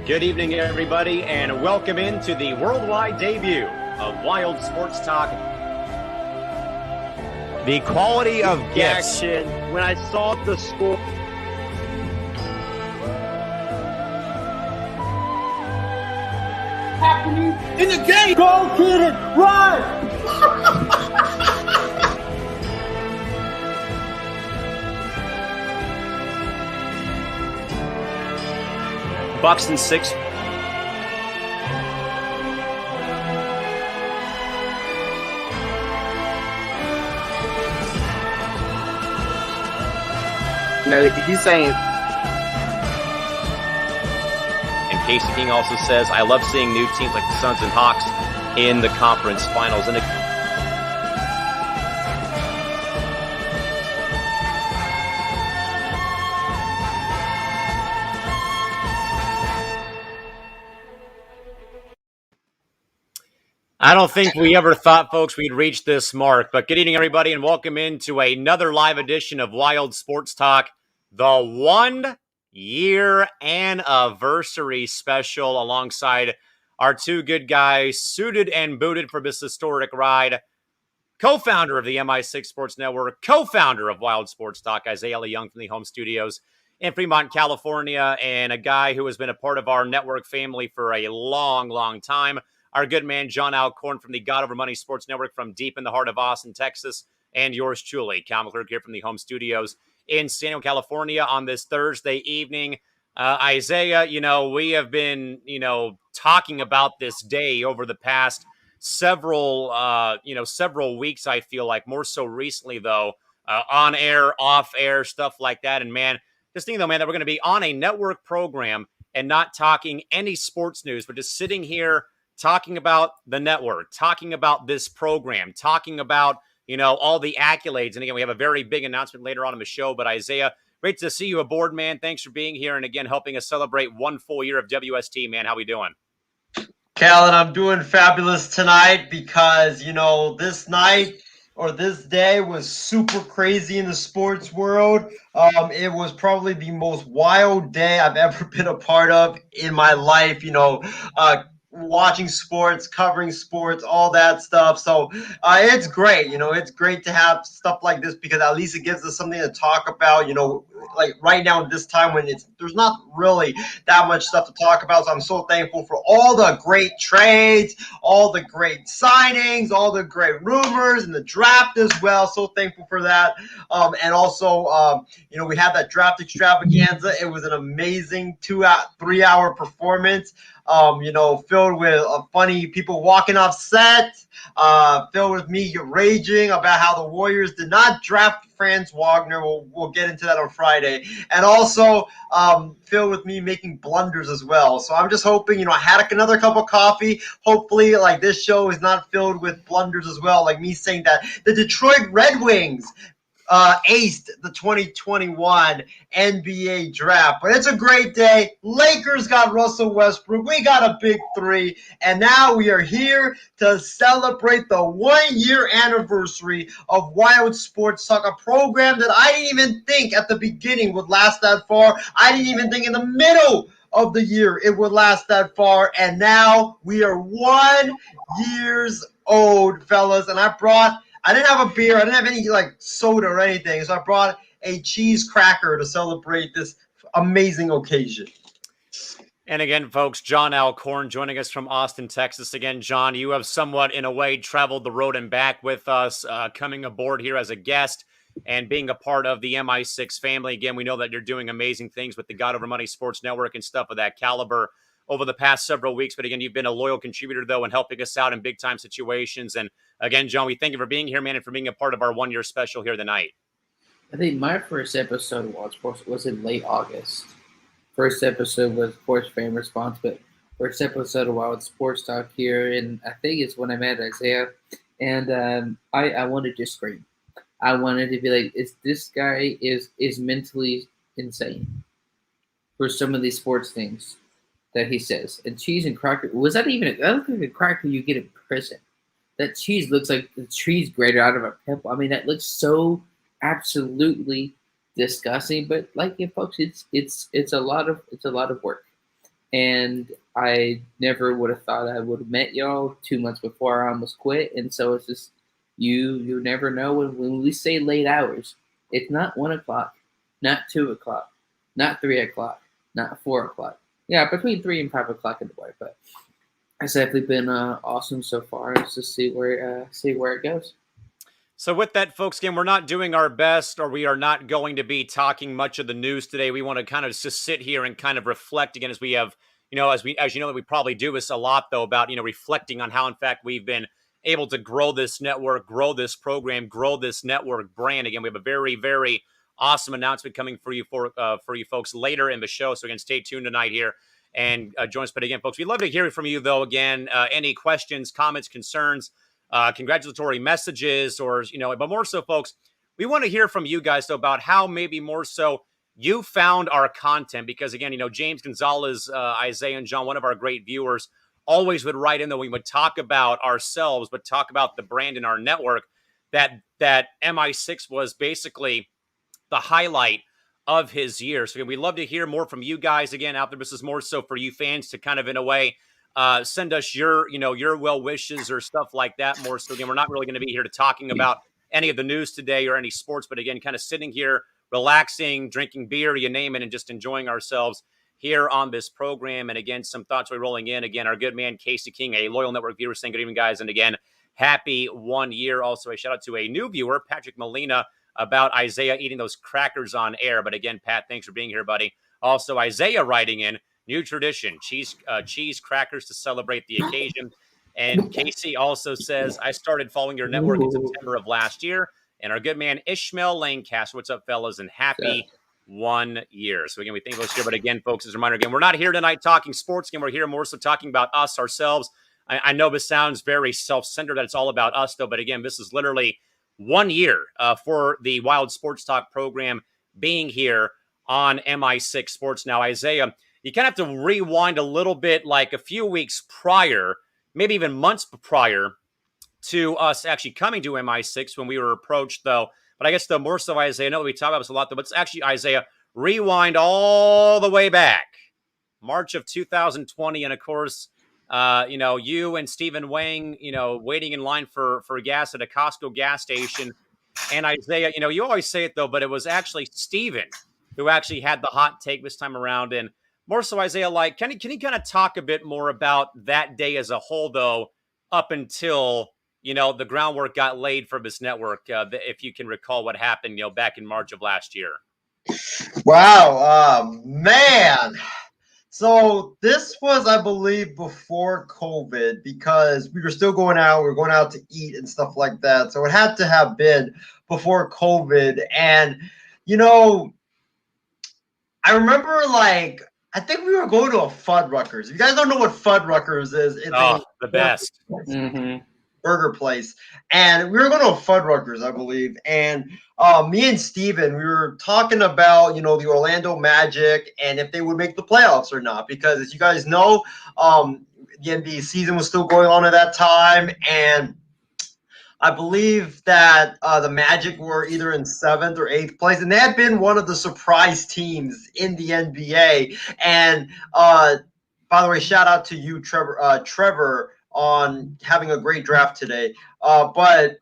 Good evening, everybody, and welcome into the worldwide debut of Wild Sports Talk. The quality of gifts. Action. When I saw the score. Happening in the game. Go, kid, run! Buxton 6. No, he's saying. And Casey King also says, I love seeing new teams like the Suns and Hawks in the conference finals. And I don't think we ever thought, folks, we'd reach this mark. But good evening, everybody, and welcome into another live edition of Wild Sports Talk, the 1 year anniversary special, alongside our two good guys, suited and booted for this historic ride. Co-founder of the MI6 Sports Network, co-founder of Wild Sports Talk, Isaiah Young from the home studios in Fremont, California, and a guy who has been a part of our network family for a long, long time. Our good man, John Alcorn from the God Over Money Sports Network from deep in the heart of Austin, Texas, and yours truly, Cal McClurg here from the home studios in San Diego, California on this Thursday evening. Isaiah, we have been, talking about this day over the past several weeks, I feel like, more so recently, though, on air, off air, stuff like that. And man, this thing, though, man, that we're going to be on a network program and not talking any sports news, but just sitting here talking about the network, talking about this program, talking about, all the accolades. And again, we have a very big announcement later on in the show. But Isaiah, great to see you aboard, man. Thanks for being here and again helping us celebrate 1 full year of WST, man. How we doing? Callan, I'm doing fabulous tonight because, this night or this day was super crazy in the sports world. It was probably the most wild day I've ever been a part of in my life, watching sports, covering sports, all that stuff. So it's great. It's great to have stuff like this because at least it gives us something to talk about, like right now at this time when there's not really that much stuff to talk about. So I'm so thankful for all the great trades, all the great signings, all the great rumors, and the draft as well. So thankful for that. And also, we had that draft extravaganza. It was an amazing 3 hour performance. Filled with funny people walking off set, filled with me raging about how the Warriors did not draft Franz Wagner. We'll get into that on Friday. And also filled with me making blunders as well. So I'm just hoping, I had another cup of coffee. Hopefully, like, this show is not filled with blunders as well, like me saying that the Detroit Red Wings aced the 2021 NBA draft. But it's a great day. Lakers got Russell Westbrook. We got a big three. And now we are here to celebrate the 1 year anniversary of Wild Sports Talk, a program that I didn't even think at the beginning would last that far. I didn't even think in the middle of the year it would last that far. And now we are 1 year old, fellas. And I didn't have a beer. I didn't have any soda or anything. So I brought a cheese cracker to celebrate this amazing occasion. And again, folks, John Alcorn joining us from Austin, Texas. Again, John, you have somewhat, in a way, traveled the road and back with us, coming aboard here as a guest and being a part of the MI6 family. Again, we know that you're doing amazing things with the God Over Money Sports Network and stuff of that caliber over the past several weeks. But again, you've been a loyal contributor, though, and helping us out in big-time situations. And again, John, we thank you for being here, man, and for being a part of our 1 year special here tonight. I think my first episode of Wild Sports was in late August. First episode was, of course, fan response, but first episode of Wild Sports Talk here, and I think it's when I met Isaiah, and I wanted to scream. I wanted to be like, this guy is mentally insane for some of these sports things that he says. And cheese and cracker, that looked like a cracker you get in prison. That cheese looks like the cheese grater out of a pimple. I mean, that looks so absolutely disgusting. But folks, it's a lot of work. and I never would have thought I would have met y'all 2 months before I almost quit. And so it's just you never know when we say late hours, it's not 1 o'clock, not 2 o'clock, not 3 o'clock, not 4 o'clock. Yeah, between 3 and 5 o'clock in the morning. But it's definitely been awesome so far. Let's just see where it goes. So with that, folks, again, we're not doing our best, or we are not going to be talking much of the news today. We want to kind of just sit here and kind of reflect again, as we have, as you know, that we probably do this a lot though, about, reflecting on how, in fact, we've been able to grow this network, grow this program, grow this network brand. Again, we have a very, very awesome announcement coming for you folks later in the show. So again, stay tuned tonight here and join us. But again, folks, we'd love to hear from you though. Again, any questions, comments, concerns, congratulatory messages, or, but more so, folks, we want to hear from you guys though about how maybe more so you found our content, because again, James Gonzalez, Isaiah, and John, one of our great viewers, always would write in that we would talk about ourselves, but talk about the brand in our network, that MI6 was basically the highlight of his year. So we'd love to hear more from you guys again out there. This is more so for you fans to kind of, in a way, send us your well wishes or stuff like that more. So again, we're not really going to be here to talking about any of the news today or any sports, but again, kind of sitting here, relaxing, drinking beer, you name it, and just enjoying ourselves here on this program. And again, some thoughts we're rolling in. Again, our good man, Casey King, a loyal network viewer, saying good evening, guys. And again, happy 1 year. Also, a shout out to a new viewer, Patrick Molina, about Isaiah eating those crackers on air. But again, Pat, thanks for being here, buddy. Also, Isaiah writing in, new tradition, cheese crackers to celebrate the occasion. And Casey also says, I started following your network in September of last year. And our good man, Ishmael Lancaster, what's up, fellas? And happy 1 year. So again, we thank those here. But again, folks, as a reminder, again, we're not here tonight talking sports. Again, we're here more so talking about us, ourselves. I know this sounds very self-centered, that it's all about us, though. But again, this is literally 1 year for the Wild Sports Talk program being here on MI6 Sports. Now, Isaiah, you kind of have to rewind a little bit, like a few weeks prior, maybe even months prior to us actually coming to MI6 when we were approached, though. But I guess the more so, Isaiah, I know we talk about this a lot, though, but it's actually, Isaiah, rewind all the way back, March of 2020. And of course, you and Stephen Wang, waiting in line for gas at a Costco gas station. And Isaiah, you always say it though, but it was actually Stephen who actually had the hot take this time around. And more so, Isaiah, like, can you kind of talk a bit more about that day as a whole, though, up until, the groundwork got laid for this network, if you can recall what happened, back in March of last year? Wow, man. So this was, I believe, before COVID, because we were still going out. We were going out to eat and stuff like that. So it had to have been before COVID. And, I remember, like, I think we were going to a Fuddruckers. If you guys don't know what Fuddruckers is, it's the best burger place. And we were going to a Fuddruckers, I believe. And me and Steven, we were talking about, the Orlando Magic and if they would make the playoffs or not. Because as you guys know, the NBA season was still going on at that time. And I believe that the Magic were either in 7th or 8th place, and they had been one of the surprise teams in the NBA. And by the way, shout out to you, Trevor, on having a great draft today. But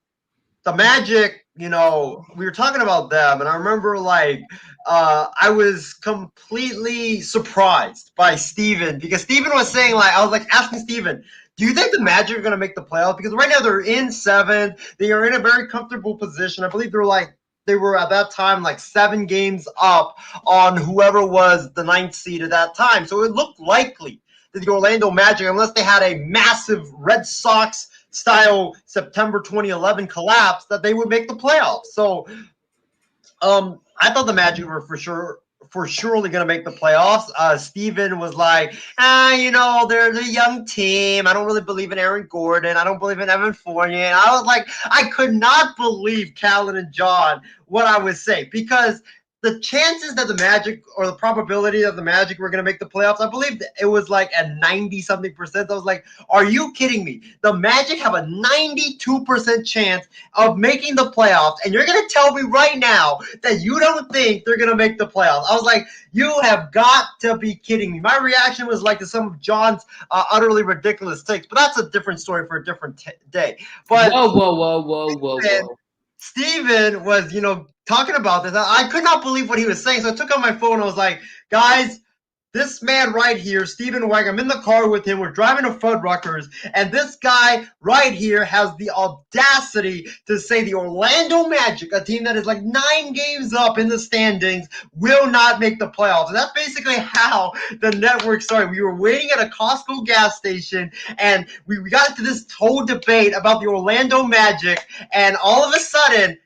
the Magic, we were talking about them, and I remember, like, I was completely surprised by Steven, because Steven was saying, like, I was like asking Steven, do you think the Magic are going to make the playoffs? Because right now they're in 7th. They are in a very comfortable position. I believe they were at that time like 7 games up on whoever was the 9th seed at that time. So it looked likely that the Orlando Magic, unless they had a massive Red Sox style September 2011 collapse, that they would make the playoffs. So I thought the Magic were for surely going to make the playoffs. Steven was like, they're a young team. I don't really believe in Aaron Gordon. I don't believe in Evan Fournier. And I was like, I could not believe, Callan and John, what I was saying, because the chances that the Magic, or the probability of the Magic were going to make the playoffs, I believe it was like at 90-something%. I was like, are you kidding me? The Magic have a 92% chance of making the playoffs, and you're going to tell me right now that you don't think they're going to make the playoffs. I was like, you have got to be kidding me. My reaction was like to some of John's utterly ridiculous takes, but that's a different story for a different day. But Whoa. Steven was, talking about this. I could not believe what he was saying. So I took out my phone and I was like, guys, this man right here, Stephen Wang, I'm in the car with him. We're driving to Fuddruckers, and this guy right here has the audacity to say the Orlando Magic, a team that is like 9 games up in the standings, will not make the playoffs. And that's basically how the network started. We were waiting at a Costco gas station, and we got into this whole debate about the Orlando Magic, and all of a sudden,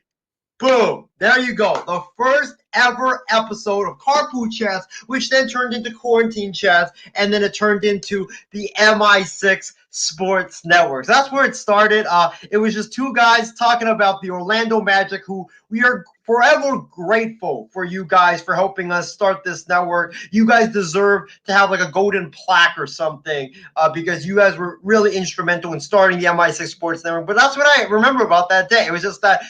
boom, there you go. The first ever episode of Carpool Chats, which then turned into Quarantine Chats, and then it turned into the MI6 Sports Network. So that's where it started. It was just 2 guys talking about the Orlando Magic, who we are forever grateful for you guys for helping us start this network. You guys deserve to have like a golden plaque or something because you guys were really instrumental in starting the MI6 Sports Network. But that's what I remember about that day. It was just that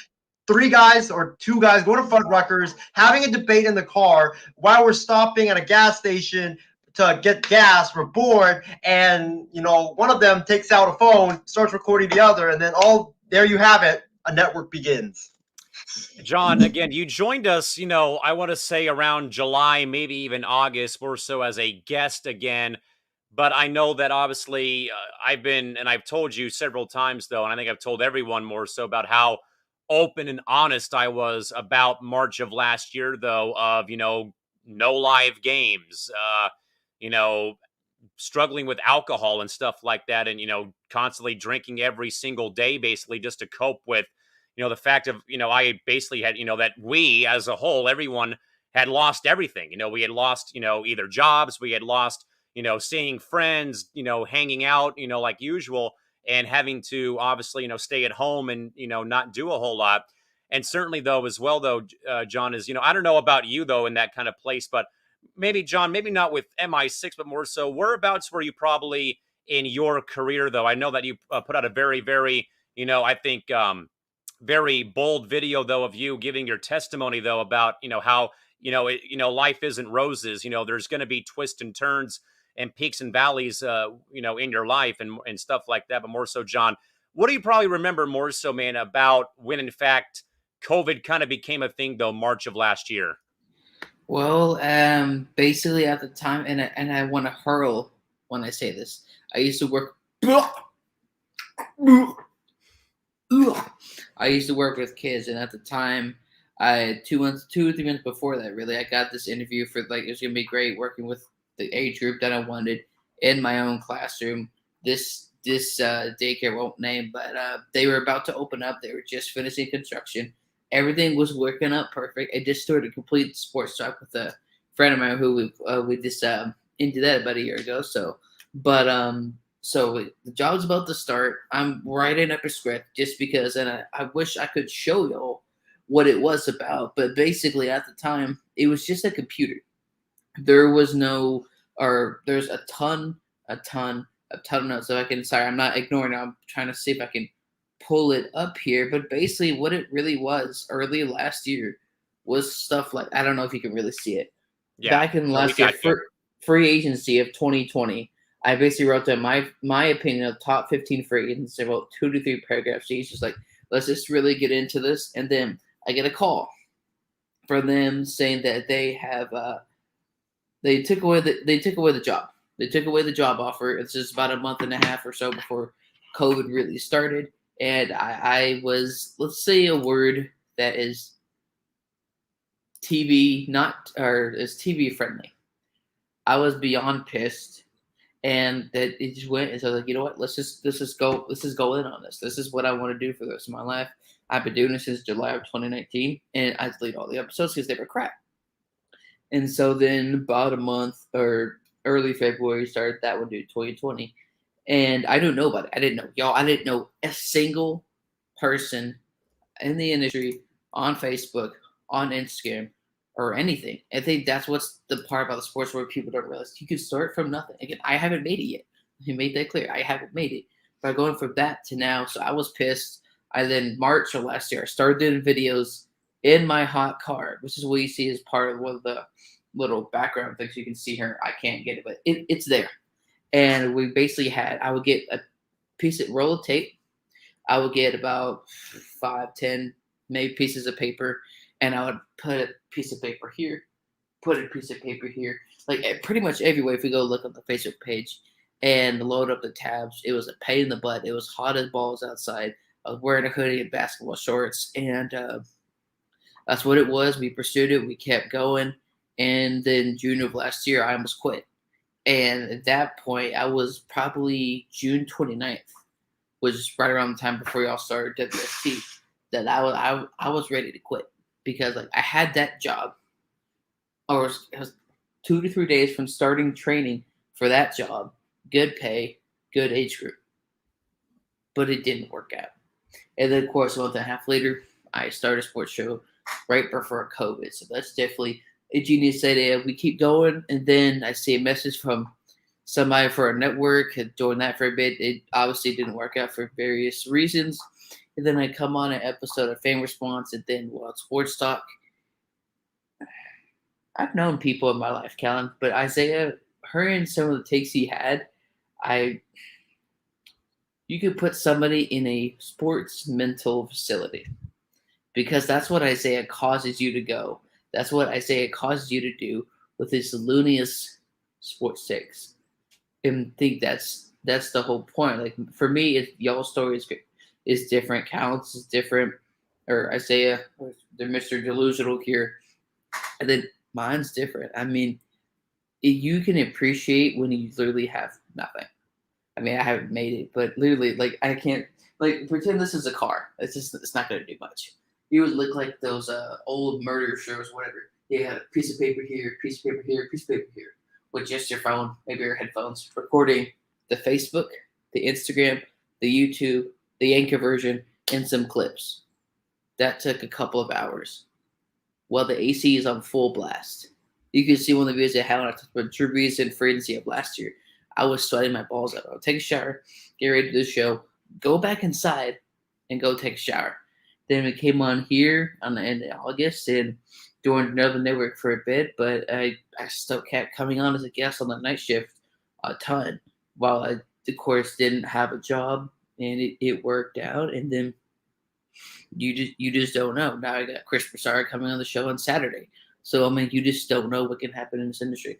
3 guys or 2 guys going to Fuddruckers, having a debate in the car while we're stopping at a gas station to get gas. We're bored, and one of them takes out a phone, starts recording the other, and then there you have it. A network begins. John, again, you joined us, I want to say around July, maybe even August or so as a guest again. But I know that obviously I've told you several times though, and I think I've told everyone more so about how open and honest I was about March of last year, though, of, no live games, struggling with alcohol and stuff like that. And, constantly drinking every single day, basically just to cope with, the fact of, I basically had, that we as a whole, everyone had lost everything. We had lost, either jobs, we had lost, seeing friends, hanging out, like usual, and having to obviously, stay at home and, not do a whole lot. And certainly though, as well, though, John, is, I don't know about you though, in that kind of place, but maybe John, maybe not with MI6, but more so whereabouts were you probably in your career though? I know that you put out a very, very, I think, very bold video though of you giving your testimony though about, how, life isn't roses, there's going to be twists and turns and peaks and valleys, in your life and stuff like that. But more so, John, what do you probably remember more so, man, about when in fact COVID kind of became a thing though, March of last year? Well, basically at the time, and I want to hurl when I say this. I used to work. I used to work with kids, and at the time, 2 or 3 months before that, really, I got this interview for it was gonna be great working with the age group that I wanted in my own classroom. This daycare won't name, but they were about to open up. They were just finishing construction. Everything was working out perfect. I just started a complete sports talk with a friend of mine who we just into that about a year ago. So the job's about to start. I'm writing up a script just because, and I wish I could show y'all what it was about. But basically, at the time, it was just a computer. There's a ton of notes. So I'm not ignoring it. I'm trying to see if I can pull it up here. But basically what it really was early last year was stuff like, I don't know if you can really see it. Yeah. Back in last year, free agency of 2020, I basically wrote down my opinion of top 15 free agents. I wrote 2 to 3 paragraphs each, just like, let's just really get into this. And then I get a call from them saying that they have they took away the job. They took away the job offer. It's just about a month and a half or so before COVID really started. And I was, let's say a word that is TV, is TV friendly. I was beyond pissed, and that it just went. And so I was like, you know what? Let's just go in on this. This is what I want to do for the rest of my life. I've been doing this since July of 2019, and I deleted all the episodes because they were crap. And so then about a month or early February started that one, dude, 2020. And I didn't know about it. I didn't know a single person in the industry on Facebook, on Instagram, or anything. I think that's what's the part about the sports where people don't realize you can start from nothing. Again, I haven't made it yet. He made that clear. I haven't made it. But going from that to now, so I was pissed. I then March of last year, I started doing videos in my hot car, which is what you see as part of one of the little background things you can see here. I can't get it, but it's there. And we basically I would get a roll of tape. I would get about 5, 10, maybe pieces of paper, and I would put a piece of paper here, put a piece of paper here, like pretty much everywhere. If you go look on the Facebook page and load up the tabs, it was a pain in the butt. It was hot as balls outside. I was wearing a hoodie and basketball shorts, and that's what it was. We pursued it. We kept going, and then June of last year, I almost quit. And at that point, I was probably June 29th, which is right around the time before y'all started WST, that I was ready to quit because like I had that job. It was 2 to 3 days from starting training for that job, good pay, good age group, but it didn't work out. And then, of course, a month and a half later, I started a sports show right before COVID. So that's definitely a genius idea. We keep going, and then I see a message from somebody for a network, had doing that for a bit. It obviously didn't work out for various reasons. And then I come on an episode of Fan Response and then Wild Sports Talk. I've known people in my life, Callan, but Isaiah, her and some of the takes he had, you could put somebody in a sports mental facility because that's what Isaiah causes you to go. That's what Isaiah causes you to do with his looniest sports takes. And think that's the whole point. Like for me, y'all's story is different. Callan's is different, or Isaiah, they're Mr. Delusional here, and then mine's different. I mean, you can appreciate when you literally have nothing. I mean, I haven't made it, but literally, like, I can't, like, pretend this is a car. It's not going to do much. You would look like those old murder shows, whatever. You had a piece of paper here, piece of paper here, piece of paper here, with just your phone, maybe your headphones, recording the Facebook, the Instagram, the YouTube, the Anchor version, and some clips. That took a couple of hours. While the AC is on full blast. You can see one of the videos I had on Drew Brees and Frenzy of last year. I was sweating my balls out. I would take a shower, get ready to do the show, go back inside, and go take a shower. Then we came on here on the end of August and doing another network for a bit, but I still kept coming on as a guest on the night shift a ton while I, of course, didn't have a job, and it worked out. And then you just don't know. Now I got Chris Broussard coming on the show on Saturday. So, I mean, you just don't know what can happen in this industry.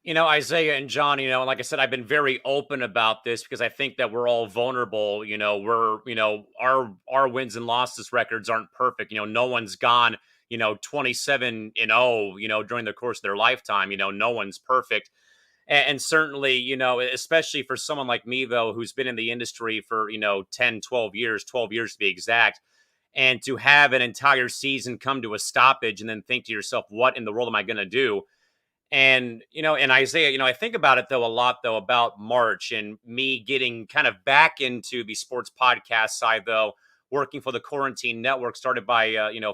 You know, Isaiah and John, and like I said, I've been very open about this because I think that we're all vulnerable. Our wins and losses records aren't perfect. No one's gone, 27-0, during the course of their lifetime. No one's perfect. And certainly, especially for someone like me, though, who's been in the industry for, 10, 12 years to be exact, and to have an entire season come to a stoppage and then think to yourself, what in the world am I going to do? And, and Isaiah, I think about it, though, a lot, though, about March and me getting kind of back into the sports podcast side, though, working for the Quarantine Network, started by,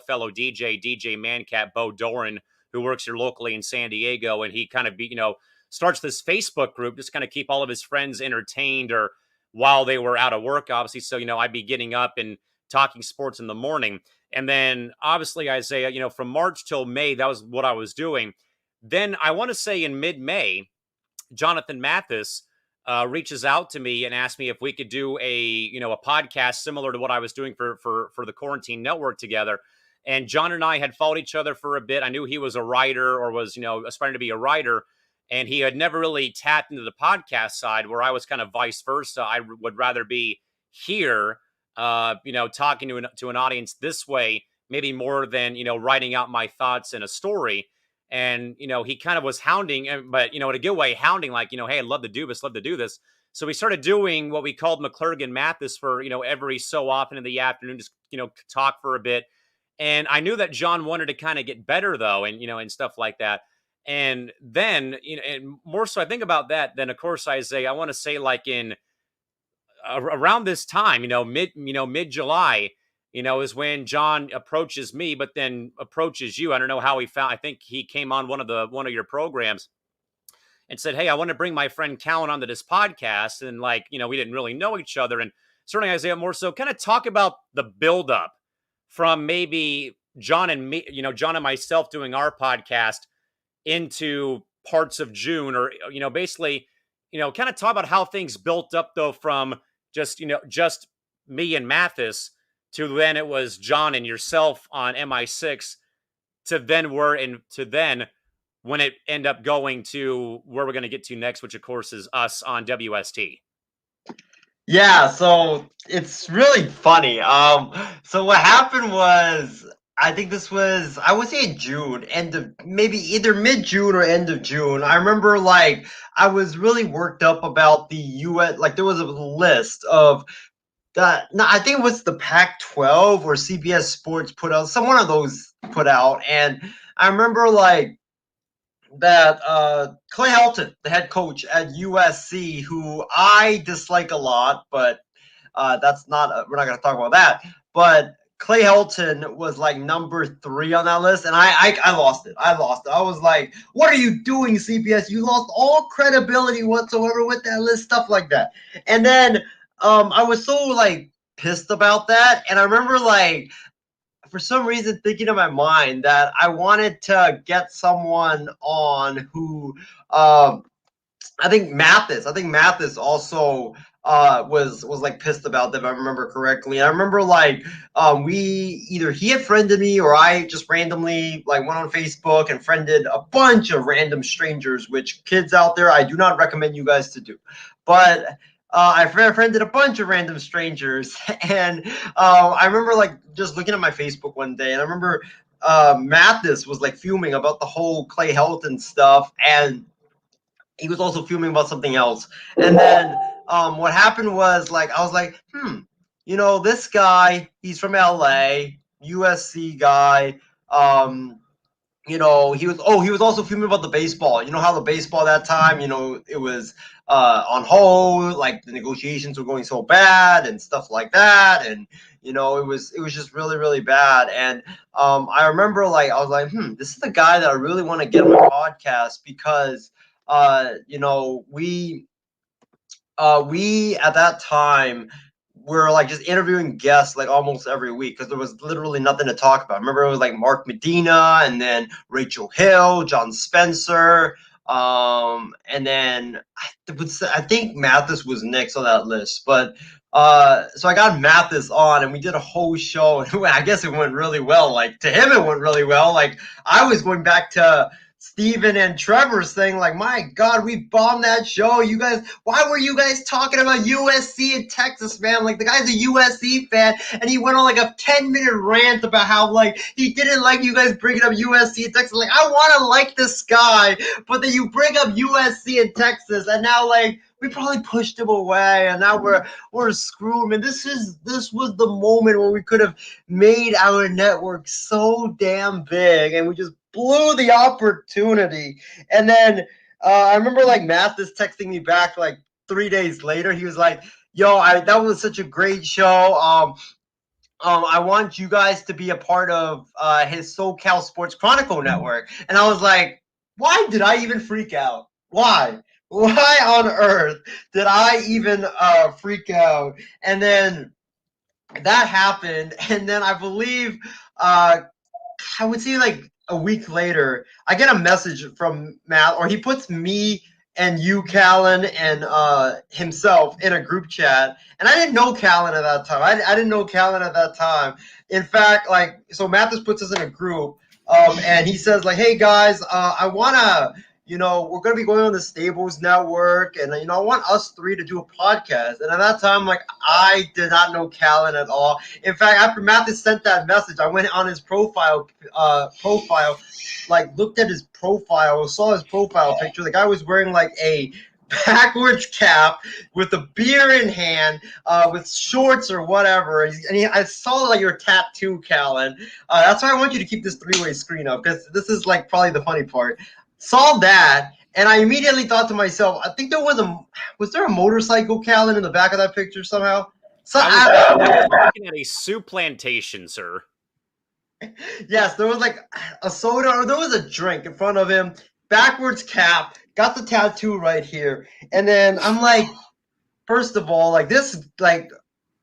fellow DJ Mancat, Bo Doran, who works here locally in San Diego. And he kind of, starts this Facebook group, just kind of keep all of his friends entertained or while they were out of work, obviously. So, I'd be getting up and talking sports in the morning. And then obviously, Isaiah, from March till May, that was what I was doing. Then I want to say in mid-May, Jonathan Mathis reaches out to me and asks me if we could do a podcast similar to what I was doing for the Quarantine Network together. And John and I had followed each other for a bit. I knew he was a writer or was, aspiring to be a writer. And he had never really tapped into the podcast side, where I was kind of vice versa. I would rather be here, talking to an audience this way, maybe more than, writing out my thoughts in a story. And, he kind of was hounding, but, in a good way, hounding like, hey, I'd love to do this. So we started doing what we called McClurgan Mathis for, every so often in the afternoon, just, talk for a bit. And I knew that John wanted to kind of get better, though, and, and stuff like that. And then, and more so I think about that, then of course, Isaiah, I want to say like in around this time, mid-July, is when John approaches me, but then approaches you. I don't know how he found. I think he came on one of your programs and said, "Hey, I want to bring my friend Callan onto this podcast." And we didn't really know each other. And certainly Isaiah more so kind of talk about the buildup from maybe John and me, John and myself doing our podcast into parts of June, or basically, kind of talk about how things built up though from just me and Mathis to then it was John and yourself on MI6 to then when it end up going to where we're going to get to next, which of course is us on WST. Yeah, so it's really funny. So what happened was, I think this was, I would say June, maybe either mid-June or end of June. I remember I was really worked up about the US, there was a list of no, I think it was the Pac-12 or CBS Sports put out, some one of those put out, and I remember that Clay Helton, the head coach at USC, who I dislike a lot, but that's not we're not going to talk about that. But Clay Helton was number 3 on that list, and I lost it. I was like, "What are you doing, CBS? You lost all credibility whatsoever with that list, stuff like that." And then I was so pissed about that, and I remember for some reason thinking in my mind that I wanted to get someone on who I think Mathis also was pissed about that, if I remember correctly. And I remember he had friended me, or I just randomly went on Facebook and friended a bunch of random strangers, which kids out there, I do not recommend you guys to do. But I friended a bunch of random strangers, and I remember just looking at my Facebook one day, and I remember Mathis was fuming about the whole Clay Helton stuff, and he was also fuming about something else. And then what happened was I was like, this guy, he's from LA, USC guy. He was also fuming about the baseball. You know how the baseball that time, it was on hold, the negotiations were going so bad and stuff like that, and it was just really, really bad. And I remember I was like, this is the guy that I really want to get on my podcast, because we at that time were just interviewing guests almost every week, because there was literally nothing to talk about. I remember it was Mark Medina, and then Rachel Hill, John Spencer, and then I think Mathis was next on that list. But so I got Mathis on, and we did a whole show, and I guess it went really well. To him, it went really well. I was going back to Steven and Trevor saying my God, we bombed that show. You guys, why were you guys talking about USC and Texas, man? The guy's a USC fan, and he went on a 10-minute rant about how he didn't like you guys bringing up USC and Texas. I want to like this guy, but then you bring up USC and Texas, and now we probably pushed him away, and now we're screwed, man. This was the moment where we could have made our network so damn big, and we just blew the opportunity. And then I remember Mathis texting me back 3 days later. He was like, "Yo, that was such a great show. I want you guys to be a part of his SoCal Sports Chronicle network." And I was like, why did I even freak out? Why on earth did I even freak out? And then that happened, and then I believe I would say a week later, I get a message from Matt, or he puts me and you, Callan, and himself in a group chat. And I didn't know Callan at that time. I didn't know Callan at that time. In fact, so Mathis puts us in a group, and he says, hey, guys, I want to, we're going to be going on the Stables Network, and, I want us 3 to do a podcast. And at that time, I did not know Callan at all. In fact, after Mathis sent that message, I went on his profile, looked at his profile, saw his profile picture. The guy was wearing a backwards cap with a beer in hand, with shorts or whatever. I saw your tattoo, Callan. That's why I want you to keep this 3-way screen up, because this is probably the funny part. Saw that, and I immediately thought to myself, I think was there a motorcycle, Callan, in the back of that picture somehow? So I was looking at a soup plantation, sir. yes, there was like a soda or there was a drink in front of him, backwards cap, got the tattoo right here. And then I'm like, first of all, like this, like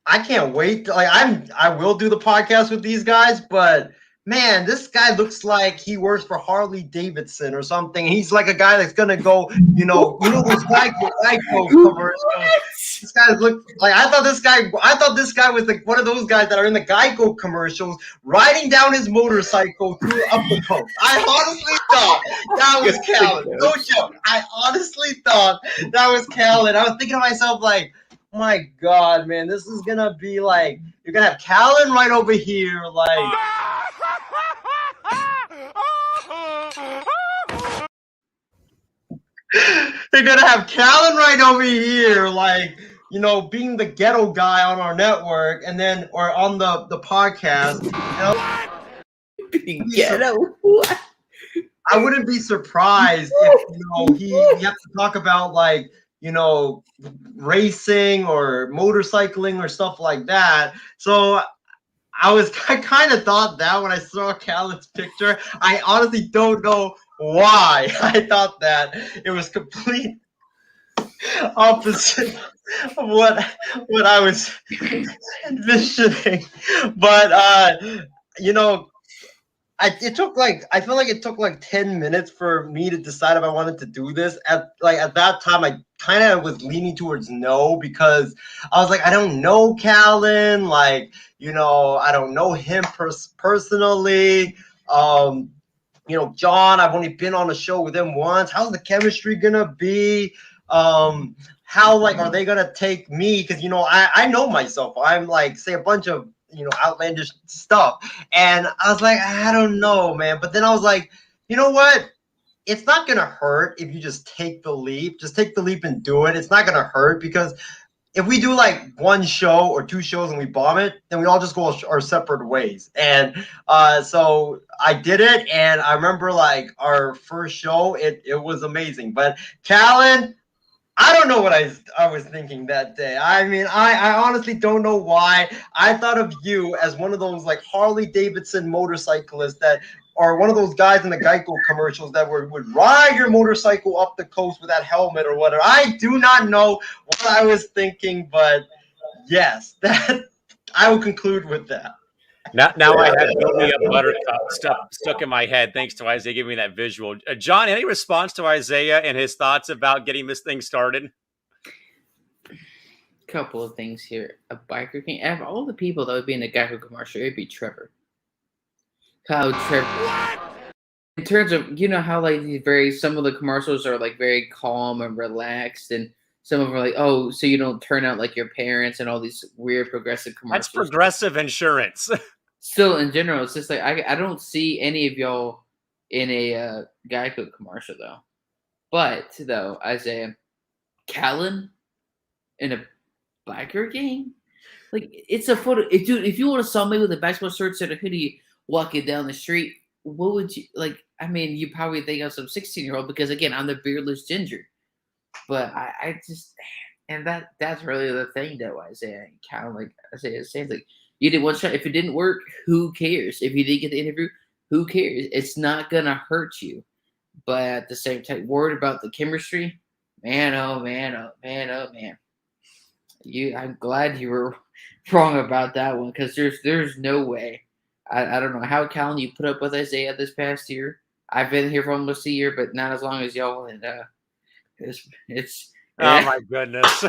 I can't wait. Like I will do the podcast with these guys, but man, this guy looks like he works for Harley Davidson or something. He's like a guy that's gonna go, those Geico commercials. This guy look like I thought this guy was like one of those guys that are in the Geico commercials riding down his motorcycle through up the coast. I honestly thought that was Callan. No joke. I honestly thought that was Callan. I was thinking to myself like, my God, man, this is gonna be like you're gonna have Callan right over here, like you're gonna have Callan right over here, like being the ghetto guy on our network, and then or on the podcast. Ghetto. I wouldn't be surprised if we have to talk about like racing or motorcycling or stuff like that. So I kind of thought that when I saw Callan's picture. I honestly don't know why I thought that. It was complete opposite of what I was envisioning. But I feel like it took like 10 minutes for me to decide if I wanted to do this. At that time, I kind of was leaning towards no, because I was like, I don't know Callan, like, I don't know him personally. John, I've only been on a show with him once. How's the chemistry gonna be? How like are they gonna take me? Because I know myself. I'm like, say a bunch of outlandish stuff, and I was like, I don't know, man. But then I was like, you know what? It's not gonna hurt if you just take the leap. Just take the leap and do it. It's not gonna hurt, because if we do like one show or two shows and we bomb it, then we all just go our separate ways. And so I did it, and I remember like our first show, it was amazing. But Callan, I don't know what I was thinking that day. I mean, I honestly don't know why. I thought of you as one of those like Harley Davidson motorcyclists that are one of those guys in the Geico commercials that would ride your motorcycle up the coast with that helmet or whatever. I do not know what I was thinking, but yes, that I will conclude with that. Now I have built me up buttercup stuck in my head thanks to Isaiah giving me that visual. John, any response to Isaiah and his thoughts about getting this thing started? Couple of things here. A biker king. Out of all the people that would be in the Geico commercial, it'd be Trevor. How Trevor? In terms of how like some of the commercials are like very calm and relaxed, and some of them are like, oh, so you don't turn out like your parents, and all these weird progressive commercials. That's progressive insurance. Still, in general, it's just like I don't see any of y'all in a Geico commercial though. But though, Isaiah, Callan in a biker gang, like it's a photo. If you want to saw me with a basketball shirt and a hoodie walking down the street, what would you like? I mean, you probably think of some 16-year-old, because again, I'm the beardless ginger. But I just, and that's really the thing though, Isaiah. Kind of like Isaiah saying, like, you did one shot. If it didn't work, who cares? If you didn't get the interview, who cares? It's not gonna hurt you. But at the same time, worried about the chemistry, man, oh man, oh man, oh man. I'm glad you were wrong about that one, because there's no way. I don't know how, Callan, you put up with Isaiah this past year. I've been here for almost a year, but not as long as y'all. And it's oh my goodness.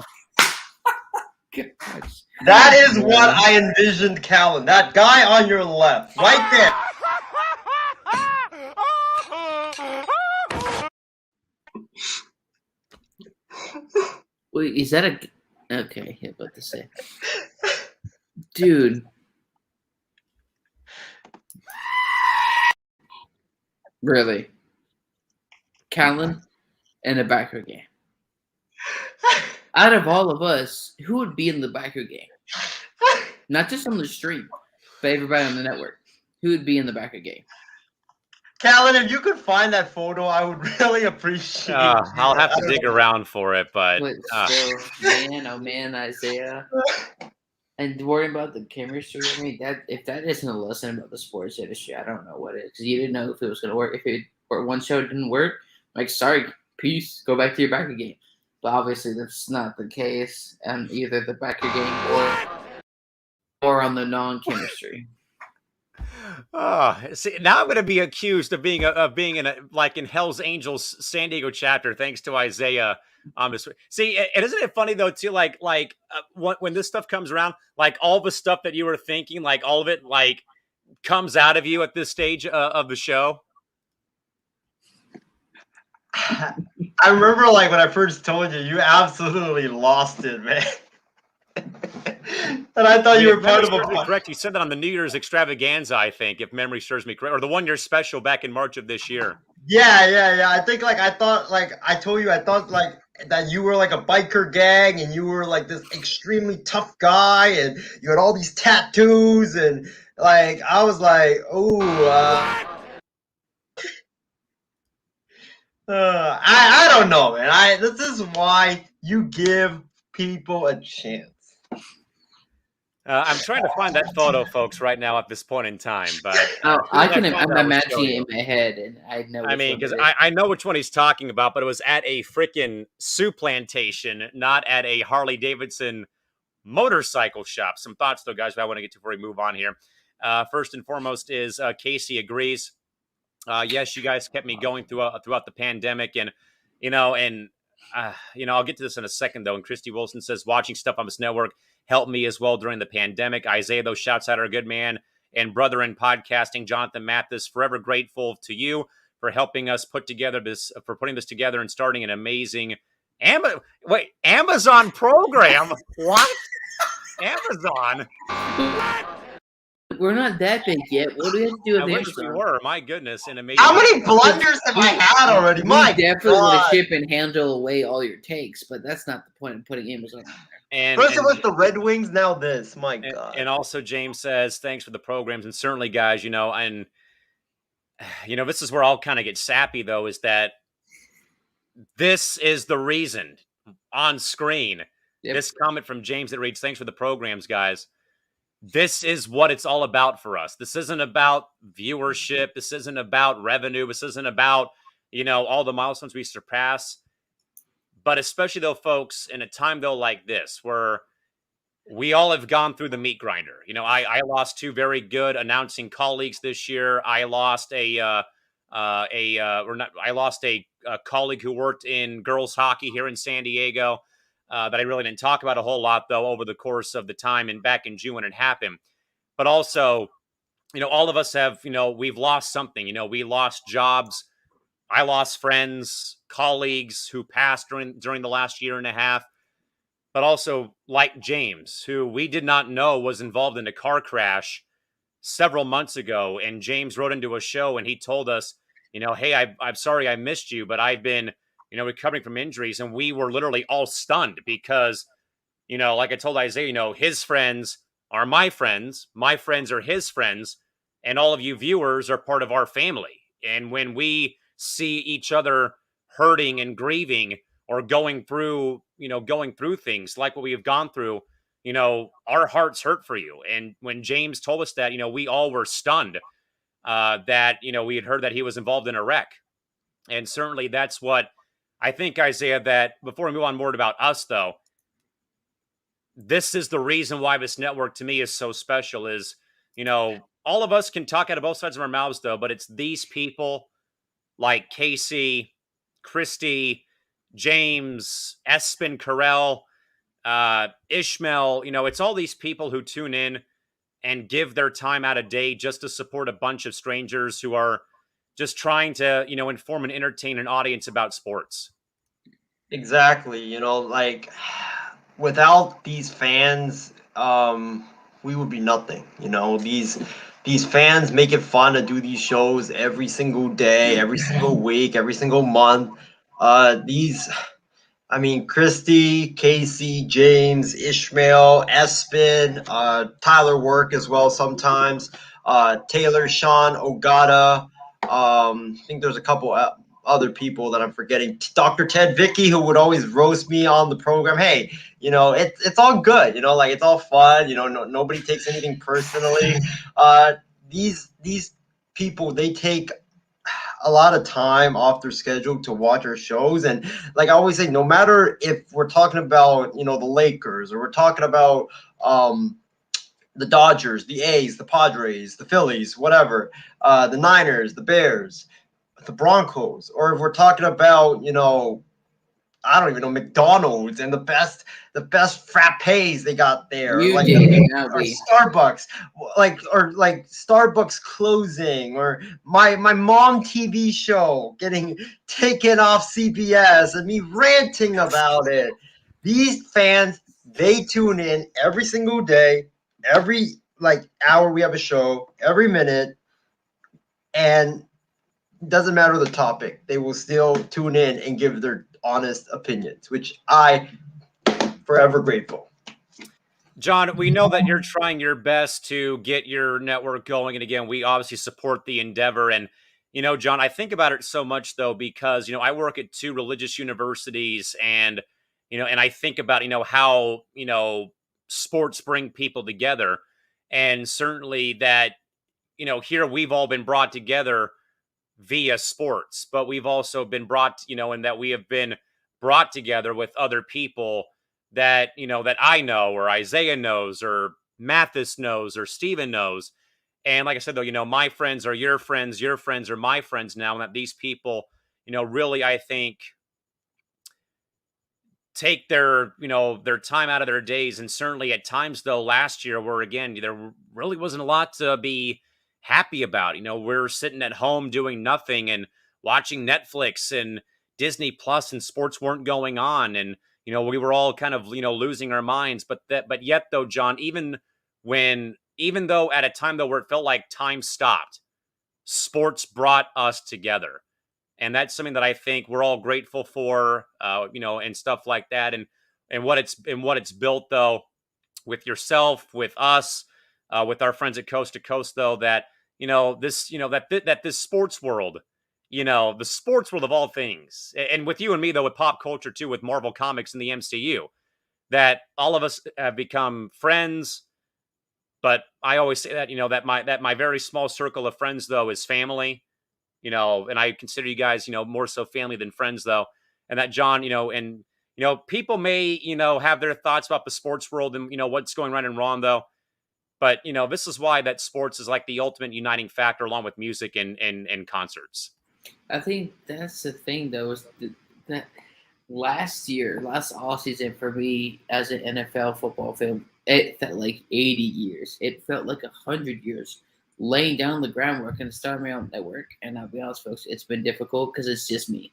Gosh. That is what I envisioned, Callan. That guy on your left, right there. Wait, is that a? Okay, yeah, about to say, dude. Really, Callan and a biker gang. Out of all of us, who would be in the biker gang? Not just on the stream, but everybody on the network. Who would be in the biker gang? Callan, if you could find that photo, I would really appreciate it. I'll have to dig around for it, but Man, oh man, Isaiah. And worrying about the chemistry, I mean, that if that isn't a lesson about the sports industry, I don't know what is. Because you didn't know if it was going to work. If it or one show didn't work, like, sorry, peace, go back to your backer game. But obviously, that's not the case on either the backer game or on the non-chemistry. Oh, see, now I'm going to be accused of being in a like in Hell's Angels San Diego chapter, thanks to Isaiah. See, and isn't it funny though too? When this stuff comes around, like all the stuff that you were thinking, like all of it, like comes out of you at this stage of the show. I remember, like, when I first told you, you absolutely lost it, man. And I thought you were part of a. Correct. You said that on the New Year's extravaganza, I think, if memory serves me correct, or the 1 year special back in March of this year. Yeah. I think, like, I thought, like, I told you, I thought, like, that you were like a biker gang and you were like this extremely tough guy and you had all these tattoos and, like, I was like, I don't know, man. This is why you give people a chance. I'm trying to find that photo, folks, right now at this point in time. But I'm imagining it in my head, and I know. I mean, because I know which one he's talking about, but it was at a freaking Sioux plantation, not at a Harley Davidson motorcycle shop. Some thoughts, though, guys, that I want to get to before we move on here. First and foremost is Casey agrees. Yes, you guys kept me going throughout the pandemic, and I'll get to this in a second, though. And Christy Wilson says, watching stuff on this network helped me as well during the pandemic. Isaiah, though, shouts out our good man and brother in podcasting, Jonathan Mathis. Forever grateful to you for helping us putting this together and starting an amazing Amazon program. What? Amazon? We're not that big yet. What do we have to do with I wish Amazon? we were. My goodness, an amazing. How many blunders have I had already? My definitely want to ship and handle away all your takes, but that's not the point of putting Amazon on there. First it was the Red Wings, now this. My God. And also James says, thanks for the programs. And certainly, guys, this is where I'll kind of get sappy, though, is that this is the reason on screen. Yep. This comment from James that reads, thanks for the programs, guys. This is what it's all about for us. This isn't about viewership. This isn't about revenue. This isn't about, all the milestones we surpass. But especially, though, folks, in a time, though, like this, where we all have gone through the meat grinder. I lost two very good announcing colleagues this year. I lost a colleague who worked in girls hockey here in San Diego. That I really didn't talk about a whole lot, though, over the course of the time and back in June when it happened. But also, all of us have, we've lost something. We lost jobs. I lost friends, colleagues who passed during the last year and a half. But also, like James, who we did not know was involved in a car crash several months ago. And James wrote into a show and he told us, hey, I'm sorry I missed you, but I've been recovering from injuries. And we were literally all stunned because, like I told Isaiah, his friends are my friends are his friends, and all of you viewers are part of our family. And when we see each other hurting and grieving or going through things like what we have gone through, our hearts hurt for you. And when James told us that, we all were stunned that, we had heard that he was involved in a wreck. And certainly that's what I think, Isaiah, that before we move on more about us, though, this is the reason why this network to me is so special is, all of us can talk out of both sides of our mouths, though, but it's these people like Casey, Christy, James, Espen Carell, Ishmael, it's all these people who tune in and give their time out of day just to support a bunch of strangers who are just trying to, inform and entertain an audience about sports. Exactly. Like, without these fans, we would be nothing. These fans make it fun to do these shows every single day, every single week, every single month. Christy, Casey, James, Ishmael, Espen, Tyler Work as well sometimes, Taylor, Sean, Ogata. I think there's a couple other people that I'm forgetting. Dr. Ted Vicky, who would always roast me on the program. Hey, it's all good. Like it's all fun. Nobody takes anything personally. These people, they take a lot of time off their schedule to watch our shows, and like I always say, no matter if we're talking about the Lakers, or we're talking about the Dodgers, the A's, the Padres, the Phillies, whatever, the Niners, the Bears, the Broncos, or if we're talking about I don't even know, McDonald's and the best frappes they got there, You like did, not or we. Starbucks, like Starbucks closing, or my mom TV show getting taken off CBS and me ranting about it. These fans, they tune in every single day, every hour we have a show, every minute, and doesn't matter the topic, they will still tune in and give their honest opinions, which I forever grateful. John, we know that you're trying your best to get your network going. And again, we obviously support the endeavor. And, John, I think about it so much, though, because, I work at two religious universities, and, and I think about, how, sports bring people together. And certainly that, here we've all been brought together via sports, but we've also been brought, and that we have been brought together with other people that, that I know, or Isaiah knows, or Mathis knows, or Steven knows. And like I said, though, my friends are your friends are my friends now. And that these people, really, I think, take their, their time out of their days. And certainly at times, though, last year, where again, there really wasn't a lot to be happy about. We're sitting at home doing nothing and watching Netflix and Disney Plus, and sports weren't going on. And, we were all kind of, losing our minds. But yet, though, John, even though at a time, though, where it felt like time stopped, sports brought us together. And that's something that I think we're all grateful for, and stuff like that. And what it's built, though, with yourself, with us, with our friends at Coast to Coast, though, that, that this sports world, the sports world of all things, and with you and me, though, with pop culture too, with Marvel Comics and the MCU, that all of us have become friends. But I always say that, that my very small circle of friends, though, is family, and I consider you guys, more so family than friends, though. And that, John, and, people may, have their thoughts about the sports world and, what's going right and wrong, though. But, this is why that sports is like the ultimate uniting factor, along with music and concerts. I think that's the thing, though, is that last all season for me as an NFL football fan, it felt like 80 years. It felt like 100 years laying down the groundwork and starting my own network. And I'll be honest, folks, it's been difficult because it's just me.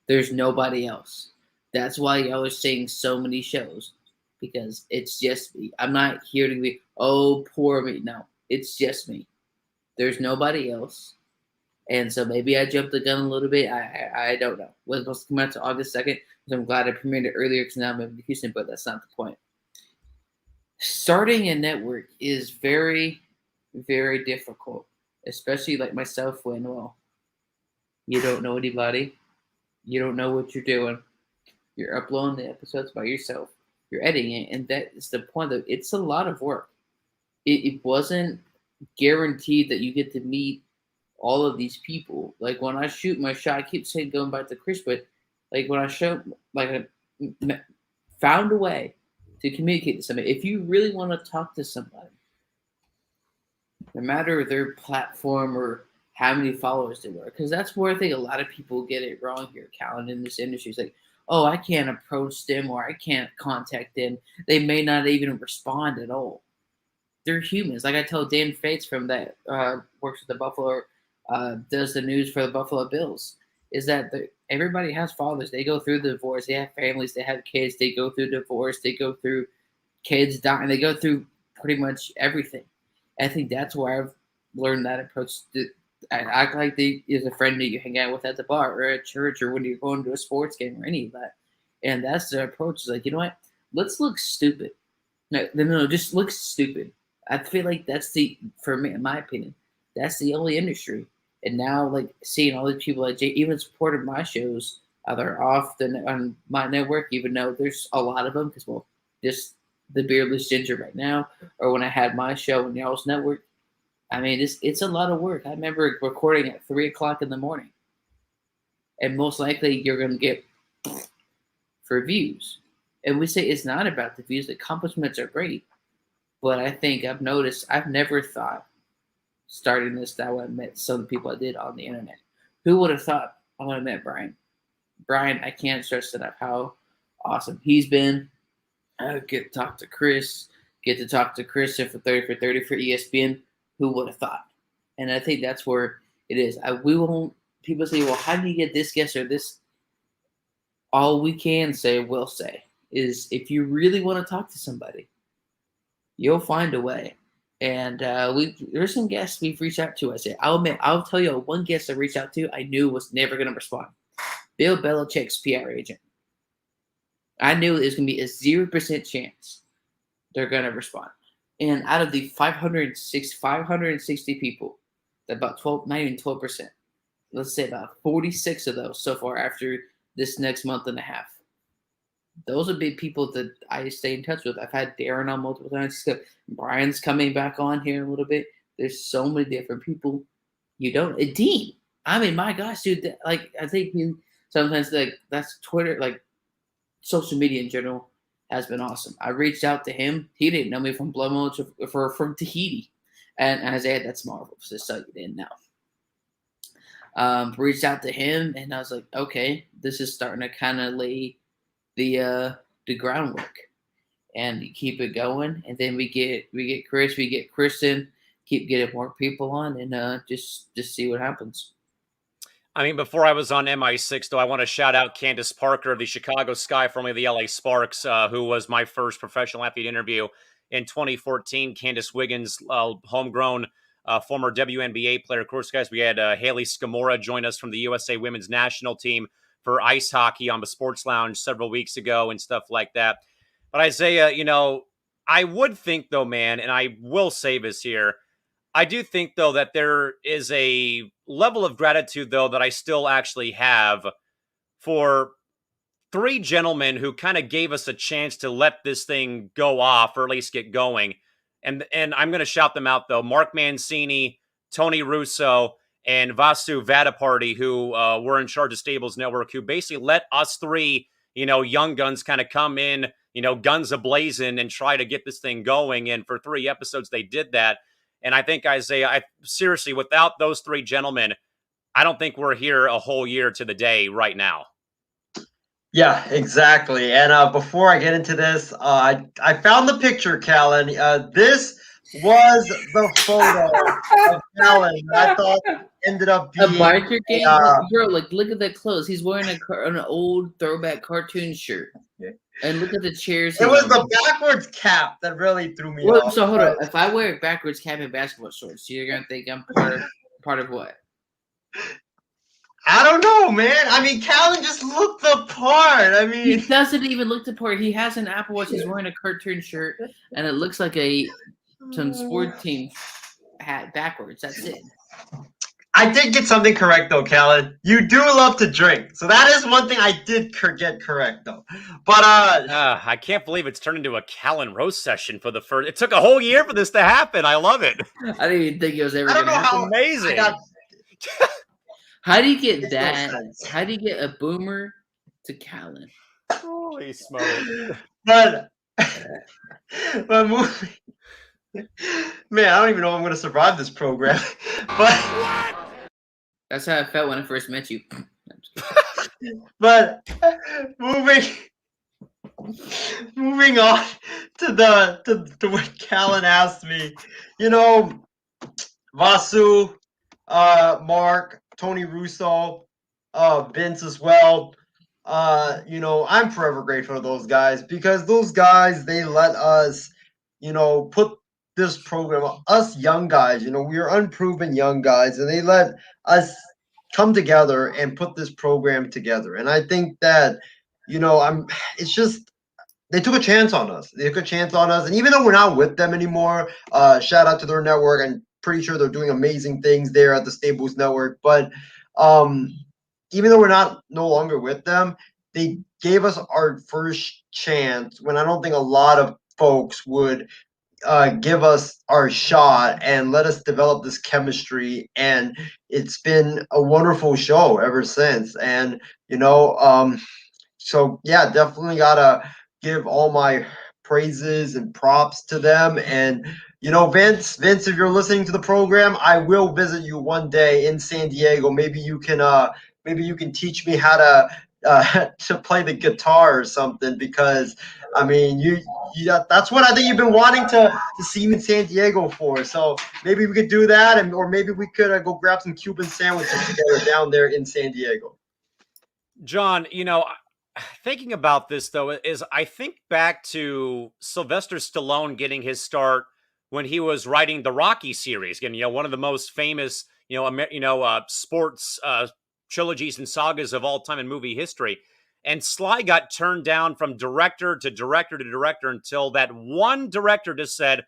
There's nobody else. That's why y'all are seeing so many shows, because it's just me. I'm not here to be, oh, poor me. No, it's just me. There's nobody else. And so maybe I jumped the gun a little bit. I don't know. It was supposed to come out to August 2nd, so I'm glad I premiered it earlier because now I'm moving to Houston, but that's not the point. Starting a network is very, very difficult, especially like myself when, well, you don't know anybody. You don't know what you're doing. You're uploading the episodes by yourself. You're editing it, and that is the point of it's a lot of work. It wasn't guaranteed that you get to meet all of these people. Like when I shoot my shot, I keep saying going back to Chris, but like when I show, like I found a way to communicate to somebody. If you really want to talk to somebody, no matter their platform or how many followers they were, because that's where I think a lot of people get it wrong here, Callan, in this industry. It's like, oh, I can't approach them or I can't contact them. They may not even respond at all. They're humans. Like I tell Dan Fates from that works with the Buffalo, does the news for the Buffalo Bills, is that everybody has fathers. They go through the divorce. They have families. They have kids. They go through divorce. They go through kids dying. They go through pretty much everything. I think that's where I've learned that approach. I act like they is a friend that you hang out with at the bar or at church or when you're going to a sports game or any of that. And that's the approach. Is like, you know what? Let's look stupid. No, just look stupid. I feel like that's for me, in my opinion, that's the only industry. And now, like, seeing all these people that even supported my shows, they're off on my network, even though there's a lot of them, because, well, just the Beardless Ginger right now, or when I had my show on y'all's network. I mean, it's a lot of work. I remember recording at 3 o'clock in the morning. And most likely you're going to get for views. And we say it's not about the views. The accomplishments are great. But I think I've noticed, I've never thought starting this that I would have met some of the people I did on the internet. Who would have thought I would have met Brian? Brian, I can't stress enough how awesome he's been. I get to talk to Chris, get to talk to Christian for 30 for 30 for ESPN. Who would have thought? And I think that's where it is. We won't. People say, well, how do you get this guest or this? All we can say, will say, is if you really want to talk to somebody, you'll find a way. And there's some guests we've reached out to. I say, I'll tell you one guest I reached out to I knew was never going to respond. Bill Belichick's PR agent. I knew it was going to be a 0% chance they're going to respond. And out of the 560 people, about 12, not even 12%, let's say about 46 of those so far after this next month and a half. Those are big people that I stay in touch with. I've had Darren on multiple times. Brian's coming back on here in a little bit. There's so many different people. You don't. Dean. I mean, my gosh, dude. Like, I think sometimes that's Twitter, like social media in general has been awesome. I reached out to him. He didn't know me from Blow Mode from Tahiti. And Isaiah, that's Marvel, just so you didn't know. Reached out to him, and I was like, okay, this is starting to kind of lay the groundwork, and keep it going. And then we get Chris, we get Kristen, keep getting more people on, and just see what happens. I mean, before I was on MI6, though, I want to shout out Candace Parker of the Chicago Sky, formerly the LA Sparks, who was my first professional athlete interview in 2014. Candace Wiggins, homegrown former WNBA player. Of course, guys, we had Haley Scamora join us from the USA Women's National Team for ice hockey on the Sports Lounge several weeks ago and stuff like that. But Isaiah, I would think, though, man, and I will say this here, I do think, though, that there is a level of gratitude, though, that I still actually have for three gentlemen who kind of gave us a chance to let this thing go off, or at least get going. And I'm going to shout them out, though. Mark Mancini, Tony Russo, and Vasu Vadaparty, who were in charge of Stables Network, who basically let us three, young guns kind of come in, guns a-blazing and try to get this thing going. And for 3 episodes, they did that. And I think, Isaiah, seriously, without those three gentlemen, I don't think we're here a whole year to the day right now. Yeah, exactly. And before I get into this, I found the picture, Callan. This was the photo of Callan. I thought ended up being a biker game, bro. Like, look at that clothes. He's wearing an old throwback cartoon shirt. And look at the chairs. It was the backwards cap that really threw me off. So hold on. If I wear a backwards cap and basketball shorts, you're gonna think I'm part of what? I don't know, man. I mean, Callan just looked the part. I mean, he doesn't even look the part. He has an Apple Watch. He's wearing a cartoon shirt, and it looks like some sport team hat backwards. That's it. I did get something correct, though, Callan. You do love to drink. So that is one thing I did get correct, though. But I can't believe it's turned into a Callan roast session for the first. It took a whole year for this to happen. I love it. I didn't even think it was ever going to happen. Amazing. How do you get that? How do you get a boomer to Callan? Holy smokes. But moving. Man, I don't even know if I'm going to survive this program. But that's how I felt when I first met you. But moving on to what Callan asked me, Vasu, Mark, Tony Russo, Vince as well. I'm forever grateful to those guys, because those guys, they let us, put this program, us young guys, we are unproven young guys, and they let us come together and put this program together. And I think that, it's just, they took a chance on us. And even though we're not with them anymore, shout out to their network, and pretty sure they're doing amazing things there at the Stables Network. But even though we're no longer with them, they gave us our first chance when I don't think a lot of folks would give us our shot and let us develop this chemistry. And it's been a wonderful show ever since. And, so yeah, definitely gotta give all my praises and props to them. And Vince, if you're listening to the program, I will visit you one day in San Diego. Maybe you can teach me how to play the guitar or something, because I mean that's what I think you've been wanting to see me in San Diego for. So maybe we could do that, or maybe we could go grab some Cuban sandwiches together down there in San Diego. John, thinking about this though, is I think back to Sylvester Stallone getting his start when he was writing the Rocky series. Again, one of the most famous, sports trilogies and sagas of all time in movie history. And Sly got turned down from director to director to director until that one director just said,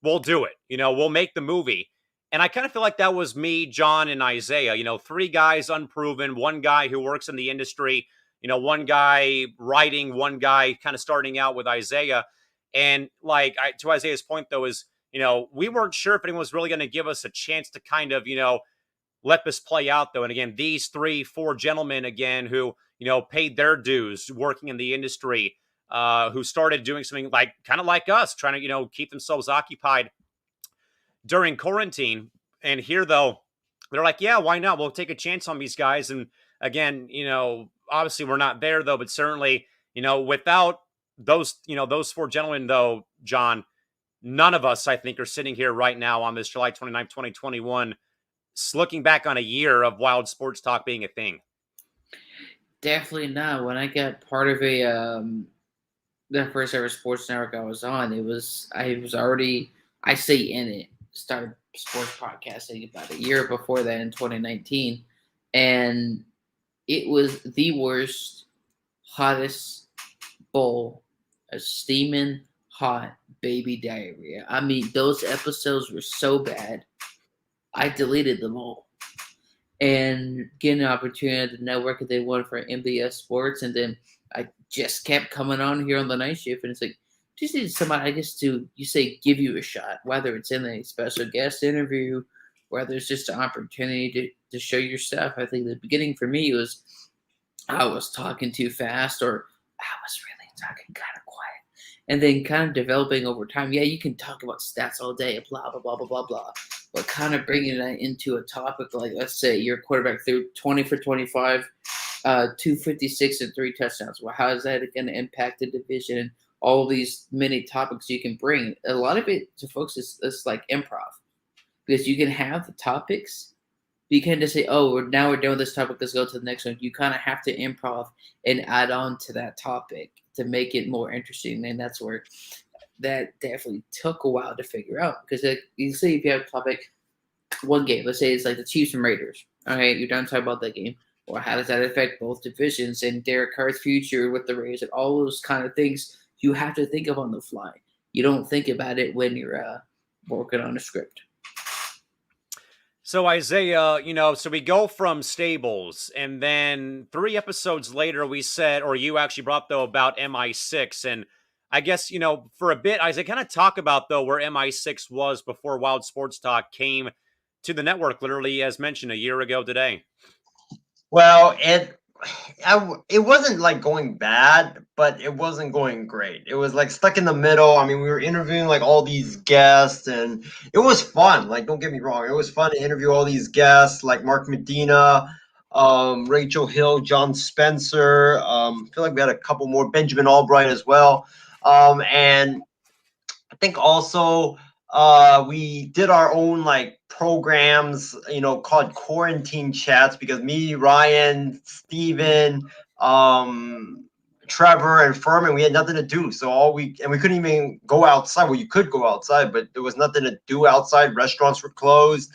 "We'll do it. We'll make the movie." And I kind of feel like that was me, John, and Isaiah. Three guys unproven, one guy who works in the industry, one guy writing, one guy kind of starting out with Isaiah. And to Isaiah's point, though, is, we weren't sure if anyone was really going to give us a chance to kind of, let this play out, though. And again, these 3-4 gentlemen, again, who, paid their dues working in the industry, who started doing something kind of like us, trying to, keep themselves occupied during quarantine. And here, though, they're like, yeah, why not? We'll take a chance on these guys. And again, obviously we're not there, though, but certainly, without those four gentlemen, though, John, none of us, I think, are sitting here right now on this July 29th, 2021, looking back on a year of Wild Sports Talk being a thing. Definitely not. When I got part of the first ever sports network I was on, I was already, I say in it, started sports podcasting about a year before that in 2019. And it was the worst, hottest bowl of steaming hot baby diarrhea. I mean, those episodes were so bad, I deleted them all. And getting an opportunity at the network, they won for MBS Sports, and then I just kept coming on here on the night shift, and it's like, just need somebody, I guess, to, give you a shot, whether it's in a special guest interview, whether it's just an opportunity to show your stuff. I think the beginning for me was I was talking too fast, or I was really talking kind of quiet. And then kind of developing over time. Yeah, you can talk about stats all day, blah, blah, blah, blah, blah, blah. But kind of bringing that into a topic like, let's say your quarterback threw 20 for 25, 256 and 3 touchdowns. Well, how is that going to impact the division? All these many topics you can bring. A lot of it to folks is like improv. Because you can have the topics, but you can't just say, oh, now we're done with this topic, let's go to the next one. You kind of have to improv and add on to that topic to make it more interesting. And that's where that definitely took a while to figure out. Because you say if you have a topic, one game, let's say it's like the Chiefs and Raiders. All right, you're done talking about that game. Or how does that affect both divisions and Derek Carr's future with the Raiders and all those kind of things you have to think of on the fly. You don't think about it when you're working on a script. So Isaiah, so we go from Stables, and then 3 episodes later we said, or you actually brought, though, about MI6. And I guess, for a bit, Isaiah, kind of talk about, though, where MI6 was before Wild Sports Talk came to the network, literally, as mentioned, a year ago today. Well, it wasn't like going bad, but it wasn't going great. It was like stuck in the middle. I mean, we were interviewing like all these guests, and it was fun. Like, don't get me wrong, it was fun to interview all these guests like Mark Medina, Rachel Hill, John Spencer. I feel like we had a couple more, Benjamin Albright as well. And I think also we did our own like programs, called quarantine chats, because me, Ryan, Steven, Trevor, and Furman, we had nothing to do. So we couldn't even go outside. Well, you could go outside, but there was nothing to do outside. Restaurants were closed.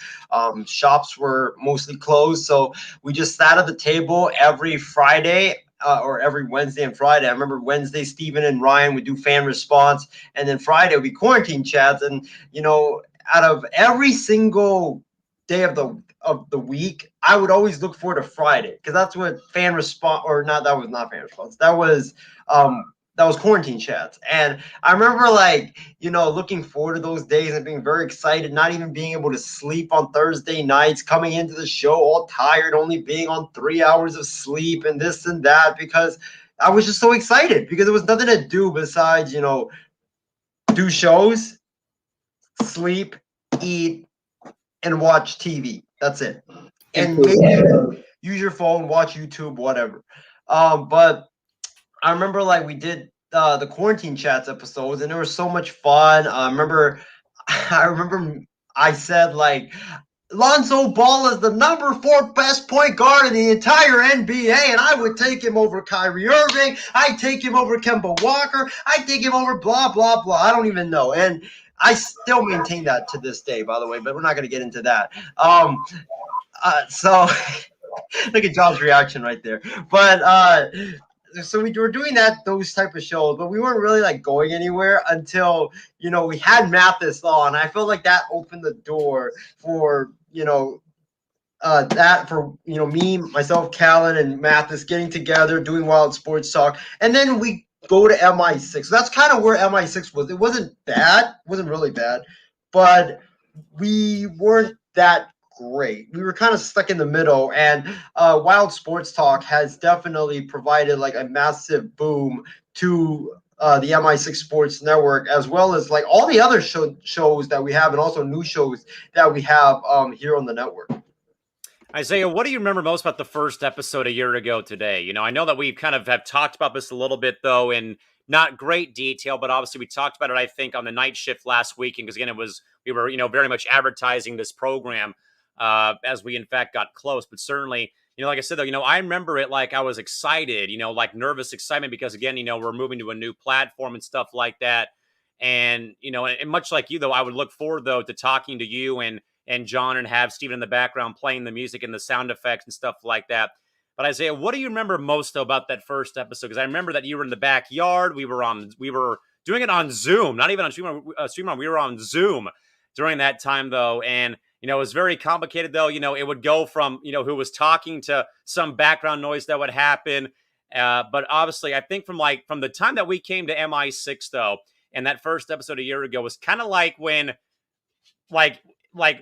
Shops were mostly closed. So we just sat at the table every Friday, or every Wednesday and Friday. I remember Wednesday, Steven and Ryan would do fan response, and then Friday would be quarantine chats. And, out of every single day of the week, I would always look forward to Friday because that's what fan response or not. That was not fan response. That was quarantine chats. And I remember looking forward to those days and being very excited, not even being able to sleep on Thursday nights, coming into the show all tired, only being on 3 hours of sleep and this and that because I was just so excited because there was nothing to do besides, do shows, sleep, eat, and watch TV. That's it. And maybe use your phone, watch YouTube, whatever. But I remember we did the quarantine chats episodes, and it was so much fun. I remember I said Lonzo Ball is the number 4 best point guard in the entire NBA, and I would take him over Kyrie Irving. I'd take him over Kemba Walker. I'd take him over blah, blah, blah. I don't even know. And I still maintain that to this day, by the way, but we're not going to get into that. So look at John's reaction right there. But so we were doing those type of shows, but we weren't really going anywhere until we had Mathis on. I felt like that opened the door for me, myself, Callan, and Mathis getting together, doing Wild Sports Talk, and then we go to MI6. So that's kind of where MI6 was. It wasn't bad, wasn't really bad, but we weren't that great. We were kind of stuck in the middle, and Wild Sports Talk has definitely provided a massive boom to the MI6 Sports Network, as well as all the other shows that we have, and also new shows that we have here on the network. Isaiah, what do you remember most about the first episode a year ago today? I know that we kind of have talked about this a little bit, though, in not great detail, but obviously we talked about it, I think, on the night shift last weekend, because, again, we were, very much advertising this program as we, in fact, got close. But certainly, like I said, though, I remember it I was excited, nervous excitement, because, again, we're moving to a new platform and stuff like that. And, and much like you, though, I would look forward, though, to talking to you and John and have Steven in the background playing the music and the sound effects and stuff like that. But Isaiah, what do you remember most, though, about that first episode? Because I remember that you were in the backyard. We were doing it on Zoom, not even on Stream. We were on Zoom during that time, though. And, it was very complicated, though. It would go from, who was talking to some background noise that would happen. But obviously, I think from the time that we came to MI6, though, and that first episode a year ago was kind of when,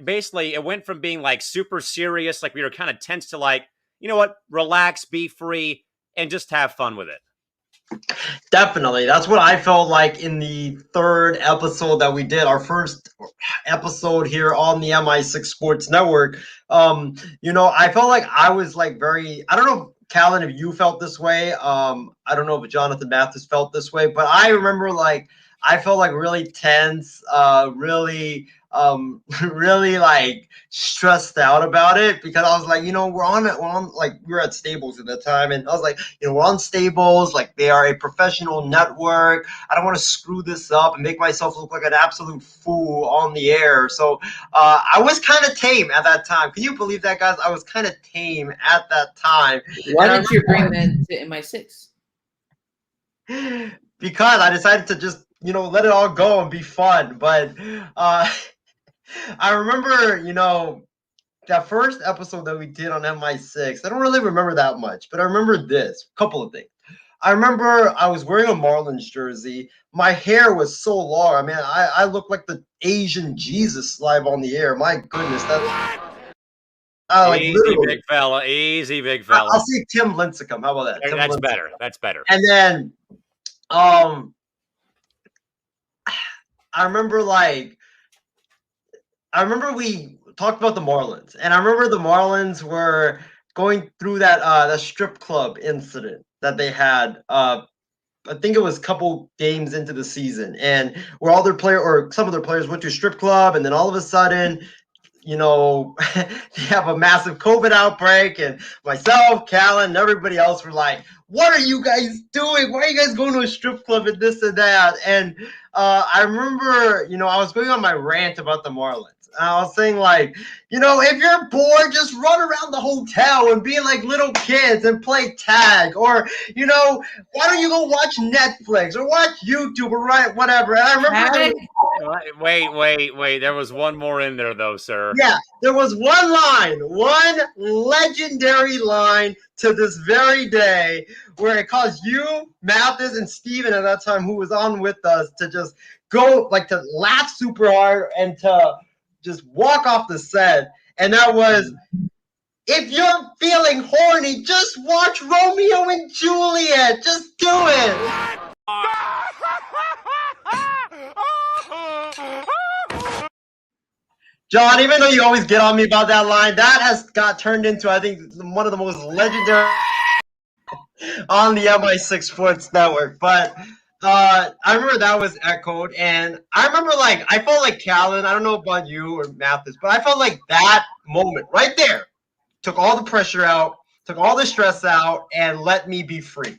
basically it went from being super serious, we were kind of tense, to relax, be free, and just have fun with it. Definitely. That's what I felt like in the third episode that we did, our first episode here on the MI6 Sports Network. I felt like I was very, I don't know, Callan, if you felt this way. I don't know if Jonathan Mathis felt this way, but I remember I felt really tense, really stressed out about it, because I was we were at Stables at the time, and I was we're on Stables, they are a professional network. I don't want to screw this up and make myself look like an absolute fool on the air. So I was kind of tame at that time. Can you believe that, guys? I was kind of tame at that time. Why didn't you bring that to MI6? Because I decided to just let it all go and be fun. But I remember, that first episode that we did on MI6, I don't really remember that much, but I remember this, couple of things. I remember I was wearing a Marlins jersey. My hair was so long. I mean, I looked like the Asian Jesus live on the air. My goodness. Easy, big fella. Easy, big fella. I'll say Tim Lincecum. How about that? That's better. That's better. And then, I remember we talked about the Marlins, and I remember the Marlins were going through that strip club incident that they had. I think it was a couple games into the season, and where some of their players went to a strip club, and then all of a sudden, they have a massive COVID outbreak, and myself, Callan, and everybody else were like, what are you guys doing? Why are you guys going to a strip club and this and that? And I remember, I was going on my rant about the Marlins, I was saying, like, if you're bored, just run around the hotel and be like little kids and play tag. Or, why don't you go watch Netflix or watch YouTube or whatever. And I remember Wait. There was one more in there, though, sir. yeah, there was one legendary line to this very day where it caused you, Mathis, and Steven at that time, who was on with us, to just go, like, to laugh super hard and to just walk off the set. And that was, if you're feeling horny, just watch Romeo and Juliet. Just do it. John, even though you always get on me about that line, that has got turned into, I think, one of the most legendary on the MI6 Sports Network. But I remember that was echoed, and I remember, like, I felt like Callan, I don't know about you or Mathis, but I felt like that moment right there took all the pressure out, took all the stress out, and let me be free.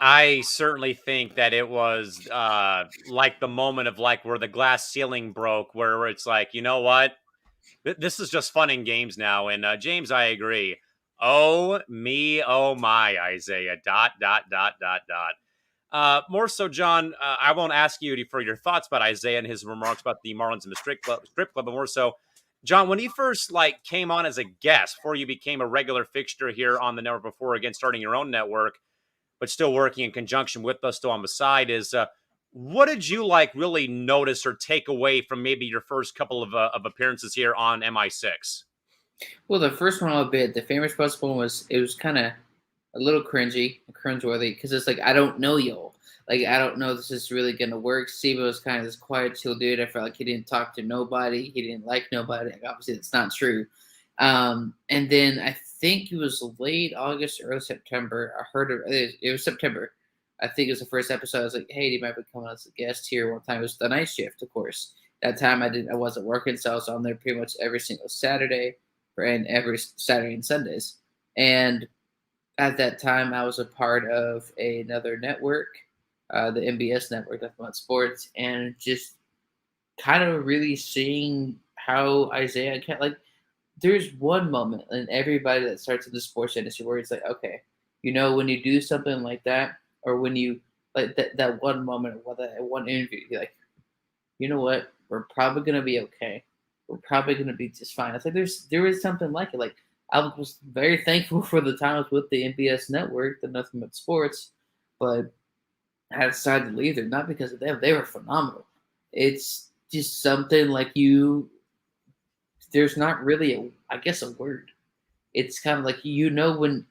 I certainly think that it was like the moment of, like, where the glass ceiling broke, where it's like, you know what? This is just fun and games now. And James, I agree. Oh me, oh my, Isaiah. ... More so, John, I won't ask you for your thoughts about Isaiah and his remarks about the Marlins and the strip club, but more so, John, when you first came on as a guest before you became a regular fixture here on the network, before again starting your own network, but still working in conjunction with us still on the side, is what did you really notice or take away from maybe your first couple of appearances here on MI6? Well, the first one, the famous first one was kind of a little cringeworthy, because it's like, I don't know y'all. Like, I don't know if this is really gonna work. Steven was kind of this quiet, chill dude. I felt like he didn't talk to nobody. He didn't like nobody. Obviously, it's not true. And then I think it was late August, early September. I heard it was September. I think it was the first episode. I was like, hey, do you might be coming as a guest here one time? It was the night shift, of course. That time I wasn't working, so I was on there pretty much every single Saturday and every Saturday and Sundays. And at that time, I was a part of another network, the MBS network, MI6 Sports, and just kind of really seeing how Isaiah there's one moment in everybody that starts in the sports industry where it's like, okay, when you do something like that, or when you that one moment, or that one interview, you're like, you know what, we're probably gonna be okay. We're probably gonna be just fine. It's like there is something like it. Like, I was very thankful for the time I was with the MBS network, the Nothing But Sports, but I decided to leave there not because of them. They were phenomenal. It's just something like there's not really a word. It's kind of like, when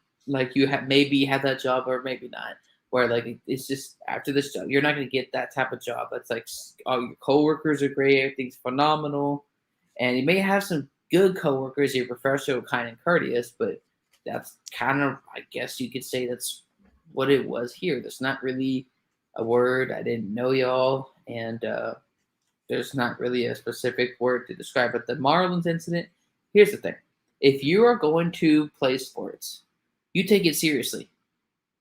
you maybe have that job or maybe not, where it's just after this job you're not going to get that type of job. It's like all your coworkers are great, everything's phenomenal, and you may have some good coworkers, you're professional, kind, and courteous, but that's kind of, I guess you could say, that's what it was here. There's not really a word. I didn't know y'all, and there's not really a specific word to describe it. The Marlins incident, here's the thing. If you are going to play sports, you take it seriously.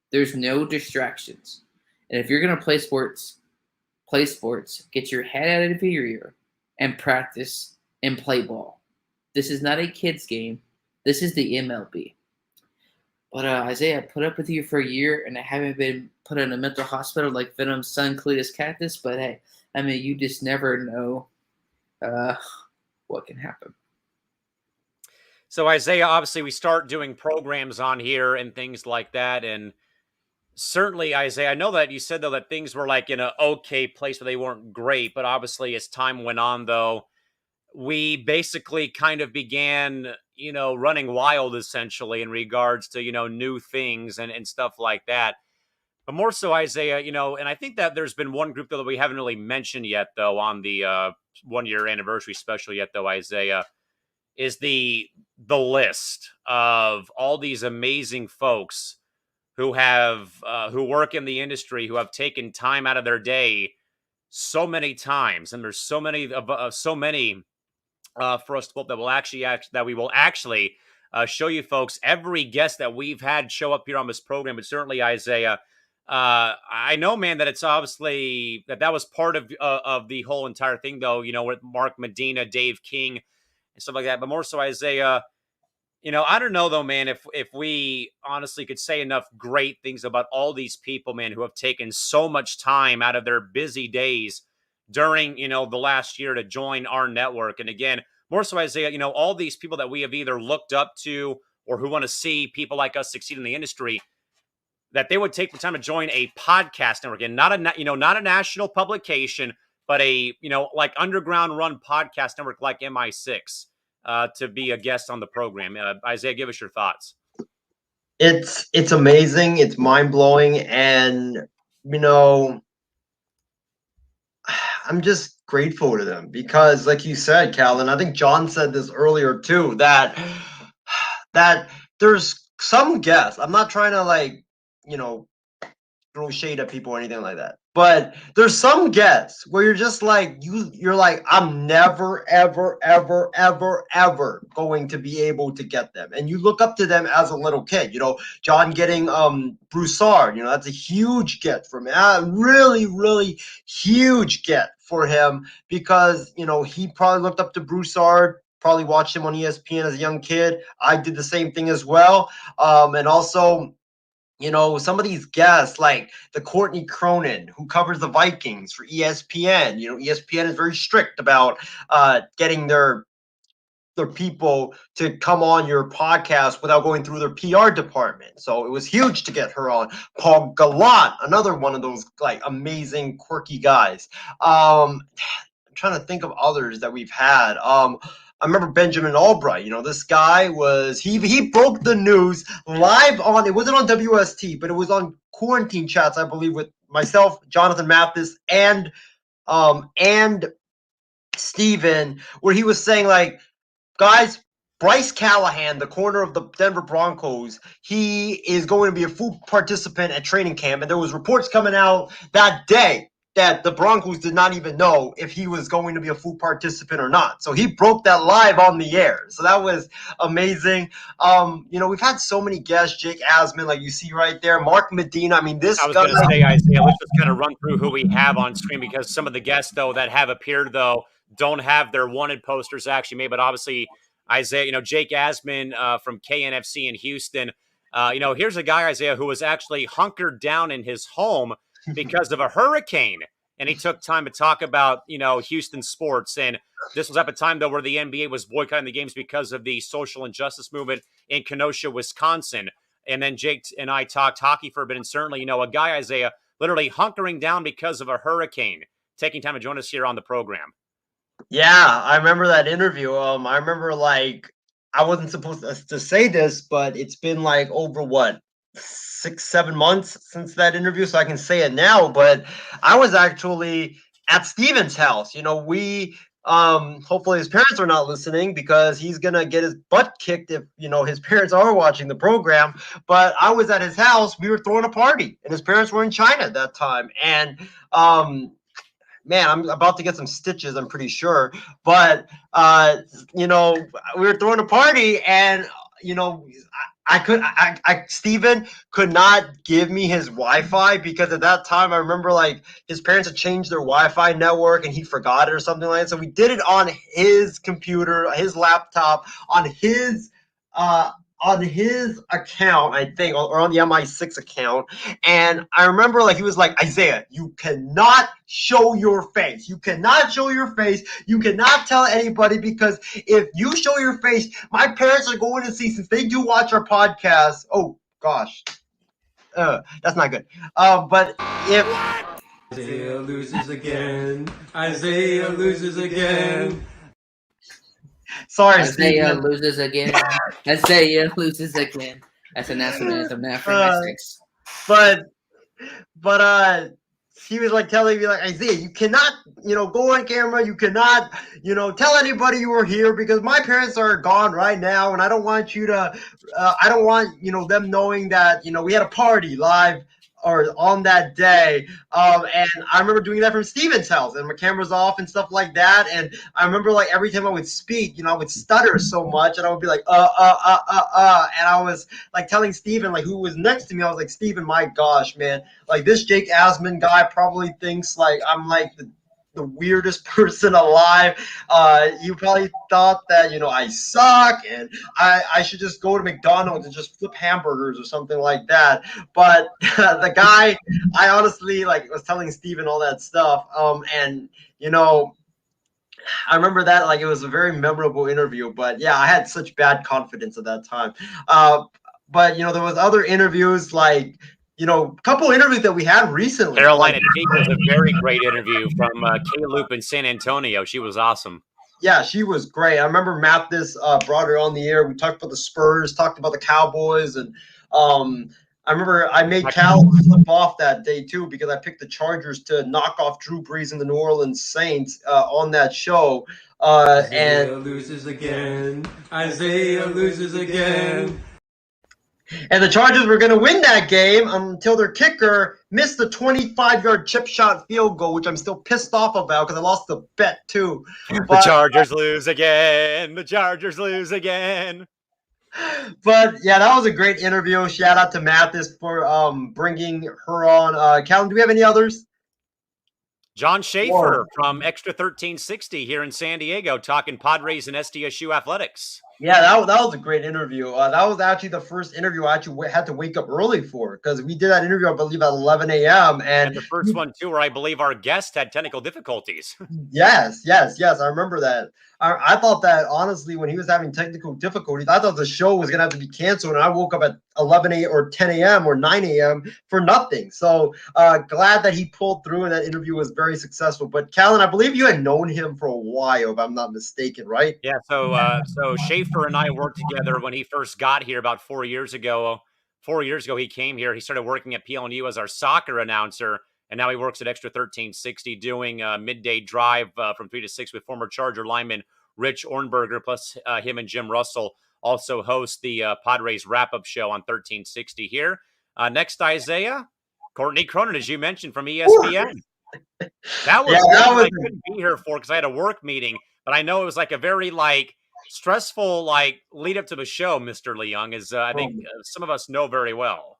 There's no distractions. And if you're going to play sports, get your head out of your ear, and practice and play ball. This is not a kid's game. This is the MLB. But Isaiah, I put up with you for a year, and I haven't been put in a mental hospital like Venom's son, Cletus Cactus. But hey, I mean, you just never know what can happen. So, Isaiah, obviously, we start doing programs on here and things like that. And certainly, Isaiah, I know that you said, though, that things were in an okay place, but they weren't great. But obviously, as time went on, though, we basically kind of began, running wild, essentially, in regards to, new things and stuff like that. But more so, Isaiah, and I think that there's been one group, though, that we haven't really mentioned yet, though, on the 1-year anniversary special yet, though, Isaiah, is the list of all these amazing folks who have who work in the industry, who have taken time out of their day so many times, and there's so many for us to that we will actually show you folks every guest that we've had show up here on this program. But certainly, Isaiah, I know, man, that it's obviously that was part of the whole entire thing, though. With Mark Medina, Dave King, and stuff like that. But more so, Isaiah. I don't know though, man. If we honestly could say enough great things about all these people, man, who have taken so much time out of their busy days during the last year to join our network. And again, more so, Isaiah, all these people that we have either looked up to or who want to see people like us succeed in the industry, that they would take the time to join a podcast network, and not a national publication, but a like underground run podcast network like MI6 to be a guest on the program. Isaiah, give us your thoughts. It's amazing. It's mind blowing, and I'm just grateful to them because, like you said, Cal, and I think John said this earlier too, that there's some guests. I'm not trying to throw shade at people or anything like that. But there's some guests where you're just like, you're like, I'm never, ever, ever, ever, ever going to be able to get them. And you look up to them as a little kid. John getting Broussard, that's a huge get for me. Really, really huge get for him because, he probably looked up to Broussard, probably watched him on ESPN as a young kid. I did the same thing as well. And also, some of these guests like the Courtney Cronin who covers the Vikings for ESPN. ESPN is very strict about getting their people to come on your podcast without going through their PR department. So it was huge to get her on. Paul Gallant, another one of those amazing, quirky guys. I'm trying to think of others that we've had. I remember Benjamin Albright. This guy was he broke the news live on. It wasn't on WST, but it was on Quarantine Chats, I believe, with myself, Jonathan Mathis, and Steven, where he was saying guys, Bryce Callahan, the corner of the Denver Broncos, he is going to be a full participant at training camp, and there was reports coming out that day that the Broncos did not even know if he was going to be a full participant or not. So he broke that live on the air. So that was amazing. We've had so many guests, Jake Asman, like you see right there, Mark Medina. I mean, this I was going to say, Isaiah, let's just kind of run through who we have on screen because some of the guests, though, that have appeared, though, don't have their wanted posters actually made. But obviously, Isaiah, Jake Asman from KNFC in Houston. Here's a guy, Isaiah, who was actually hunkered down in his home because of a hurricane. And he took time to talk about, Houston sports. And this was at a time, though, where the NBA was boycotting the games because of the social injustice movement in Kenosha, Wisconsin. And then Jake and I talked hockey for a bit. And certainly, a guy, Isaiah, literally hunkering down because of a hurricane, taking time to join us here on the program. Yeah, I remember that interview. I remember I wasn't supposed to say this, but it's been over what, 6-7 months since that interview, so I can say it now. But I was actually at Steven's house. We hopefully his parents are not listening because he's gonna get his butt kicked if his parents are watching the program. But I was at his house. We were throwing a party, and his parents were in China at that time. And man, I'm about to get some stitches, I'm pretty sure. But we were throwing a party, and Steven could not give me his Wi-Fi because at that time I remember his parents had changed their Wi-Fi network and he forgot it or something like that. So we did it on his computer, his laptop, on his account, I think, or on the MI6 account. And I remember he was like, Isaiah, you cannot show your face. You cannot show your face. You cannot tell anybody because if you show your face, my parents are going to see, since they do watch our podcast. Oh, gosh. That's not good. But if... Isaiah loses again. Isaiah loses again. Sorry, Isaiah Steven. loses again. Isaiah loses again. That's a national anthem now for MI6. But he was telling me Isaiah, you cannot go on camera. You cannot tell anybody you were here because my parents are gone right now, and I don't want you to. I don't want them knowing that we had a party live or on that day. And I remember doing that from Steven's house, and my camera's off and stuff like that. And I remember like every time I would speak, I would stutter so much, and I would be like, and I was like telling Steven, like, who was next to me, I was like, Steven, my gosh, man, like this Jake Asman guy probably thinks like I'm like the weirdest person alive. You probably thought that I suck and I should just go to McDonald's and just flip hamburgers or something like that. But the guy, I honestly like was telling Steven all that stuff. And I remember that like it was a very memorable interview. But yeah, I had such bad confidence at that time. But there was other interviews like a couple interviews that we had recently. Carolina Tate was a very great interview from K-Loop in San Antonio. She was awesome. Yeah, she was great. I remember Mathis brought her on the air. We talked about the Spurs, talked about the Cowboys, and I remember I made Cal flip off that day too because I picked the Chargers to knock off Drew Brees and the New Orleans Saints on that show. Isaiah loses again. Isaiah loses again. And the Chargers were going to win that game until their kicker missed the 25-yard chip shot field goal, which I'm still pissed off about because I lost the bet too. The Chargers lose again. The Chargers lose again. But yeah, that was a great interview. Shout out to Mathis for bringing her on. Calvin, do we have any others? John Schaefer from Extra 1360 here in San Diego talking Padres and SDSU athletics. Yeah, that was a great interview. That was actually the first interview I actually had to wake up early for because we did that interview, I believe, at 11 a.m. And the first one, too, where I believe our guest had technical difficulties. Yes. I remember that. I thought that, honestly, when he was having technical difficulties, I thought the show was going to have to be canceled, and I woke up at 11 a.m. or 10 a.m. or 9 a.m. for nothing. So glad that he pulled through, and that interview was very successful. But, Callan, I believe you had known him for a while, if I'm not mistaken, right? Yeah, so Schaefer and I worked together when he first got here about 4 years ago. 4 years ago, he came here. He started working at PLNU as our soccer announcer, and now he works at Extra 1360 doing midday drive from 3 to 6 with former Charger lineman Rich Ornberger, plus him and Jim Russell also host the Padres wrap-up show on 1360 here. Next, Isaiah, Courtney Cronin, as you mentioned, from ESPN. That was I couldn't be here for because I had a work meeting, but I know it was like a very stressful lead up to the show, Mr. Leung, as I think some of us know very well.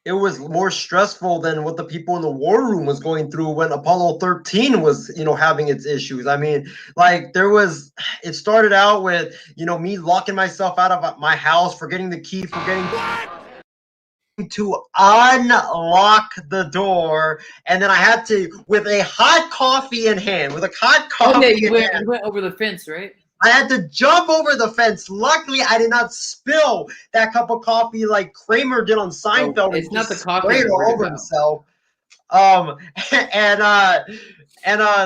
It was more stressful than what the people in the war room was going through when Apollo 13 was, having its issues. I mean, it started out with, me locking myself out of my house, forgetting the key, to unlock the door, and then I had to, with a hot coffee in hand, you went over the fence, right? I had to jump over the fence. Luckily, I did not spill that cup of coffee like Kramer did on Seinfeld. It's not the coffee all over himself.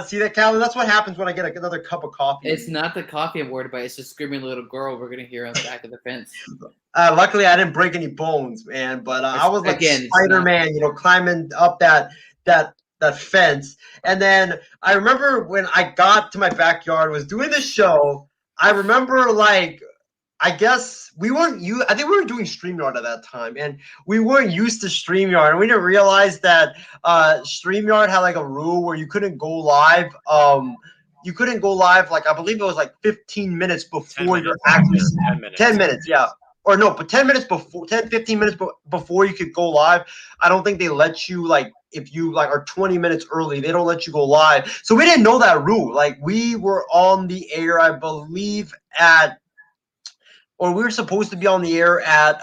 See that, Calvin? That's what happens when I get another cup of coffee. It's not the coffee I'm worried about. It's the screaming little girl we're gonna hear on the back of the fence. Luckily, I didn't break any bones, man. But I was like Spider-Man, climbing up that fence. And then I remember when I got to my backyard, was doing the show. I remember I guess I think we were doing StreamYard at that time, and we weren't used to StreamYard, and we didn't realize that StreamYard had a rule where you couldn't go live. You couldn't go live I believe it was 15 minutes before you're actually 10 minutes, yeah. Or no, but 10 minutes before, 15 minutes before you could go live. I don't think they let you, if you are 20 minutes early, they don't let you go live. So we didn't know that rule. We were on the air, I believe, we were supposed to be on the air at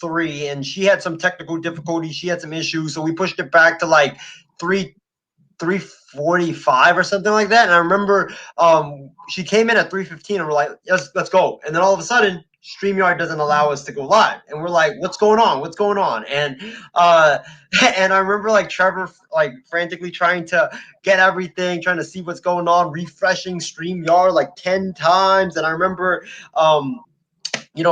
3, and she had some technical difficulties. She had some issues, so we pushed it back to 3:45 or something like that. And I remember she came in at 3:15, and we're like, yes, let's go. And then all of a sudden, StreamYard doesn't allow us to go live, and we're like, what's going on? And I remember Trevor frantically trying to get everything, trying to see what's going on, refreshing StreamYard 10 times. And I remember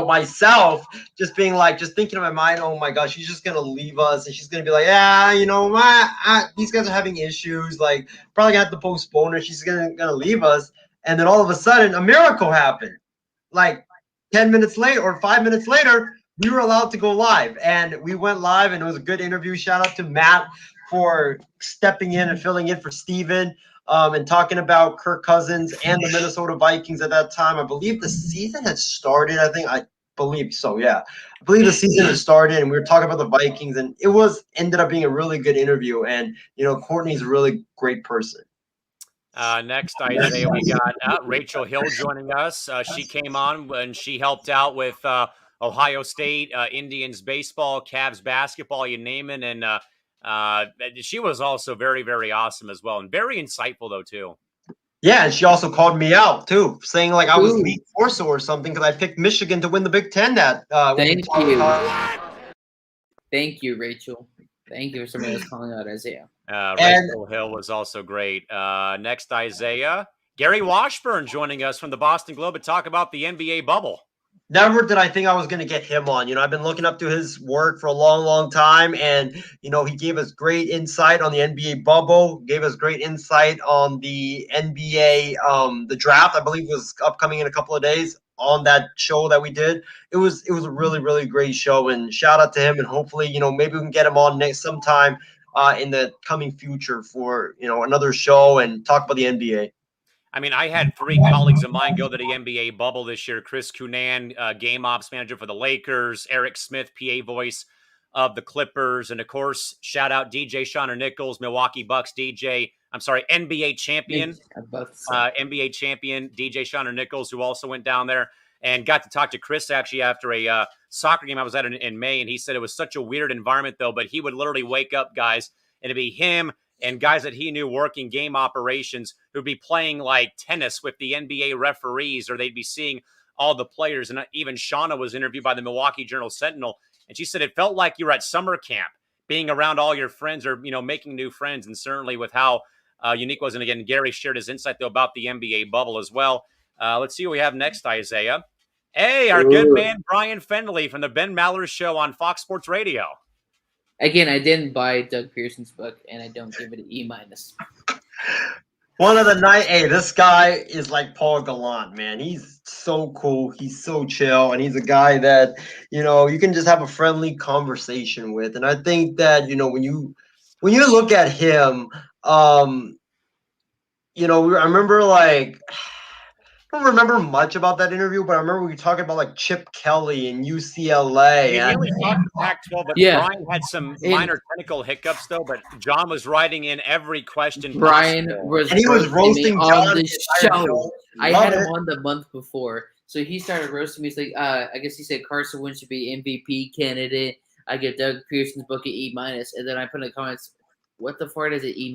myself just being just thinking in my mind, oh my gosh, she's just gonna leave us, and she's gonna be like, yeah, these guys are having issues, probably gonna have to postpone her, she's gonna leave us. And then all of a sudden a miracle happened. 10 minutes later or 5 minutes later, we were allowed to go live, and we went live, and it was a good interview. Shout out to Matt for stepping in and filling in for Steven, and talking about Kirk Cousins and the Minnesota Vikings at that time. I believe the season had started. I believe so. Yeah, I believe the season had started, and we were talking about the Vikings, and it ended up being a really good interview. And Courtney's a really great person. Next, Isaiah, we got Rachel Hill joining us. She came on when she helped out with Ohio State, Indians baseball, Cavs basketball, you name it. And she was also very, very awesome as well. And very insightful, though, too. Yeah, and she also called me out, too, saying like I was Pete Corso or something because I picked Michigan to win the Big Ten Thank you. Thank you, Rachel. Thank you for somebody else calling out Isaiah. Rachel Hill was also great. Next, Isaiah. Gary Washburn joining us from the Boston Globe to talk about the NBA bubble. Never did I think I was going to get him on. I've been looking up to his work for a long, long time. And, he gave us great insight on the NBA bubble, gave us great insight on the NBA, the draft, I believe was upcoming in a couple of days on that show that we did. It was a really, really great show. And shout out to him. And hopefully, maybe we can get him on sometime in the coming future for, another show and talk about the NBA. I mean, I had 3 colleagues of mine go to the NBA bubble this year. Chris Cunan, game ops manager for the Lakers. Eric Smith, PA voice of the Clippers. And, of course, shout out DJ Shauna Nichols, Milwaukee Bucks NBA champion. NBA champion DJ Shauna Nichols, who also went down there. And got to talk to Chris actually after a soccer game I was at in May. And he said it was such a weird environment, though. But he would literally wake up, guys, and it'd be him and guys that he knew working game operations who'd be playing like tennis with the NBA referees, or they'd be seeing all the players. And even Shauna was interviewed by the Milwaukee Journal-Sentinel, and she said it felt like you were at summer camp, being around all your friends or, making new friends. And certainly with how unique was. And again, Gary shared his insight, though, about the NBA bubble as well. Let's see what we have next, Isaiah. Hey, our good man, Brian Fendley from the Ben Maller Show on Fox Sports Radio. Again, I didn't buy Doug Pearson's book, and I don't give it an E-. One of the night. Hey, this guy is like Paul Gallant, man. He's so cool. He's so chill, and he's a guy that you can just have a friendly conversation with. And I think that when you look at him, I remember like. I don't remember much about that interview, but I remember we talking about like Chip Kelly and UCLA. He only talked Pac-12, but Brian had some minor technical hiccups, though. But John was writing in every question. Brian was, and he was roasting on the show. I had him on the month before, so he started roasting me. He's like, I guess he said Carson Wentz should be MVP candidate. I give Doug Pearson's book an E-, and then I put in the comments, what the fuck is it E-?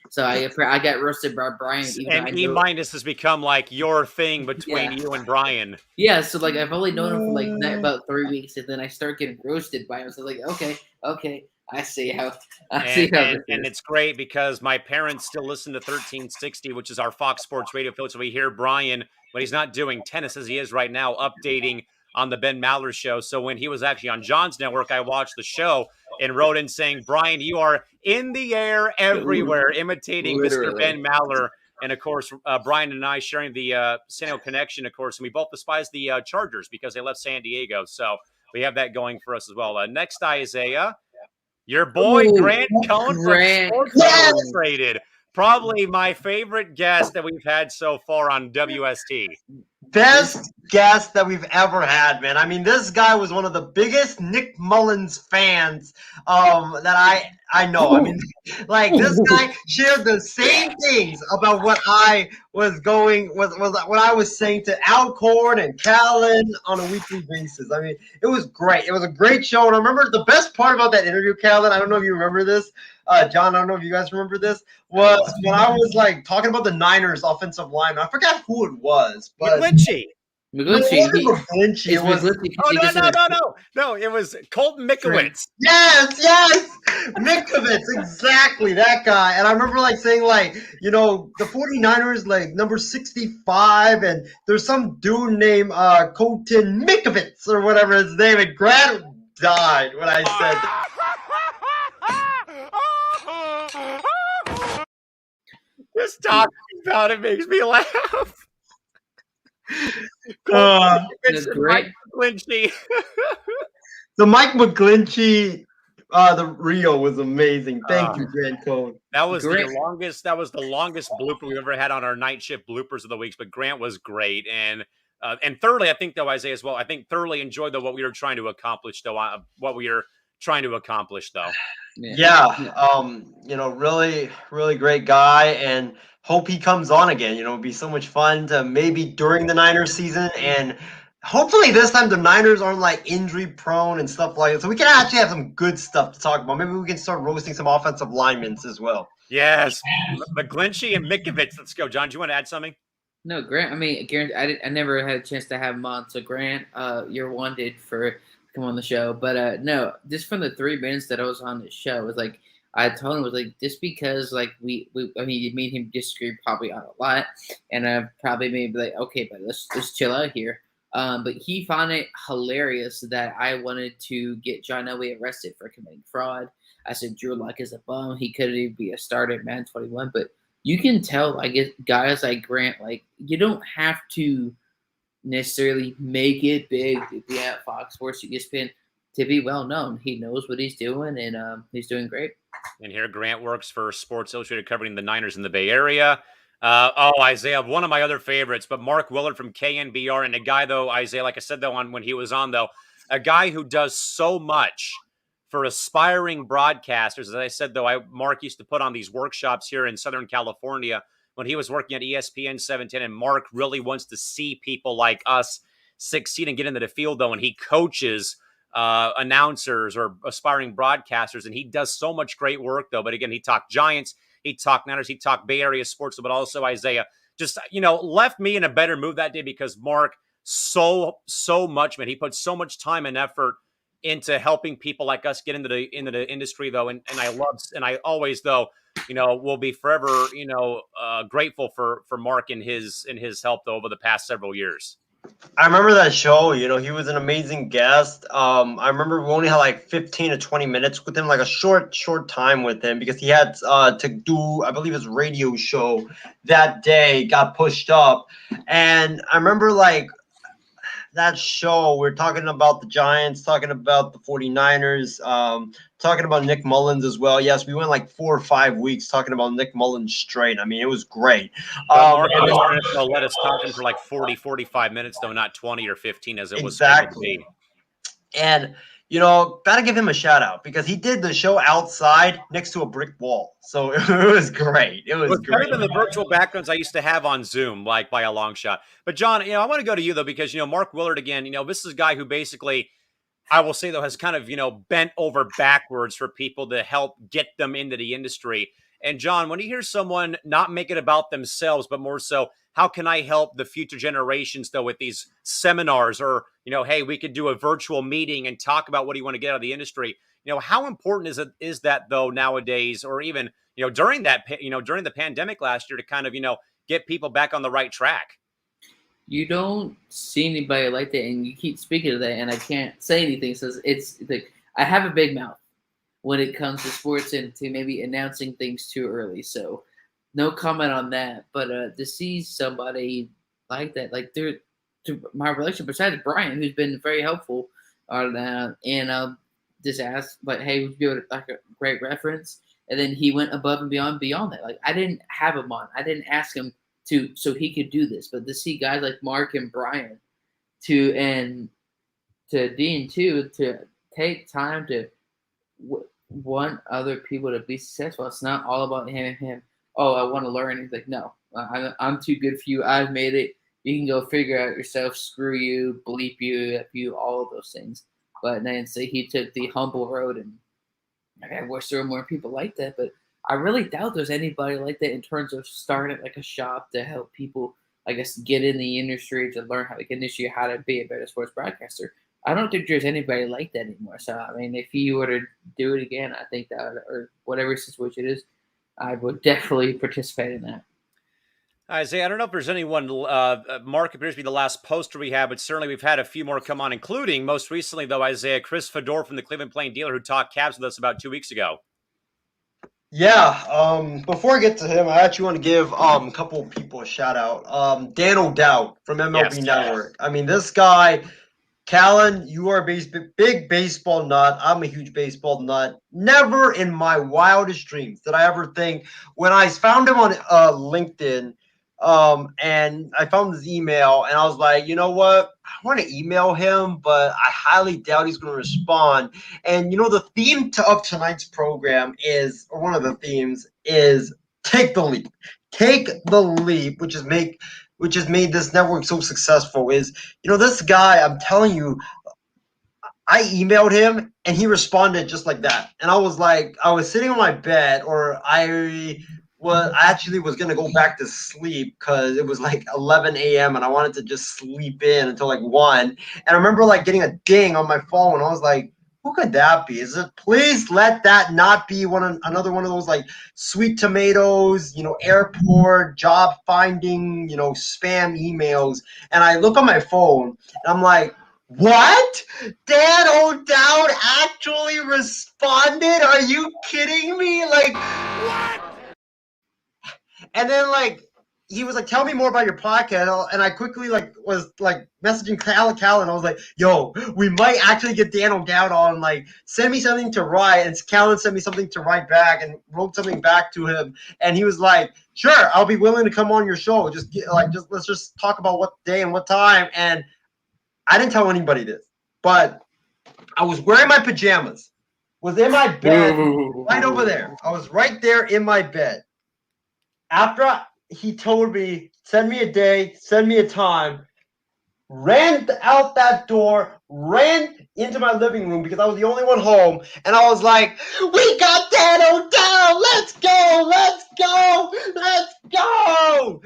So I got roasted by Brian. And E- has become like your thing between you and Brian. Yeah, so like I've only known him for like about 3 weeks, and then I start getting roasted by him. So like, okay, I see how. And it's great because my parents still listen to 1360, which is our Fox Sports Radio affiliate. So we hear Brian when he's not doing tennis as he is right now, updating on the Ben Maller Show. So when he was actually on John's network, I watched the show and wrote in saying, Brian, you are in the air everywhere, imitating Mr. Ben Maller. And, of course, Brian and I sharing the San Diego connection, of course. And we both despise the Chargers because they left San Diego. So we have that going for us as well. Next, Isaiah, your boy Grant Cohn from Sports Illustrated. Probably my favorite guest that we've had so far on WST. Best guest that we've ever had, man. I mean, this guy was one of the biggest Nick Mullins fans that I know. I mean, like this guy shared the same things about what I was what I was saying to Alcorn and Callan on a weekly basis. I mean, it was great. It was a great show. And I remember the best part about that interview, Callan, I don't know if you remember this. John, I don't know if you guys remember this, was when I was like talking about the Niners offensive line. I forgot who it was, but McGlinchey. It was No, it was Colton Mikowitz. Yes, Mikowitz, exactly, that guy. And I remember like saying like, the 49ers like number 65, and there's some dude named Colton Mikowitz or whatever his name, and Grant died when I said that. Just talking about it makes me laugh. That's great. Lynchy. The Mike McGlinchey, the Rio was amazing. Thank you, Grant Cone. That was Grant- the longest. That was the longest blooper we've ever had on our night shift bloopers of the weeks. But Grant was great, and thoroughly, I think though Isaiah as well. I think thoroughly enjoyed though what we were trying to accomplish though. What we are trying to accomplish though. Yeah, really, really great guy, and hope he comes on again. It'd be so much fun to maybe during the Niners season, and hopefully this time the Niners aren't like injury prone and stuff like that, so we can actually have some good stuff to talk about. Maybe we can start roasting some offensive linemen as well. Yes, McGlinchey and Mikovich. Let's go, John. Do you want to add something? No, Grant. I mean, Grant. I never had a chance to have him on. So Grant, you're wanted for come on the show. But no, just from the 3 minutes that I was on the show, it was like I told him, it was like just because like we I mean, me and him disagree probably on a lot, and I probably maybe like okay, but let's just chill out here. But he found it hilarious that I wanted to get John Elway arrested for committing fraud. I said Drew Lock is a bum. He couldn't even be a starter at Man 21. But you can tell, I guess, guys like Grant, like you don't have to necessarily make it big to be at Fox Sports ESPN to be well known. He knows what he's doing, and he's doing great. And here Grant works for Sports Illustrated covering the Niners in the Bay Area. Isaiah, one of my other favorites, but Mark Willard from KNBR, and a guy though, Isaiah, like I said though, when he was on though, a guy who does so much for aspiring broadcasters. As I said though, Mark used to put on these workshops here in Southern California when he was working at ESPN 710, and Mark really wants to see people like us succeed and get into the field though, and he coaches announcers or aspiring broadcasters, and he does so much great work though. But again, he talked Giants, he talked Niners, he talked Bay Area sports, but also Isaiah just left me in a better mood that day because Mark so much, man, he put so much time and effort into helping people like us get into the industry though, and I always though will be forever grateful for Mark and his help though over the past several years. I remember that show. He was an amazing guest. I remember we only had like 15 to 20 minutes with him, like a short time with him because he had to do, I believe, his radio show that day got pushed up. And I remember like that show, we're talking about the Giants, talking about the 49ers, talking about Nick Mullins as well. Yes, we went like 4 or 5 weeks talking about Nick Mullins straight. I mean, it was great. Mark let us talking for like 40, 45 minutes, though, not 20 or 15 as it was supposed to be. And gotta give him a shout out because he did the show outside next to a brick wall. So it was great. It was great. Better than the virtual backgrounds I used to have on Zoom, like by a long shot. But John, I want to go to you though, because, Mark Willard, again, this is a guy who basically, I will say though, has kind of, bent over backwards for people to help get them into the industry. And John, when you hear someone not make it about themselves, but more so, how can I help the future generations though with these seminars or, hey, we could do a virtual meeting and talk about what do you want to get out of the industry? How important is that though nowadays, or even, during the pandemic last year to kind of, get people back on the right track? You don't see anybody like that, and you keep speaking of that, and I can't say anything. So it's like I have a big mouth when it comes to sports and to maybe announcing things too early. So no comment on that. But to see somebody like that, like my relationship besides Brian, who's been very helpful on that, and just asked, like, hey, would you be like a great reference? And then he went above and beyond that. Like I didn't have him on. I didn't ask him so he could do this, but to see guys like Mark and Brian and to Dean too, to take time to want other people to be successful. It's not all about him. Oh, I want to learn. He's like, no, I'm too good for you. I've made it. You can go figure out yourself. Screw you, bleep you, all of those things. But then say he took the humble road, and I wish there were more people like that. But I really doubt there's anybody like that in terms of starting like a shop to help people, I guess, get in the industry, to learn how to get into how to be a better sports broadcaster. I don't think there's anybody like that anymore. So, I mean, if he were to do it again, I think that, or whatever situation it is, I would definitely participate in that. Isaiah, I don't know if there's anyone, Mark appears to be the last poster we have, but certainly we've had a few more come on, including most recently, though, Isaiah, Chris Fedor from the Cleveland Plain Dealer, who talked Cavs with us about 2 weeks ago. Yeah, before I get to him, I actually want to give a couple of people a shout out. Dan O'Dowd from MLB Network. I mean, this guy Callan, you are a big baseball nut. I'm a huge baseball nut. Never in my wildest dreams did I ever think when I found him on LinkedIn, and I found his email, and I was like, you know what? I want to email him, but I highly doubt he's going to respond. And the theme of tonight's program is, or one of the themes is, take the leap. Take the leap, which has made this network so successful. Is this guy? I'm telling you, I emailed him and he responded just like that. And I was sitting on my bed, or I actually was gonna go back to sleep because it was like 11 a.m. and I wanted to just sleep in until like 1. And I remember like getting a ding on my phone, and I was like, who could that be? Is it, please let that not be another one of those like sweet tomatoes, airport job finding, spam emails. And I look on my phone and I'm like, what? Dan O'Dowd actually responded? Are you kidding me? Like, what? And then like he was like, tell me more about your podcast. And I quickly was messaging Cal, and I was like, yo, we might actually get Dan O'Dowd on. Like, send me something to write. And Callan sent me something to write back and wrote something back to him. And he was like, sure, I'll be willing to come on your show. Let's just talk about what day and what time. And I didn't tell anybody this, but I was wearing my pajamas, was in my bed, right over there. I was right there in my bed. After he told me, send me a day, send me a time, ran out that door, ran into my living room because I was the only one home, and I was like, we got Dan O'Dowd, let's go, let's go, let's go.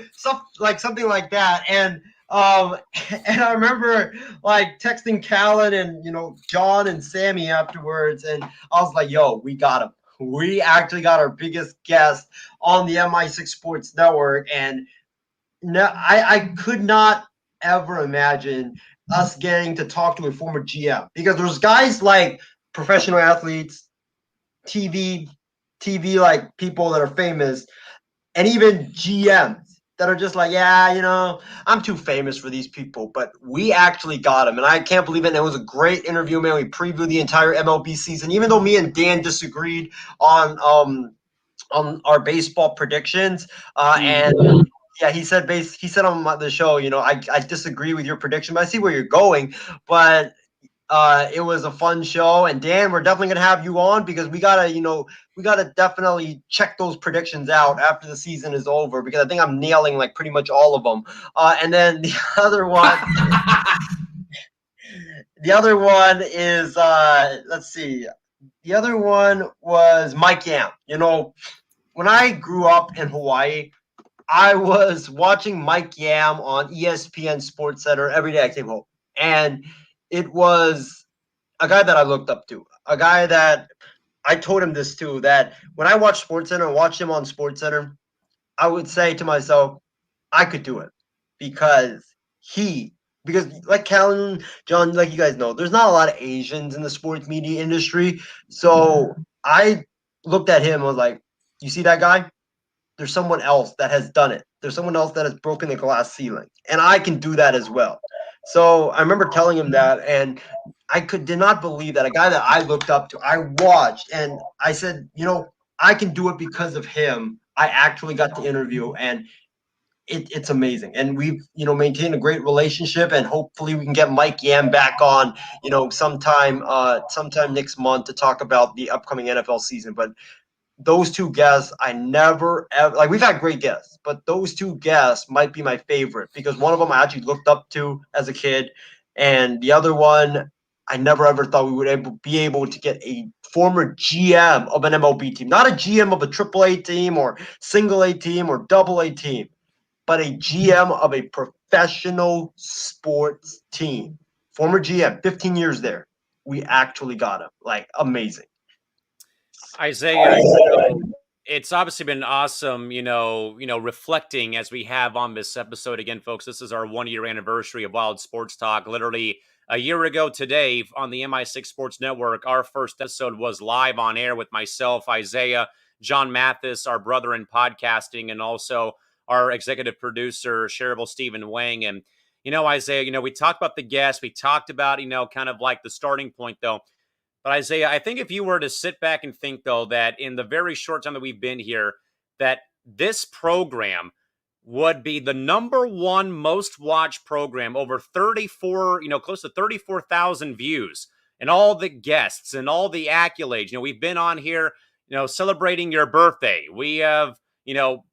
Something like that. And and I remember like texting Callan and John and Sammy afterwards, and I was like, yo, we got him. We actually got our biggest guest on the MI6 Sports Network. And no, I could not ever imagine us getting to talk to a former GM, because there's guys like professional athletes, TV like people that are famous, and even GMs that are just like, yeah, I'm too famous for these people. But we actually got him, and I can't believe it. And it was a great interview, man. We previewed the entire MLB season, even though me and Dan disagreed on our baseball predictions. And yeah, he said on the show, I disagree with your prediction, but I see where you're going. But it was a fun show, and Dan, we're definitely gonna have you on because we gotta definitely check those predictions out after the season is over, because I think I'm nailing like pretty much all of them. And then the other one, is let's see, the other one was Mike Yam. When I grew up in Hawaii, I was watching Mike Yam on ESPN Sports Center every day I came home. And it was a guy that I looked up to, a guy that I told him this too, that when I watched SportsCenter and watched him on SportsCenter, I would say to myself, I could do it, because like Callan, John, like you guys know, there's not a lot of Asians in the sports media industry. So I looked at him and was like, you see that guy? There's someone else that has done it. There's someone else that has broken the glass ceiling, and I can do that as well. So I remember telling him that, and I did not believe that a guy that I looked up to, I watched, and I said, I can do it because of him. I actually got to interview, and it's amazing. And we've, maintained a great relationship, and hopefully we can get Mike Yam back on, sometime next month to talk about the upcoming NFL season. But those two guests, I never ever, like, we've had great guests, but those two guests might be my favorite, because one of them I actually looked up to as a kid, and the other one, I never ever thought we would be able to get a former GM of an MLB team, not a GM of a AAA team or single A team or double A team, but a GM of a professional sports team. Former GM, 15 years there. We actually got him. Like, amazing. Isaiah, it's obviously been awesome, reflecting as we have on this episode. Again, folks, this is our 1-year anniversary of Wild Sports Talk. Literally a year ago today on the MI6 Sports Network, our first episode was live on air with myself, Isaiah, John Mathis, our brother in podcasting, and also our executive producer, Cheryl Stephen Wang. And Isaiah, we talked about the guests. We talked about, kind of like the starting point, though. But Isaiah, I think if you were to sit back and think, though, that in the very short time that we've been here, that this program would be the number one most watched program, over 34, close to 34,000 views, and all the guests and all the accolades. We've been on here, celebrating your birthday. We have,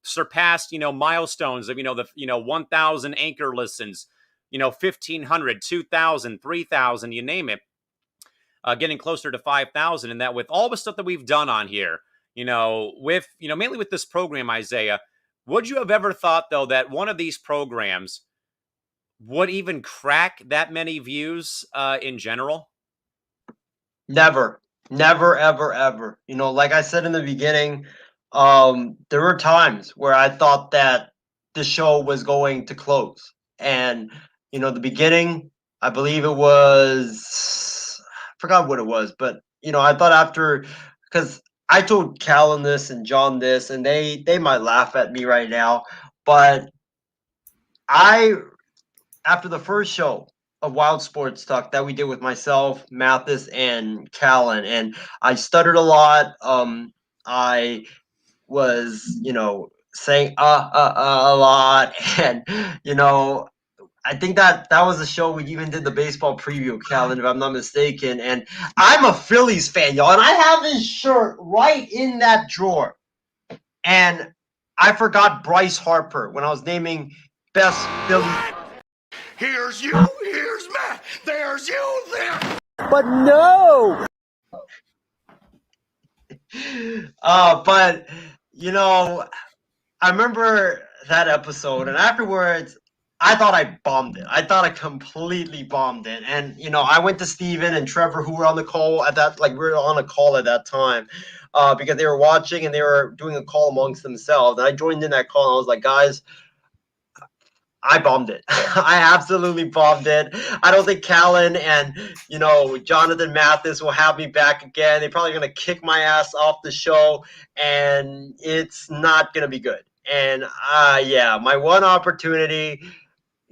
surpassed, milestones of, 1,000 anchor listens, 1,500, 2,000, 3,000, you name it. Getting closer to 5,000, and that with all the stuff that we've done on here, mainly with this program, Isaiah, would you have ever thought, though, that one of these programs would even crack that many views in general? Never, never, ever, ever. Like I said in the beginning, there were times where I thought that the show was going to close. And, the beginning, I believe it was, I forgot what it was, but, I thought after, because I told Callan this and John this, and they might laugh at me right now, but after the first show of Wild Sports Talk that we did with myself, Mathis, and Callan, and I stuttered a lot. I was, saying a lot, and I think that was the show we even did the baseball preview, Callan, if I'm not mistaken. And I'm a Phillies fan, y'all, and I have this shirt right in that drawer. And I forgot Bryce Harper when I was naming best Philly. Here's you, here's Matt, there's you, there. But no! But, I remember that episode, and afterwards, I thought I bombed it. I thought I completely bombed it. And, I went to Steven and Trevor, who were on the call at that, we were on a call at that time, because they were watching and they were doing a call amongst themselves. And I joined in that call, and I was like, guys, I bombed it. I absolutely bombed it. I don't think Callan and, Jonathan Mathis will have me back again. They're probably going to kick my ass off the show, and it's not going to be good. And, my one opportunity,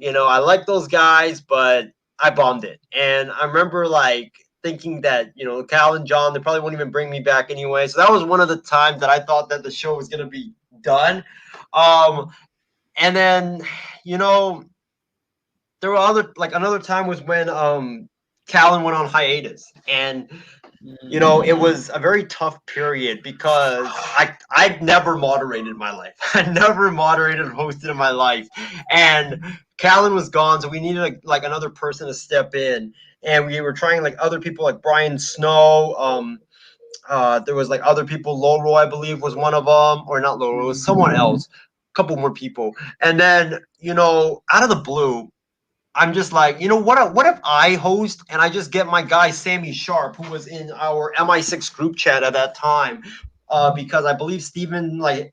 I like those guys, but I bombed it. And I remember, thinking that, Cal and John, they probably won't even bring me back anyway. So that was one of the times that I thought that the show was going to be done. And then, there were another time was when Callan went on hiatus. And, it was a very tough period because I'd never moderated in my life. I never moderated and hosted in my life. And Callan was gone, so we needed another person to step in. And we were trying other people like Brian Snow. There was other people. Loro, I believe, was one of them, or not Loro, it was someone else. Couple more people, and then out of the blue, I'm just like, what if I host and I just get my guy Sammy Sharp, who was in our MI6 group chat at that time, because I believe Steven, I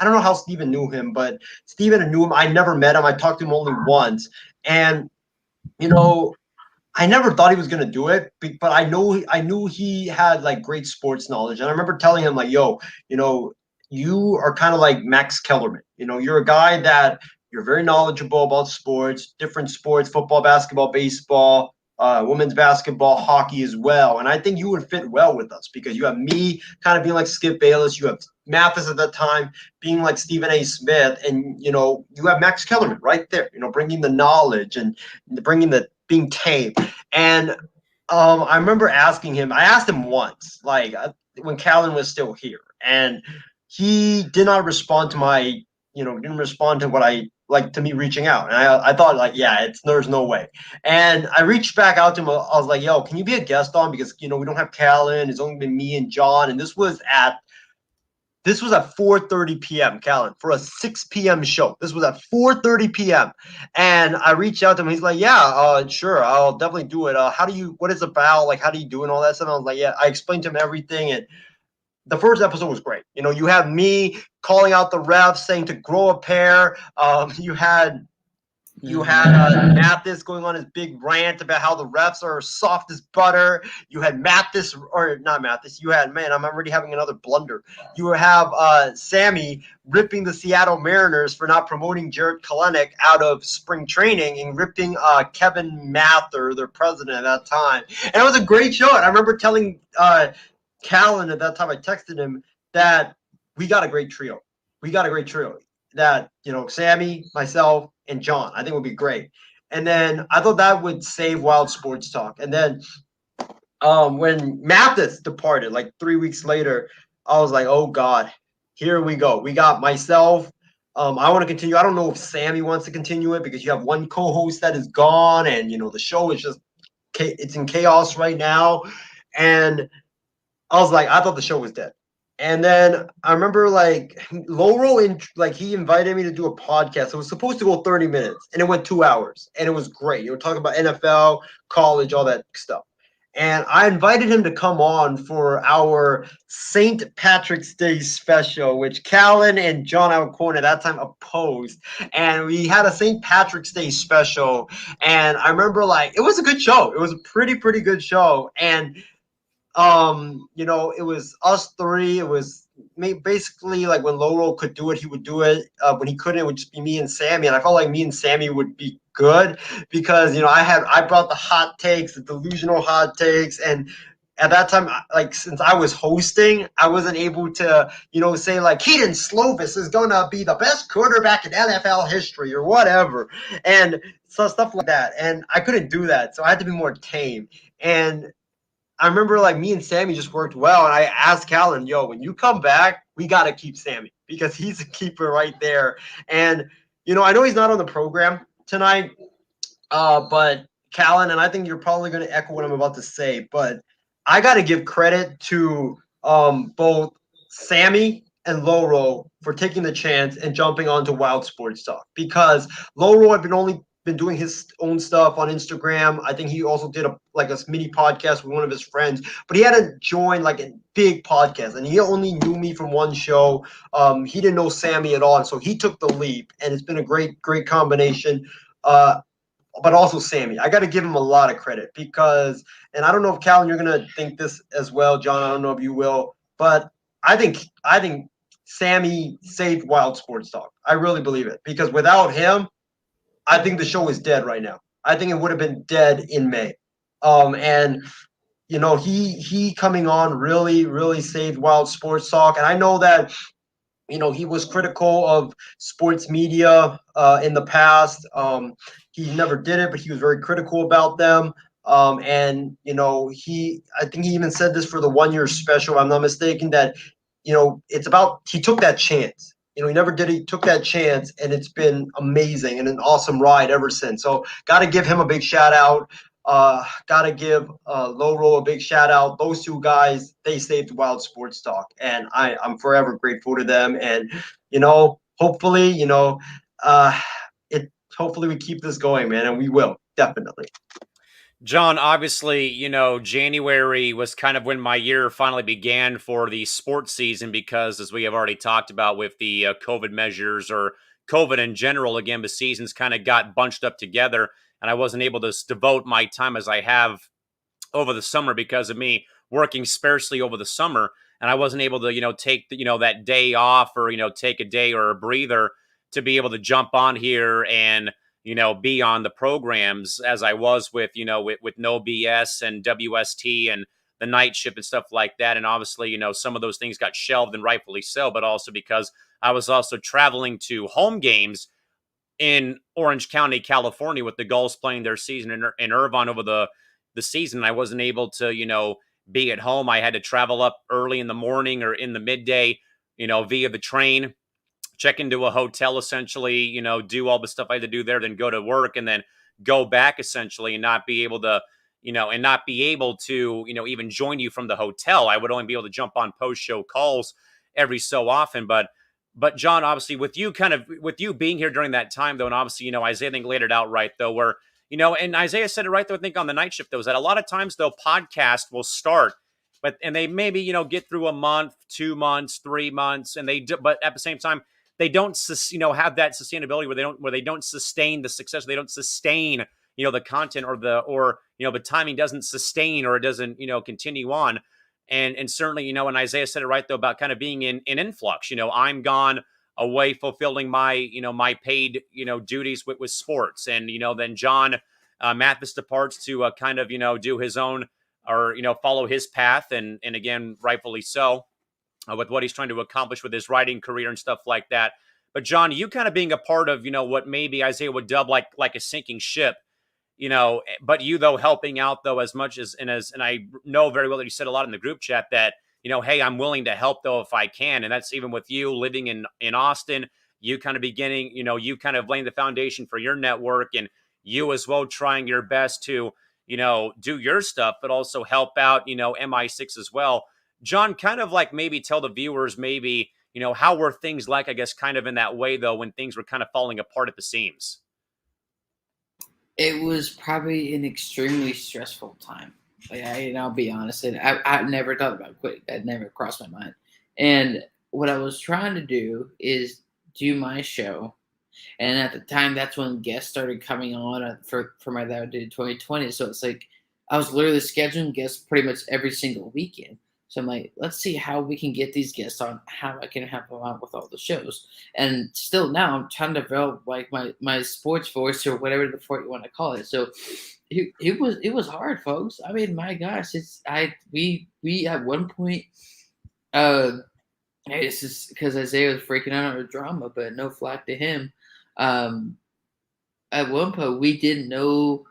don't know how Steven knew him, but Steven knew him. I never met him. I talked to him only once, and I never thought he was gonna do it, but I knew he had great sports knowledge, and I remember telling him yo, you are kind of like Max Kellerman. You're a guy that you're very knowledgeable about sports, different sports, football, basketball, baseball, women's basketball, hockey as well. And I think you would fit well with us because you have me kind of being like Skip Bayless. You have Mathis at that time being like Stephen A. Smith. And, you have Max Kellerman right there, bringing the knowledge and bringing the being tame. And I remember asking him, I asked him once, when Callan was still here. And he did not respond to didn't respond to what to me reaching out. And I thought there's no way. And I reached back out to him. I was like, yo, can you be a guest on? Because, we don't have Callan. It's only been me and John. And this was at 4:30 p.m., Callan, for a 6 p.m. show. This was at 4:30 p.m. And I reached out to him. He's like, yeah, sure. I'll definitely do it. What is it about? How do you do and all that stuff? And I was like, yeah, I explained to him everything. And the first episode was great. You have me calling out the refs, saying to grow a pair. You had You had Mathis going on his big rant about how the refs are soft as butter. You had Mathis, or not Mathis. You had, man, I'm already having another blunder. You have Sammy ripping the Seattle Mariners for not promoting Jared Kalenic out of spring training and ripping Kevin Mather, their president at that time. And it was a great show. And I remember telling Callan at that time, I texted him that we got a great trio. We got a great trio. That, Sammy, myself, and John, I think would be great. And then I thought that would save Wild Sports Talk. And then when Mathis departed, like 3 weeks later, I was like, oh God, here we go. We got myself. I want to continue. I don't know if Sammy wants to continue it because you have one co-host that is gone, and the show is just it's in chaos right now. And I was like, I thought the show was dead. And then I remember Loro he invited me to do a podcast. It was supposed to go 30 minutes and it went 2 hours and it was great. You were talking about NFL, college, all that stuff. And I invited him to come on for our St. Patrick's Day special, which Callan and John Alcorn at that time opposed. And we had a St. Patrick's Day special. And I remember it was a good show. It was a pretty good show. And it was us three. It was basically like when Loro could do it, he would do it. When he couldn't, it would just be me and Sammy. And I felt like me and Sammy would be good because I brought the hot takes, the delusional hot takes, and at that time, since I was hosting, I wasn't able to, say Keaton Slovis is gonna be the best quarterback in NFL history or whatever, and so stuff like that. And I couldn't do that, so I had to be more tame. And I remember me and Sammy just worked well, and I asked Callan, yo, when you come back, we got to keep Sammy because he's a keeper right there. And, I know he's not on the program tonight, but Callan, and I think you're probably going to echo what I'm about to say, but I got to give credit to both Sammy and Loro for taking the chance and jumping onto Wild Sports Talk because Loro had been doing his own stuff on Instagram. I think he also did a mini podcast with one of his friends, but he hadn't joined a big podcast, and he only knew me from one show. He didn't know Sammy at all, and so he took the leap, and it's been a great combination. But also Sammy, I got to give him a lot of credit because, and I don't know if Callan, you're gonna think this as well, John. I don't know if you will, but I think Sammy saved Wild Sports Talk. I really believe it because without him, I think the show is dead right now. I think it would have been dead in May. And he coming on really saved Wild Sports Talk. And I know that, he was critical of sports media in the past. He never did it, but he was very critical about them. And I think he even said this for the 1 year special, if I'm not mistaken, that, it's about, he took that chance. He never did. He took that chance, and it's been amazing and an awesome ride ever since. So, got to give him a big shout out. Got to give Loro a big shout out. Those two guys, they saved Wild Sports Talk, and I'm forever grateful to them. And hopefully, hopefully we keep this going, man, and we will definitely. John, obviously, January was kind of when my year finally began for the sports season because, as we have already talked about with the COVID measures or COVID in general, again, the seasons kind of got bunched up together, and I wasn't able to devote my time as I have over the summer because of me working sparsely over the summer, and I wasn't able to, take that day off or take a day or a breather to be able to jump on here and be on the programs as I was with, with No BS and WST and the night shift and stuff like that. And obviously, some of those things got shelved, and rightfully so, but also because I was also traveling to home games in Orange County, California, with the Gulls playing their season in Irvine over the season. I wasn't able to, be at home. I had to travel up early in the morning or in the midday, via the train, check into a hotel, essentially, do all the stuff I had to do there, then go to work and then go back, essentially, and not be able to, even join you from the hotel. I would only be able to jump on post-show calls every so often. But John, obviously, with you being here during that time, though, and obviously, Isaiah, I think, laid it out right, though, where, and Isaiah said it right, though, I think, on the night shift, though, is that a lot of times, though, podcast will start, and they maybe, get through a month, 2 months, 3 months, but at the same time, they don't, have that sustainability where they don't sustain the success. They don't sustain, the content or the timing doesn't sustain or it doesn't, continue on. And certainly, and Isaiah said it right though, about kind of being in influx. I'm gone away fulfilling my, my paid, duties with sports. And, then John Mathis departs to kind of, do his own or, follow his path. And again, rightfully so, with what he's trying to accomplish with his writing career and stuff like that. But John, you kind of being a part of, what maybe Isaiah would dub like a sinking ship, but you though helping out though as much as and I know very well that you said a lot in the group chat that, hey, I'm willing to help though if I can. And that's even with you living in Austin, you kind of beginning, you kind of laying the foundation for your network and you as well trying your best to, do your stuff, but also help out, MI6 as well. John, kind of like maybe tell the viewers maybe, how were things like, I guess, kind of in that way, though, when things were kind of falling apart at the seams? It was probably an extremely stressful time. I'll be honest. And I never thought about quitting. That never crossed my mind. And what I was trying to do is do my show. And at the time, that's when guests started coming on for my that I did 2020. So it's like I was literally scheduling guests pretty much every single weekend. So I'm like, let's see how we can get these guests on, how I can help them out with all the shows. And still now I'm trying to develop like my sports voice or whatever the fuck you want to call it. So it was hard, folks. I mean, my gosh, we at one point, this is because Isaiah was freaking out over drama, but no flack to him. At one point we didn't know,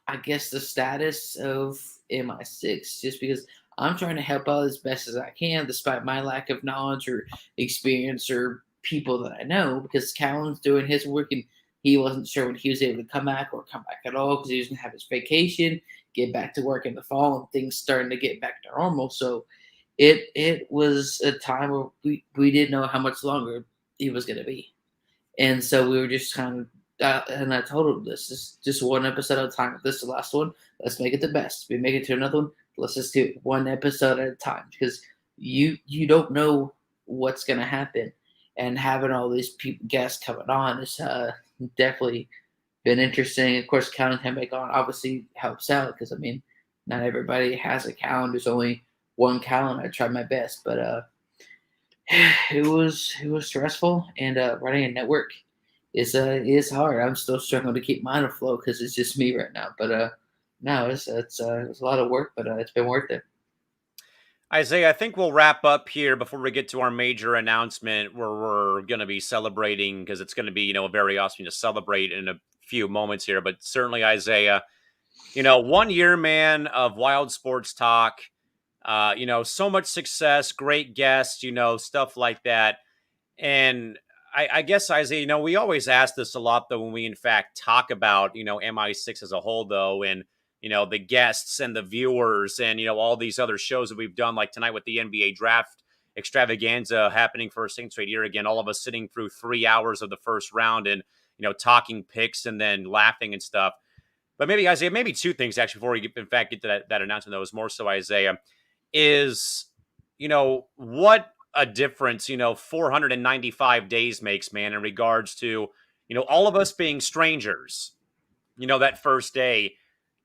I guess, the status of MI6 just because I'm trying to help out as best as I can, despite my lack of knowledge or experience or people that I know, because Callan's doing his work and he wasn't sure when he was able to come back or come back at all because he was going to have his vacation, get back to work in the fall, and things starting to get back to normal. So it was a time where we didn't know how much longer it was going to be. And so we were just kind of, and I told him, this is just one episode at a time. If this is the last one, let's make it the best. We make it to another one, let's just do one episode at a time because you don't know what's going to happen. And having all these guests coming on is definitely been interesting. Of course, counting him back on obviously helps out because, I mean, not everybody has a calendar. There's only one calendar. I tried my best, but it was stressful, and running a network is hard. I'm still struggling to keep mine afloat because it's just me right now. But no, it's a lot of work, but it's been worth it. Isaiah, I think we'll wrap up here before we get to our major announcement where we're going to be celebrating because it's going to be, very awesome to celebrate in a few moments here. But certainly, Isaiah, 1 year, man, of Wild Sports Talk, so much success, great guests, stuff like that. And I guess, Isaiah, we always ask this a lot, though, when we, in fact, talk about, MI6 as a whole, though, and, the guests and the viewers and, all these other shows that we've done, like tonight with the NBA draft extravaganza happening for a second straight year. Again, all of us sitting through 3 hours of the first round and, talking picks and then laughing and stuff. But maybe, Isaiah, maybe two things, actually, before we get to that announcement, though, is more so, Isaiah, is, what a difference, 495 days makes, man, in regards to, all of us being strangers, that first day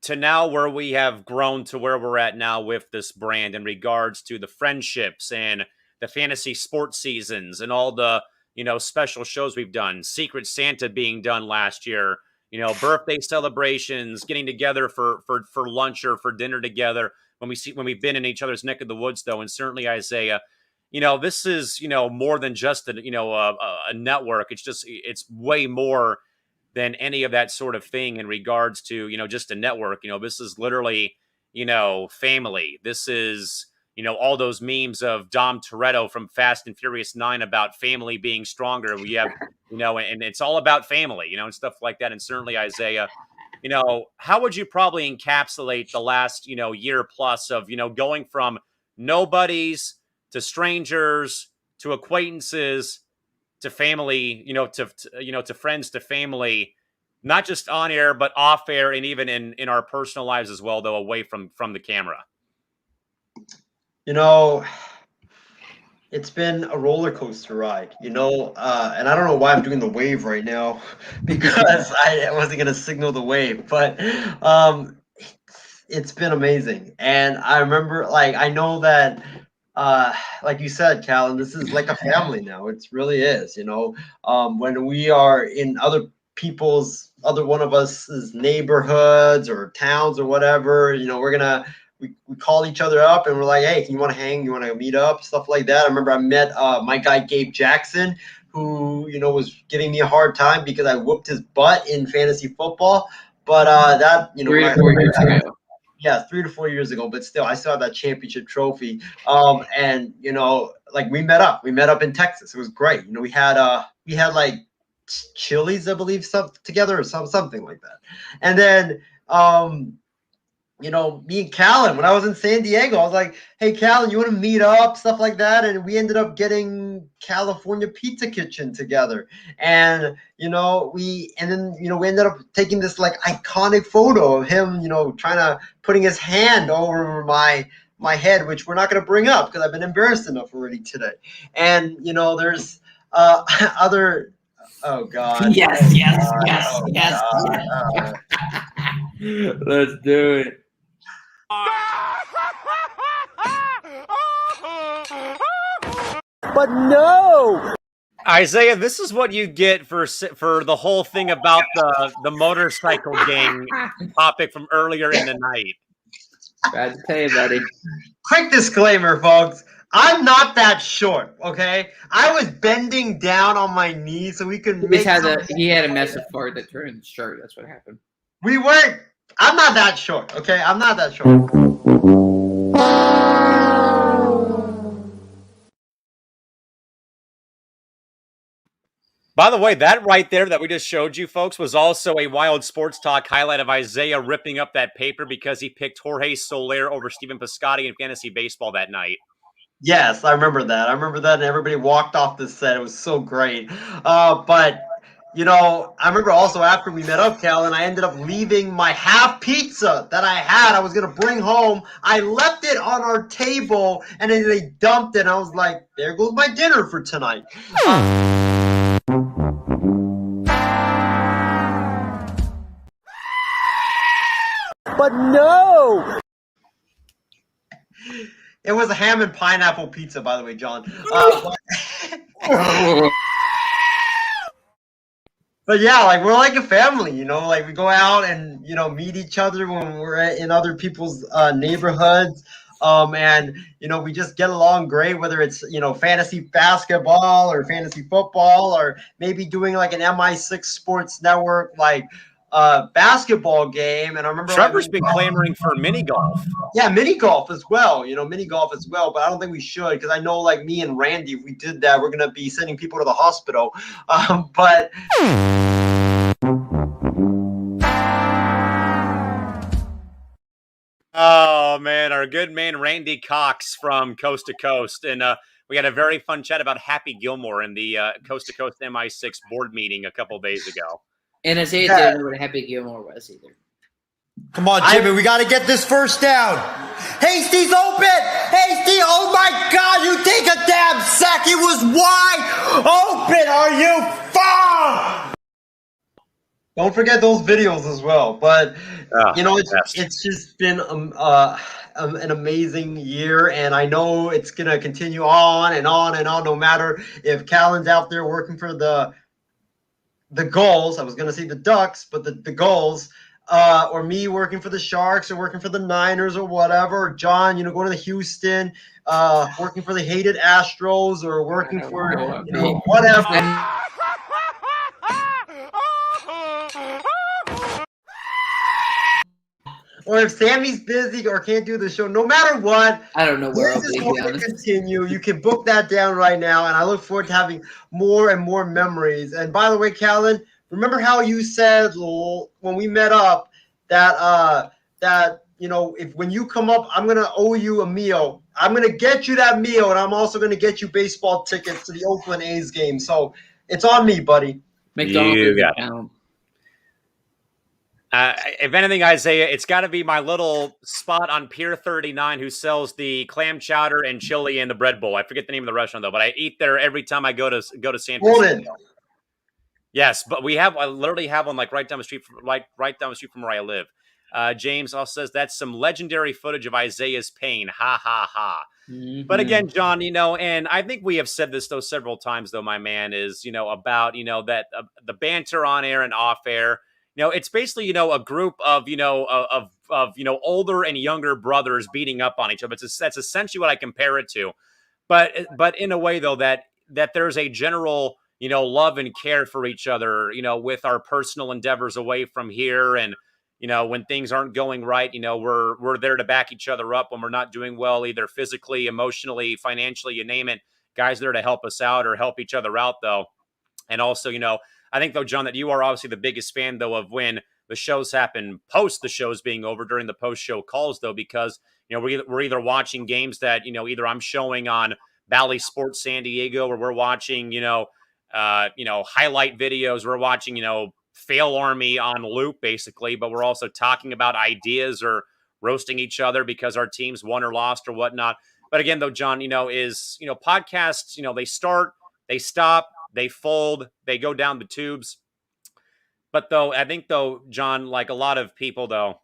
to now where we have grown to where we're at now with this brand in regards to the friendships and the fantasy sports seasons and all the, special shows we've done, Secret Santa being done last year, birthday celebrations, getting together for lunch or for dinner together when we've been in each other's neck of the woods, though. And certainly, Isaiah, this is, more than just a network. It's way more than any of that sort of thing in regards to, just a network. This is literally, family. This is, all those memes of Dom Toretto from Fast and Furious 9 about family being stronger. We have, and it's all about family, and stuff like that. And certainly, Isaiah, how would you probably encapsulate the last, year plus of, going from nobodies to strangers to acquaintances to family, to friends, to family, not just on air, but off air and even in our personal lives as well, though, away from the camera? It's been a roller coaster ride, and I don't know why I'm doing the wave right now because I wasn't gonna signal the wave, but it's been amazing. And I remember, like, I know that, like you said, Callan, this is like a family now. It really is, when we are in other one of us's neighborhoods or towns or whatever, we call each other up and we're like, hey, you want to hang? You want to meet up? Stuff like that. I remember I met my guy Gabe Jackson, who was giving me a hard time because I whooped his butt in fantasy football. But that 3 to 4 years ago. Yeah, 3 to 4 years ago, but still, I still have that championship trophy. And like we met up in Texas. It was great. We had like Chili's, I believe, together or something like that. And then me and Callan, when I was in San Diego, I was like, hey, Callan, you want to meet up? Stuff like that. And we ended up getting California Pizza Kitchen together. And, we ended up taking this like iconic photo of him, putting his hand over my head, which we're not going to bring up because I've been embarrassed enough already today. And, there's other, oh God. Yes. Let's do it. But no! Isaiah, this is what you get for the whole thing about the motorcycle gang topic from earlier in the night. Bad to tell you, buddy. Quick disclaimer, folks. I'm not that short, okay? I was bending down on my knees so we could He had a massive fart that turned his shirt. That's what happened. We weren't. I'm not that short, okay? I'm not that short. By the way, that right there that we just showed you, folks, was also a Wild Sports Talk highlight of Isaiah ripping up that paper because he picked Jorge Soler over Stephen Piscotty in fantasy baseball that night. Yes, I remember that. And everybody walked off the set. It was so great. But, I remember also after we met up, Cal, and I ended up leaving my half pizza that I had. I was going to bring home. I left it on our table, and then they dumped it. And I was like, there goes my dinner for tonight. But no! It was a ham and pineapple pizza, by the way, John. But yeah, like we're like a family, like we go out and, meet each other when we're in other people's neighborhoods. And, we just get along great, whether it's, fantasy basketball or fantasy football or maybe doing like an MI6 Sports Network, like basketball game. And I remember Trevor's been clamoring for mini golf. Yeah, mini golf as well. But I don't think we should because I know, like me and Randy, if we did that, we're gonna be sending people to the hospital. But oh man, our good man Randy Cox from Coast to Coast, and we had a very fun chat about Happy Gilmore in the Coast to Coast MI6 board meeting a couple days ago. And Isaiah didn't know what Happy Gilmore was either. Come on, Jimmy, we got to get this first down. Hasty's open! Hasty, oh my God, you take a damn sack. He was wide open. Are you far? Don't forget those videos as well. But, it's just been an amazing year, and I know it's going to continue on and on and on, no matter if Callan's out there working for the Gulls. I was going to say the Ducks, but the Gulls. Or me working for the Sharks or working for the Niners or whatever. Or John, going to the Houston, working for the hated Astros or working for, whatever. Or if Sammy's busy or can't do the show, no matter what, I don't know where this is going to continue. You can book that down right now, and I look forward to having more and more memories. And by the way, Callan, remember how you said when we met up that if when you come up, I'm gonna owe you a meal. I'm gonna get you that meal, and I'm also gonna get you baseball tickets to the Oakland A's game. So it's on me, buddy. McDonald's. If anything, Isaiah, it's got to be my little spot on Pier 39 who sells the clam chowder and chili and the bread bowl. I forget the name of the restaurant though, but I eat there every time I go to San Francisco. Yes, but I literally have one like right down the street from right down the street from where I live. James also says that's some legendary footage of Isaiah's pain. Ha ha ha. But again, John, and I think we have said this though several times though, my man, is about that the banter on air and off air. It's basically a group of of older and younger brothers beating up on each other. That's essentially what I compare it to. But in a way though that there's a general love and care for each other. With our personal endeavors away from here and. When things aren't going right, we're there to back each other up when we're not doing well, either physically, emotionally, financially, you name it. Guys there to help us out or help each other out, though. And also, I think, though, John, that you are obviously the biggest fan, though, of when the shows happen post the shows being over during the post-show calls, though, because, we're either watching games that, either I'm showing on Bally Sports San Diego or we're watching, highlight videos. We're watching, Fail Army on loop, basically, but we're also talking about ideas or roasting each other because our teams won or lost or whatnot. But again, though, John, podcasts, they start, they stop, they fold, they go down the tubes. But though, I think, though, John, like a lot of people, though,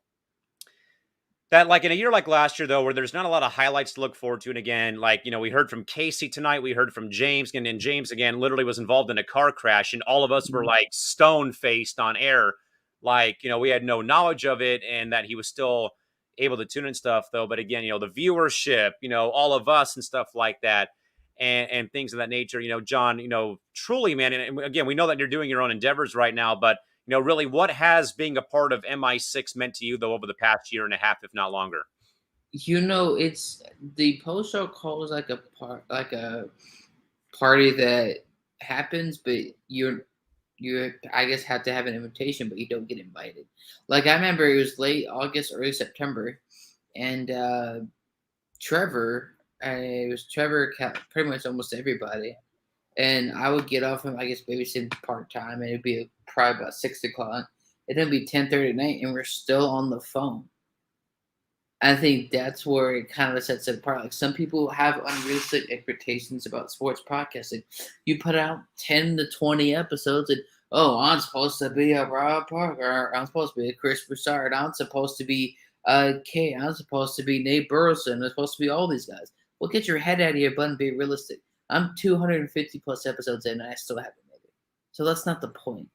that like in a year like last year, though, where there's not a lot of highlights to look forward to. And again, like, we heard from Casey tonight, we heard from James, and then James, again, literally was involved in a car crash, and all of us were like stone-faced on air. Like, we had no knowledge of it, and that he was still able to tune in stuff, though. But again, the viewership, all of us and stuff like that, and things of that nature, John, truly, man. And again, we know that you're doing your own endeavors right now, but really, what has being a part of MI6 meant to you, though, over the past year and a half, if not longer? It's the post show call is like a party that happens, but you I guess have to have an invitation, but you don't get invited. Like I remember it was late August, early September, and Trevor, pretty much almost everybody. And I would get off him, I guess, babysitting part-time, and it'd be probably about 6 o'clock. And then it'd be 10:30 at night, and we're still on the phone. I think that's where it kind of sets it apart. Like some people have unrealistic expectations about sports podcasting. You put out 10 to 20 episodes, and, I'm supposed to be a Rob Parker, I'm supposed to be a Chris Broussard, I'm supposed to be Kay, I'm supposed to be Nate Burleson, I'm supposed to be all these guys. Well, get your head out of your butt and be realistic. I'm 250 plus episodes in, and I still haven't made it. So that's not the point.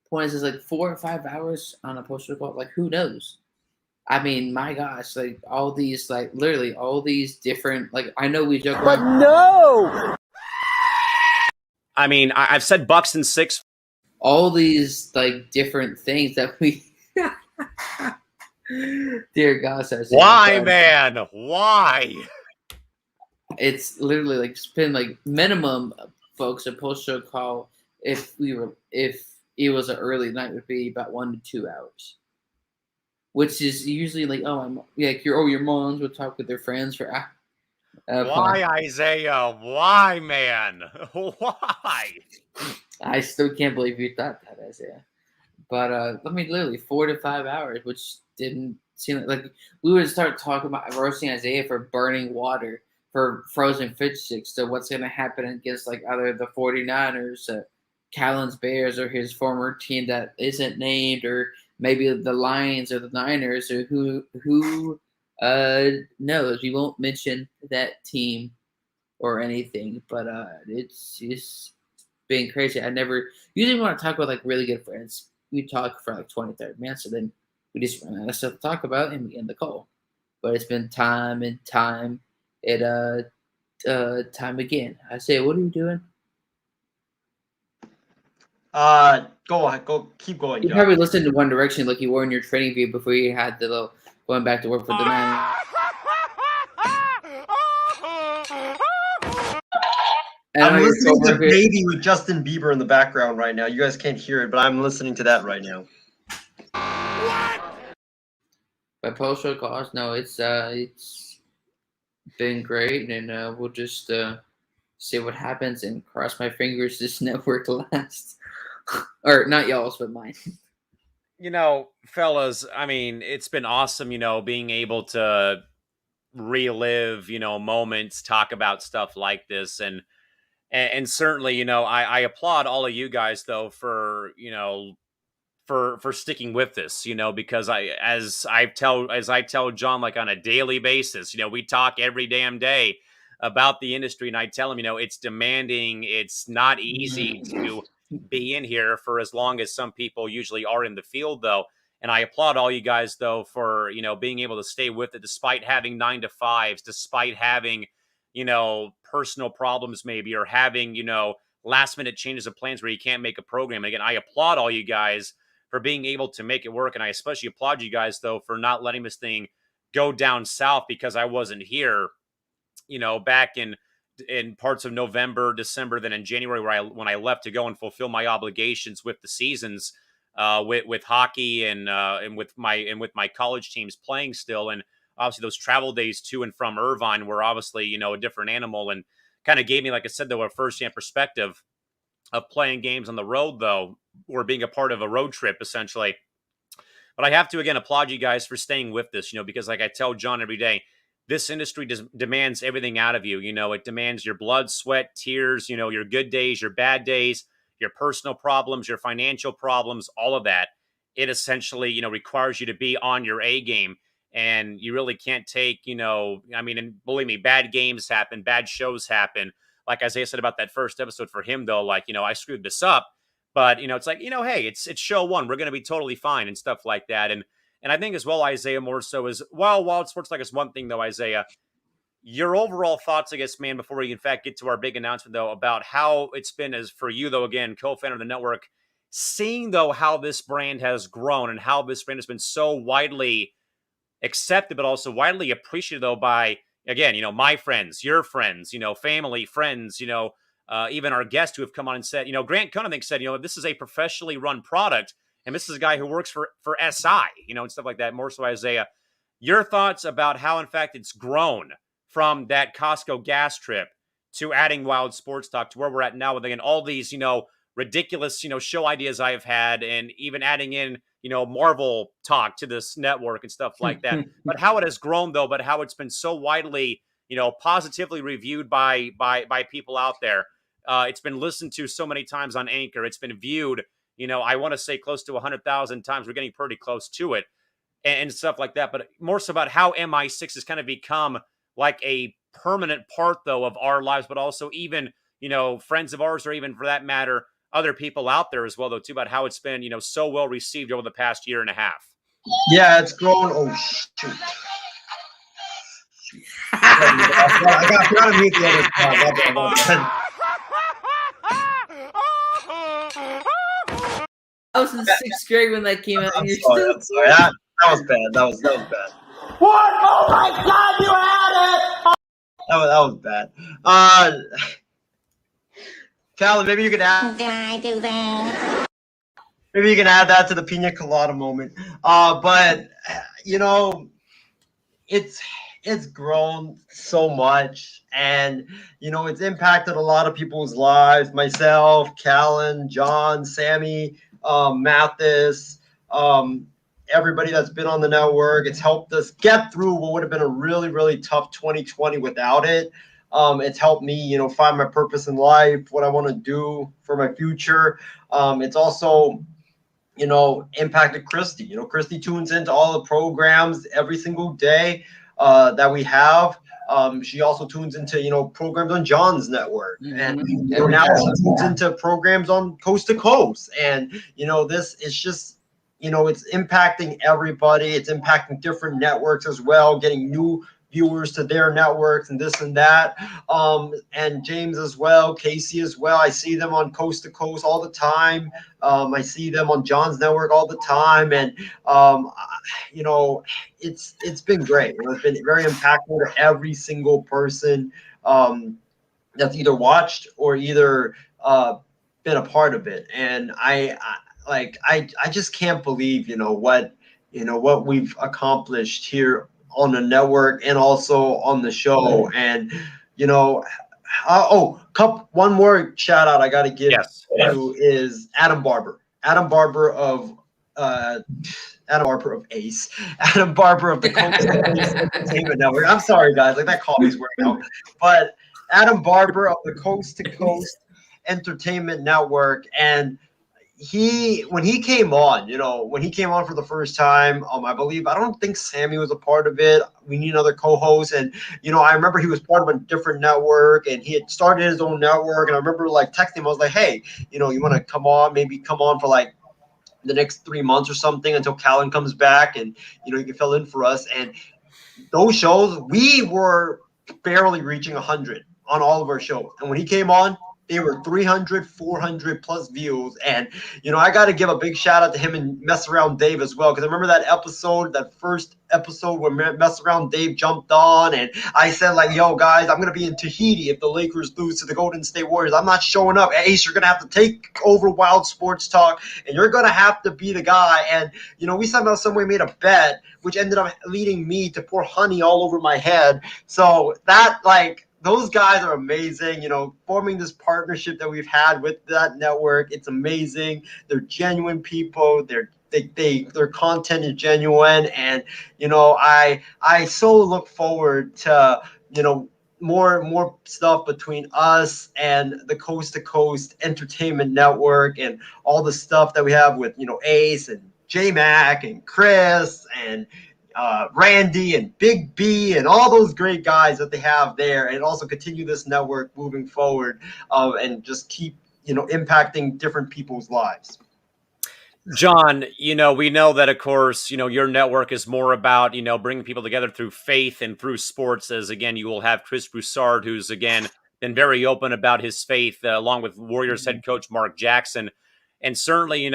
The point is like 4 or 5 hours on a post call. Like, who knows? I mean, my gosh, like all these, like literally all these different, like I know we joke around. But no! I mean, I've said Bucks and 6. All these like different things that we. Dear gosh, why, man? Why? It's literally like spend like minimum, folks. A post show call if it was an early night would be about 1 to 2 hours, which is usually like your moms would talk with their friends for. Why, Isaiah? Why, man? Why? I still can't believe you thought that, Isaiah. But I mean, literally 4 to 5 hours, which didn't seem like we would start talking about roasting Isaiah for burning water. For frozen fish sticks, so what's going to happen against like either the 49ers, Callan's Bears, or his former team that isn't named, or maybe the Lions or the Niners, or who knows? We won't mention that team or anything, but it's just been crazy. Usually when I talk about like really good friends, we talk for like 20, 30 minutes, so then we just run out of stuff to talk about and we end the call. But it's been time and time. Time again. I say, what are you doing? Go, keep going. You probably listened to One Direction like you were in your training view before you had the little going back to work for the man. I'm listening to Baby with Justin Bieber in the background right now. You guys can't hear it, but I'm listening to that right now. By post-show calls, no, it's been great, and we'll just see what happens and cross my fingers this network lasts. Or not y'all's, but mine. Fellas, I mean, it's been awesome, being able to relive, moments, talk about stuff like this. And certainly, I applaud all of you guys though for, for sticking with this, because as I tell John, like on a daily basis, we talk every damn day about the industry, and I tell him, it's demanding, it's not easy to be in here for as long as some people usually are in the field, though. And I applaud all you guys though for being able to stay with it despite having 9 to 5s, despite having personal problems maybe, or having last minute changes of plans where you can't make a program. Again, I applaud all you guys for being able to make it work. And I especially applaud you guys, though, for not letting this thing go down south because I wasn't here, back in parts of November, December, then in January, when I left to go and fulfill my obligations with the seasons, with hockey and with my college teams playing still. And obviously those travel days to and from Irvine were obviously, a different animal, and kind of gave me, like I said, though, a firsthand perspective of playing games on the road, though, or being a part of a road trip, essentially. But I have to, again, applaud you guys for staying with this, because like I tell John every day, this industry demands everything out of you. It demands your blood, sweat, tears, your good days, your bad days, your personal problems, your financial problems, all of that. It essentially, requires you to be on your A game. And you really can't take, I mean, and believe me, bad games happen, bad shows happen. Like Isaiah said about that first episode for him, though, like, I screwed this up, but, it's like, hey, it's show one. We're going to be totally fine and stuff like that. And I think as well, Isaiah, more so is, while Wild Sports Talk is one thing, though, Isaiah, your overall thoughts, I guess, man, before we in fact get to our big announcement, though, about how it's been as for you, though, again, co-founder of the network, seeing, though, how this brand has grown and how this brand has been so widely accepted, but also widely appreciated, though, by, again, my friends, your friends, family, friends, even our guests who have come on and said, Grant Cohn, I think, said, this is a professionally run product, and this is a guy who works for SI, and stuff like that. More so, Isaiah, your thoughts about how, in fact, it's grown from that Costco gas trip to adding Wild Sports Talk to where we're at now with, again, all these, ridiculous, show ideas I've had, and even adding in, Marvel talk to this network and stuff like that. But how it has grown, though, but how it's been so widely, positively reviewed by people out there. It's been listened to so many times on Anchor. It's been viewed, I want to say close to 100,000 times. We're getting pretty close to it and stuff like that. But more so about how MI6 has kind of become like a permanent part, though, of our lives, but also even, friends of ours, or even for that matter, other people out there as well, though, too, about how it's been, so well received over the past year and a half. Yeah, it's grown. Oh, shoot. I got to mute the other. I was in 6th grade when that came out. I'm sorry. That was bad. That was bad. What? Oh my God, you had it! That was bad. Calvin, maybe you can add. Did I do that? Maybe you can add that to the pina colada moment. But it's grown so much, and it's impacted a lot of people's lives. Myself, Callan, John, Sammy, Mathis, everybody that's been on the network. It's helped us get through what would have been a really, really tough 2020 without it. It's helped me, find my purpose in life, what I want to do for my future. It's also, impacted Christy. Christy tunes into all the programs every single day that we have. She also tunes into, programs on John's network. And now she tunes into programs on Coast to Coast. And, this is just, it's impacting everybody. It's impacting different networks as well, getting new viewers to their networks and this and that. And James as well, Casey as well. I see them on Coast to Coast all the time. I see them on John's network all the time. And, it's been great. It's been very impactful to every single person that's either watched or either been a part of it. And I just can't believe, what we've accomplished here on the network and also on the show. And one more shout out I got to give to is Adam Barber of Adam Barber of Ace, Adam Barber of the Coast to Coast Entertainment Network. I'm sorry, guys, like that coffee's wearing out. But Adam Barber of the Coast to Coast Entertainment Network, and when he came on, when he came on for the first time, I don't think Sammy was a part of it. We need another co-host, and I remember he was part of a different network, and he had started his own network. And I remember like texting him, I was like, hey, you want to maybe come on for like the next 3 months or something until Callan comes back, and you can fill in for us. And those shows, we were barely reaching 100 on all of our shows, and when he came on, they were 300, 400 plus views. And, I got to give a big shout out to him and Mess Around Dave as well. Because I remember that first episode where Mess Around Dave jumped on. And I said, like, yo, guys, I'm going to be in Tahiti if the Lakers lose to the Golden State Warriors. I'm not showing up. Ace, you're going to have to take over Wild Sports Talk. And you're going to have to be the guy. And, we somehow, some way made a bet, which ended up leading me to pour honey all over my head. So that, like, those guys are amazing, forming this partnership that we've had with that network. It's amazing. They're genuine people. Their content is genuine. And, I so look forward to, more stuff between us and the Coast to Coast Entertainment Network, and all the stuff that we have with, Ace and J-Mac and Chris and Randy and Big B and all those great guys that they have there, and also continue this network moving forward, and just keep impacting different people's lives. John, we know that, of course, your network is more about, bringing people together through faith and through sports, as, again, you will have Chris Broussard, who's, again, been very open about his faith, along with Warriors head coach Mark Jackson. And certainly,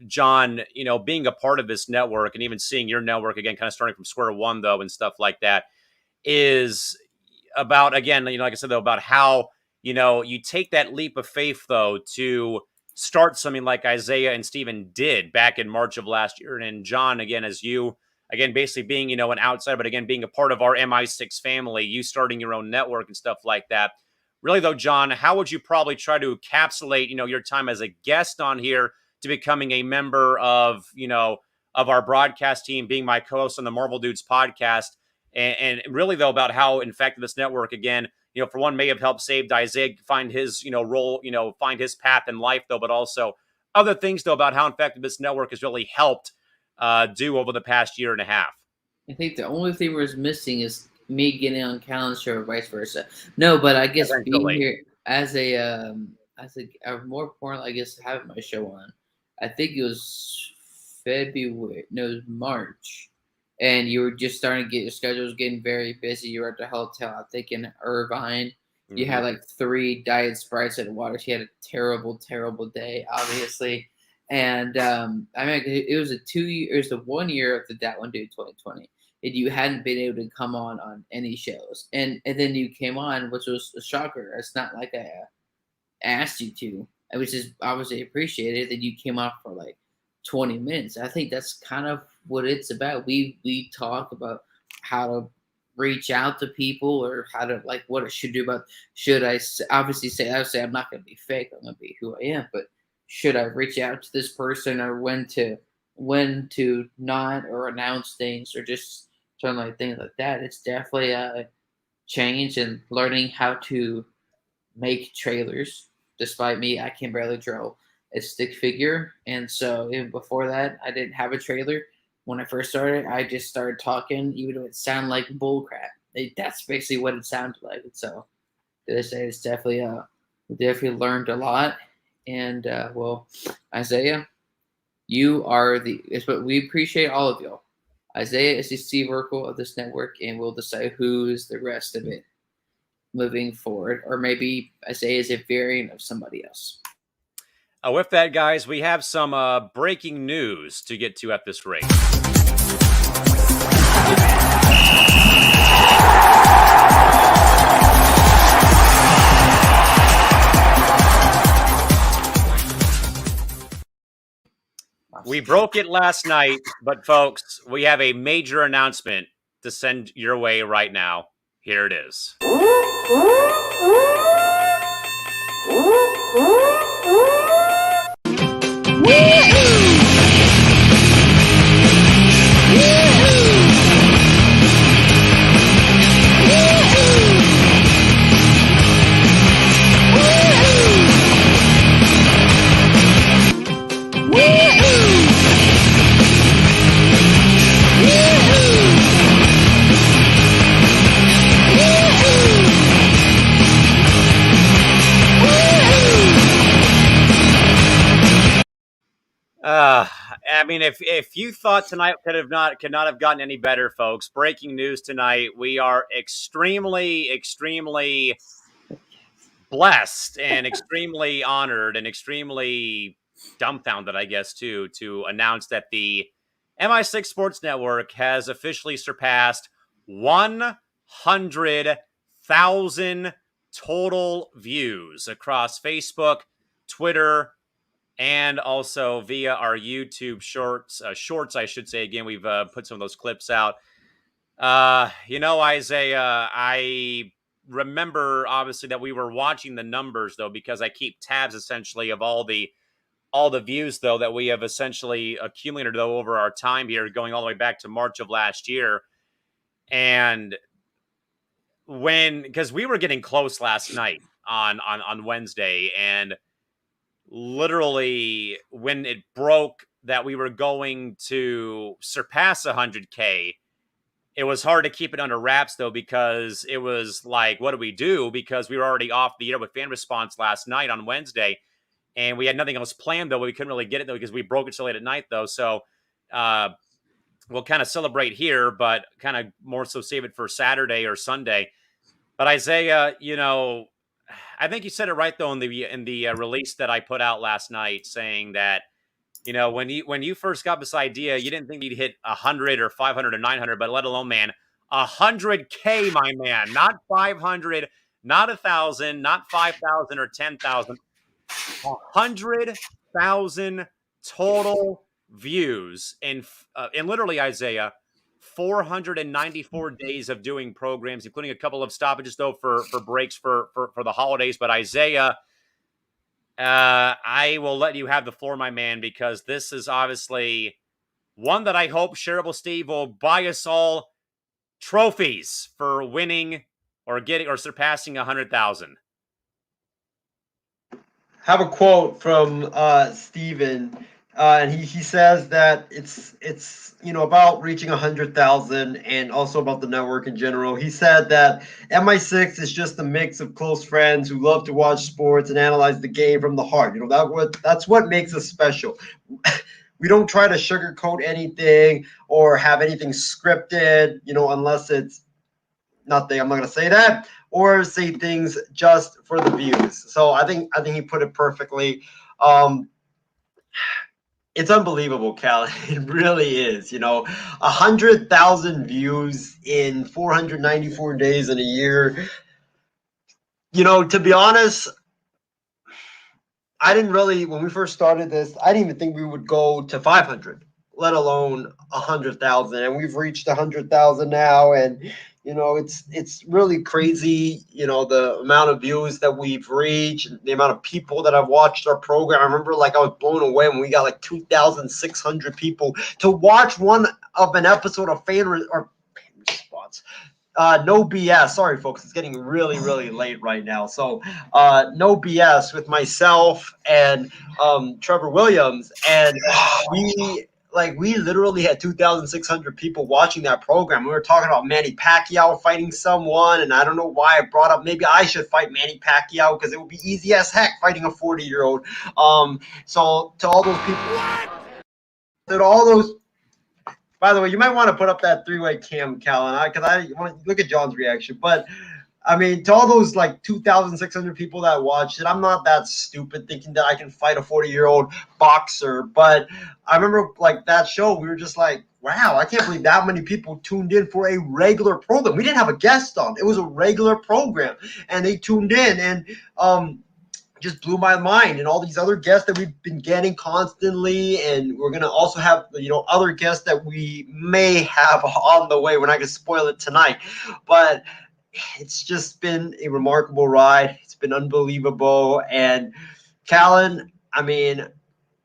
John, being a part of this network and even seeing your network, again, kind of starting from square one, though, and stuff like that, is about, again, like I said, though, about how, you take that leap of faith, though, to start something like Isaiah and Steven did back in March of last year. And John, again, as you, again, basically being, an outsider, but again, being a part of our MI6 family, you starting your own network and stuff like that. Really, though, John, how would you probably try to encapsulate, your time as a guest on here to becoming a member of, of our broadcast team, being my co-host on the Marvel Dudes podcast, and really, though, about how, in fact, this network, again, for one, may have helped saved Isaiah find his, role, find his path in life, though, but also other things, though, about how, in fact, this network has really helped do over the past year and a half. I think the only thing we're missing is me getting on Callan's show or vice versa. No, but I guess being here as a more important, I guess, having my show on. I think it was March, and you were just starting to get your schedule was getting very busy. You were at the hotel, I think, in Irvine. Mm-hmm. You had like 3 Diet Sprites and water. She had a terrible, terrible day, obviously. And it was the 1 year of the That One Dude 2020. And you hadn't been able to come on any shows. And then you came on, which was a shocker. It's not like I asked you to. I was just obviously appreciated that you came on for like 20 minutes. I think that's kind of what it's about. We talk about how to reach out to people, or how to, like, what I should do about, I say I'm not going to be fake. I'm going to be who I am. But should I reach out to this person, or when to not, or announce things, or just something like things like that. It's definitely a change in learning how to make trailers. Despite me, I can barely draw a stick figure. And so even before that, I didn't have a trailer. When I first started, I just started talking, even though it sounded like bull crap. That's basically what it sounded like. And so it's definitely we definitely learned a lot. And well, Isaiah, you are we appreciate all of y'all. Isaiah is the Steve Urkel of this network, and we'll decide who's the rest of it moving forward. Or maybe Isaiah is a variant of somebody else. With that, guys, we have some breaking news to get to at this rate. We broke it last night, but folks, we have a major announcement to send your way right now. Here it is. I mean, if you thought tonight could not have gotten any better, folks. Breaking news tonight: we are extremely blessed and extremely honored and extremely dumbfounded, I guess, too, to announce that the MI6 Sports Network has officially surpassed 100,000 total views across Facebook, Twitter, and also via our YouTube shorts, I should say. Again, we've put some of those clips out. Isaiah, I remember obviously that we were watching the numbers though, because I keep tabs essentially of all the views though that we have essentially accumulated though over our time here, going all the way back to March of last year. And because we were getting close last night on Wednesday, and literally when it broke that we were going to surpass 100K, it was hard to keep it under wraps though, because it was like, what do we do? Because we were already off the air with fan response last night on Wednesday, and we had nothing else planned though. But we couldn't really get it though because we broke it so late at night though. So we'll kind of celebrate here, but kind of more so save it for Saturday or Sunday. But Isaiah, I think you said it right though in the release that I put out last night, saying that when you first got this idea, you didn't think you'd hit 100 or 500 or 900, but let alone, man, 100K, my man, not 500, not 1,000, not 5,000 or 10,000, 100,000 total views in literally, Isaiah, 494 days of doing programs, including a couple of stoppages though for breaks for the holidays. But Isaiah, I will let you have the floor, my man, because this is obviously one that I hope Shareable Steve will buy us all trophies for winning or getting or surpassing 100,000. Have a quote from Steven, and he says that it's about reaching 100,000 and also about the network in general. He said that MI6 is just a mix of close friends who love to watch sports and analyze the game from the heart. That's what makes us special. We don't try to sugarcoat anything or have anything scripted, unless it's nothing. I'm not going to say that, or say things just for the views. So I think he put it perfectly. It's unbelievable, Cal. It really is. 100,000 views in 494 days in a year. To be honest, I didn't really, when we first started this, I didn't even think we would go to 500, let alone 100,000. And we've reached 100,000 now. And, it's really crazy, the amount of views that we've reached, the amount of people that have watched our program. I remember, I was blown away when we got 2,600 people to watch one of an episode of fan response. No BS. Sorry, folks. It's getting really, really late right now. So, no BS with myself and Trevor Williams, and we literally had 2,600 people watching that program. We were talking about Manny Pacquiao fighting someone, and I don't know why I brought up maybe I should fight Manny Pacquiao because it would be easy as heck fighting a 40-year-old. So to all those people, by the way, you might want to put up that three-way cam, Callan, because I want to look at John's reaction. But I mean, to all those 2,600 people that watched it, I'm not that stupid thinking that I can fight a 40-year-old boxer. But I remember that show, we were just like, wow, I can't believe that many people tuned in for a regular program. We didn't have a guest on. It was a regular program, and they tuned in, and just blew my mind. And all these other guests that we've been getting constantly, and we're going to also have, other guests that we may have on the way. We're not going to spoil it tonight, but it's just been a remarkable ride. It's been unbelievable. And Callan, I mean,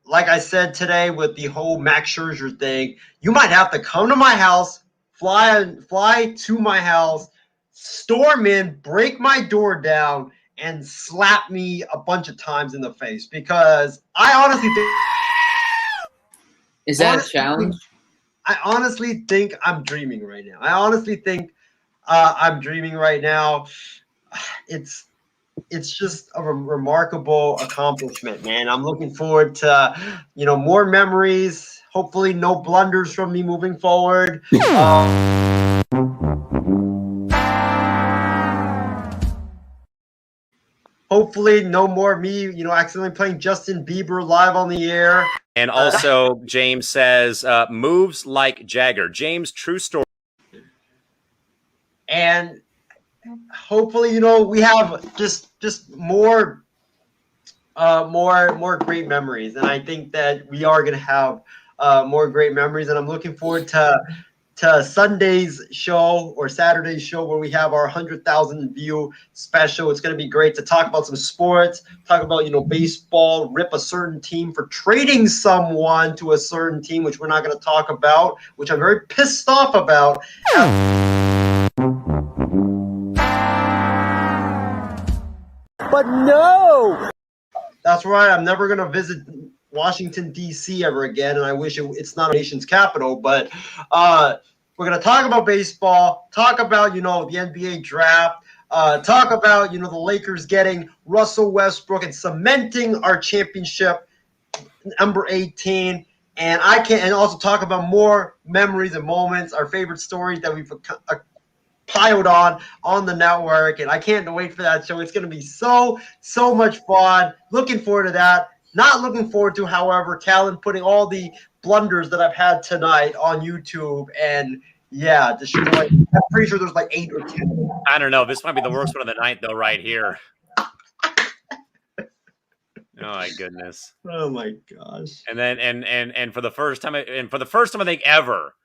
like I said today with the whole Max Scherzer thing, you might have to come to my house, fly to my house, storm in, break my door down, and slap me a bunch of times in the face, because I honestly think... Is that a challenge? I honestly think I'm dreaming right now. I'm dreaming right now. It's it's just a remarkable accomplishment, man. I'm looking forward to, more memories. Hopefully, no blunders from me moving forward. Hopefully, no more me, accidentally playing Justin Bieber live on the air. And also, James says, moves like Jagger. James, true story. And hopefully, we have just more great memories. And I think that we are going to have more great memories. And I'm looking forward to Sunday's show or Saturday's show where we have our 100,000 view special. It's going to be great to talk about some sports, talk about, baseball, rip a certain team for trading someone to a certain team, which we're not going to talk about, which I'm very pissed off about. But no! That's right. I'm never going to visit Washington, D.C. ever again, and I wish it's not a nation's capital. But we're going to talk about baseball, talk about, the NBA draft, talk about, the Lakers getting Russell Westbrook and cementing our championship, number 18. And also talk about more memories and moments, our favorite stories that we've piled on the network, and I can't wait for that show. It's going to be so much fun. Looking forward to that. Not looking forward to, however, Callan putting all the blunders that I've had tonight on YouTube, and destroying. I'm pretty sure there's like 8 or 10. I don't know. This might be the worst one of the night, though, right here. Oh my goodness. Oh my gosh. And then and for the first time, I think ever,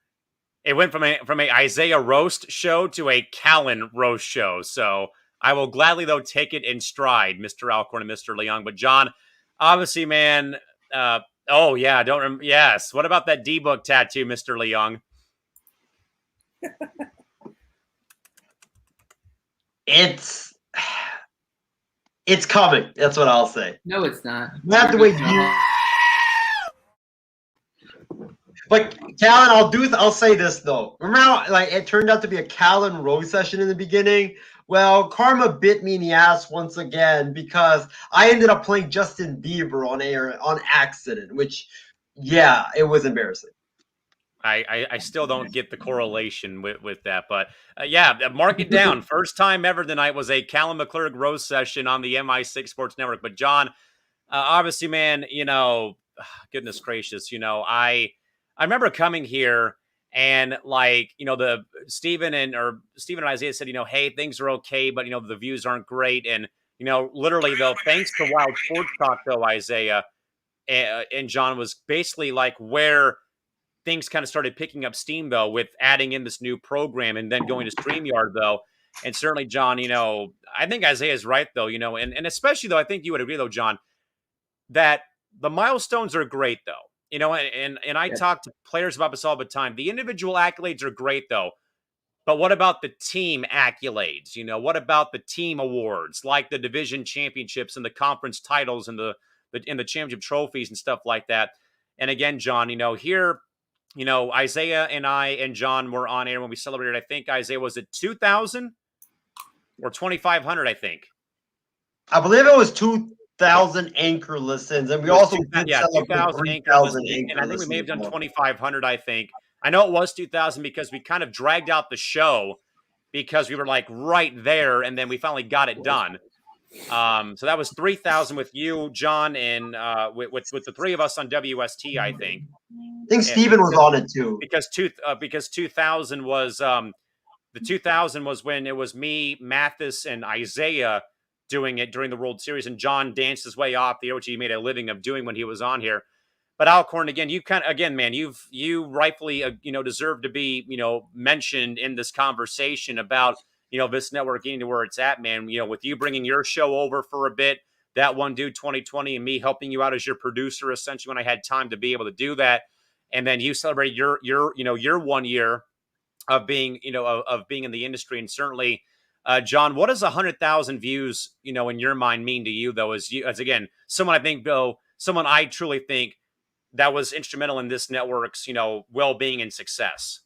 it went from a Isaiah roast show to a Callan roast show. So I will gladly, though, take it in stride, Mr. Alcorn and Mr. Leung. But John, obviously, man. Oh yeah, yes. What about that D-book tattoo, Mr. Leung? It's coming. That's what I'll say. No, it's not. We have to wait years. But Callan, I'll say this though. Remember how it turned out to be a Callan roast session in the beginning? Well, karma bit me in the ass once again because I ended up playing Justin Bieber on air on accident, which it was embarrassing. I still don't get the correlation with that, but mark it down. First time ever tonight was a Callum McClurg roast session on the MI6 Sports Network. But John, obviously, man, goodness gracious, I remember coming here and the Steven and Isaiah said, hey, things are okay, but the views aren't great. And, literally though, thanks to Wild Sports Talk though, Isaiah and John was basically like where things kind of started picking up steam though, with adding in this new program and then going to StreamYard though. And certainly, John, I think Isaiah is right though, and especially though, I think you would agree though, John, that the milestones are great though. And I talk to players about this all the time. The individual accolades are great, though. But what about the team accolades? What about the team awards, like the division championships and the conference titles and the championship trophies and stuff like that? And again, John, here, Isaiah and I and John were on air when we celebrated. I think Isaiah was at 2,000 or 2,500. I think. I believe it was 2,000 anchor listens, and we also 2,000 anchor listens, and I think we may have done 2,500. I think I know it was 2,000 because we kind of dragged out the show because we were like right there, and then we finally got it done. So that was 3,000 with you, John, and with the three of us on WST. I think Steven was on it too because 2,000 was the 2,000 was when it was me, Mathis, and Isaiah doing it during the World Series, and John danced his way off the which he made a living of doing when he was on here. But Alcorn, again, man, you rightfully deserve to be mentioned in this conversation about this network getting to where it's at, man. With you bringing your show over for a bit, that One Dude 2020, and me helping you out as your producer, essentially when I had time to be able to do that, and then you celebrate your 1 year of being of being in the industry, and certainly. John, what does 100,000 views, in your mind mean to you, though, as again, someone I truly think that was instrumental in this network's, well-being and success?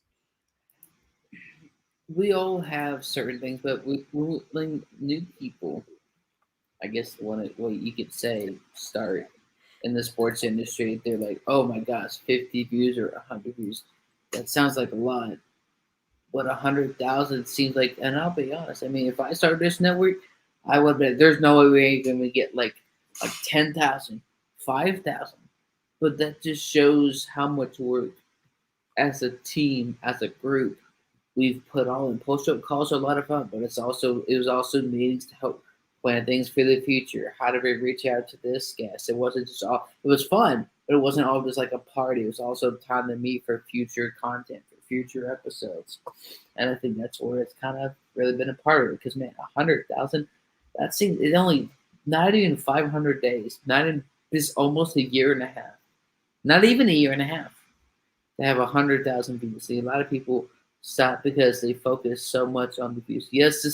We all have certain things, but when new people I guess what you could say, start in the sports industry. They're like, oh my gosh, 50 views or 100 views. That sounds like a lot, but 100,000 seems like. And I'll be honest. I mean, if I started this network, I would bet there's no way we ain't gonna get like 10,000, 5,000. But that just shows how much work as a team, as a group, we've put all in. Post-up calls are a lot of fun, but it was also meetings to help plan things for the future. How do we reach out to this guest? It wasn't just all. It was fun, but it wasn't all just like a party. It was also time to meet for future content, for future episodes, and I think that's where it's kind of really been a part of it. Because man, 100,000, that seems it only not even 500 days, not in this almost a year and a half, not even a year and a half. To have 100,000 views. See, a lot of people stop because they focus so much on the views. Yes,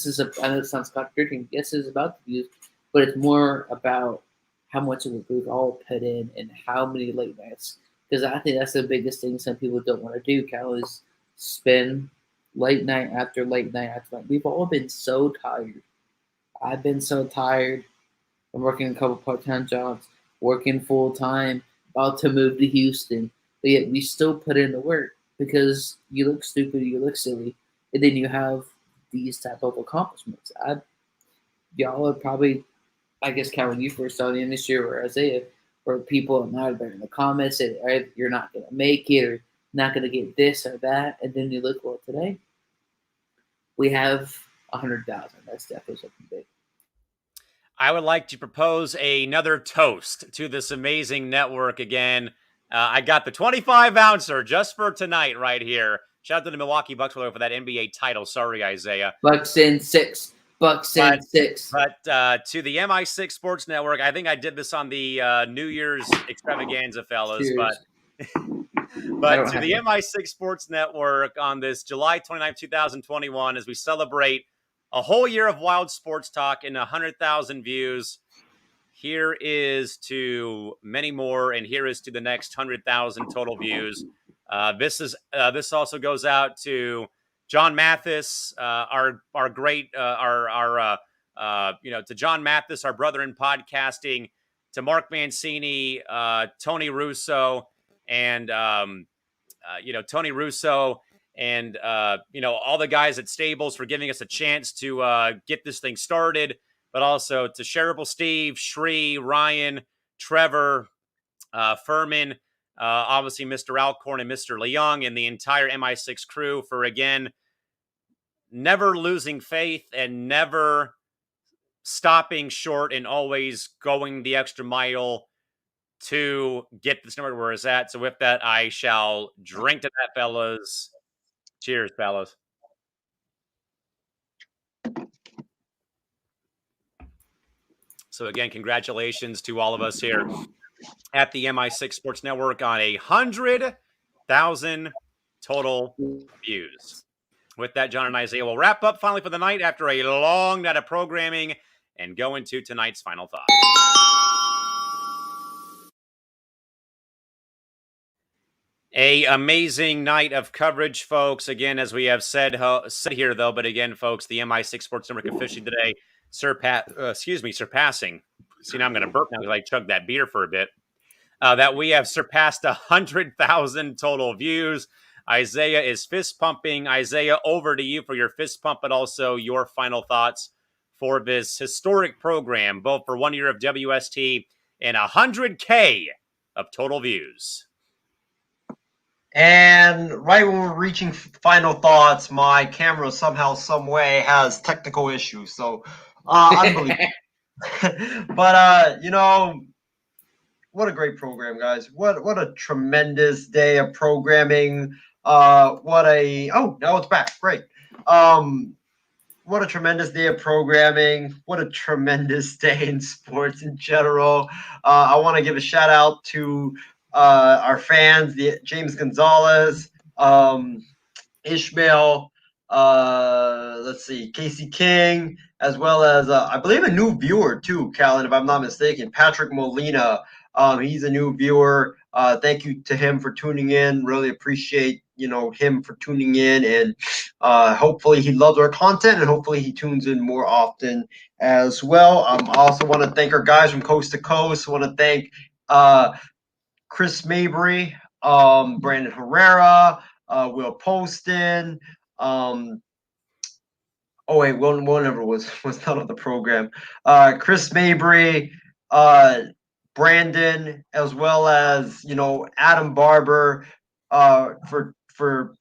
I know it sounds contradicting. Yes, it's about the views, but it's more about how much of it we've all put in and how many late nights. Because I think that's the biggest thing some people don't want to do. Kind of is spend late night after late night after night. We've all been so tired. I've been so tired. I'm working a couple part-time jobs, working full-time, about to move to Houston. But yet we still put in the work because you look stupid, you look silly, and then you have these type of accomplishments. Y'all are probably, I guess, Cal, when you first started the industry, or Isaiah, where people are not in the comments say you're not going to make it or not going to get this or that, and then you look, well, today we have 100,000. That's definitely something big. I would like to propose another toast to this amazing network again. I got the 25-ouncer just for tonight right here. Shout out to the Milwaukee Bucks for that NBA title. Sorry, Isaiah. Bucks in 6. Bucks in 6. But to the MI6 Sports Network, I think I did this on the New Year's extravaganza, fellas. Cheers. But to the MI6 Sports Network on this July 29th, 2021, as we celebrate a whole year of wild sports talk and 100,000 views. Here is to many more, and here is to the next 100,000 total views. This also goes out to John Mathis, our great to John Mathis, our brother in podcasting, to Mark Mancini, Tony Russo, and Tony Russo, and all the guys at Stables for giving us a chance to get this thing started. But also to Shareable Steve, Shree, Ryan, Trevor, Furman, obviously Mr. Alcorn and Mr. Leung, and the entire MI6 crew for, again, never losing faith and never stopping short and always going the extra mile to get this number where it's at. So with that, I shall drink to that, fellas. Cheers, fellas. So again, congratulations to all of us here at the MI6 Sports Network on 100,000 total views. With that, John and Isaiah will wrap up finally for the night after a long night of programming and go into tonight's final thoughts. A amazing night of coverage, folks. Again, as we have said here, though, but again, folks, the MI6 Sports Network officially today surpassing. See, now I'm going to burp now because I chugged that beer for a bit. That we have surpassed 100,000 total views. Isaiah is fist pumping. Isaiah, over to you for your fist pump, but also your final thoughts for this historic program, both for 1 year of WST and 100K of total views. And right when we're reaching final thoughts, my camera somehow, some way has technical issues. So, unbelievable. But, what a great program, guys. What a tremendous day of programming. Now it's back. Great. What a tremendous day of programming. What a tremendous day in sports in general. I want to give a shout out to our fans, James Gonzalez, Ishmael, Casey King, as well as I believe a new viewer too, Callan, if I'm not mistaken, Patrick Molina. He's a new viewer. Thank you to him for tuning in. Really appreciate him for tuning in, and hopefully he loves our content, and hopefully he tunes in more often as well. I also want to thank our guys from coast to coast. I want to thank Chris Mabry, Brandon Herrera, Will Poston. Will never was not on the program. Chris Mabry, Brandon, as well as Adam Barber, for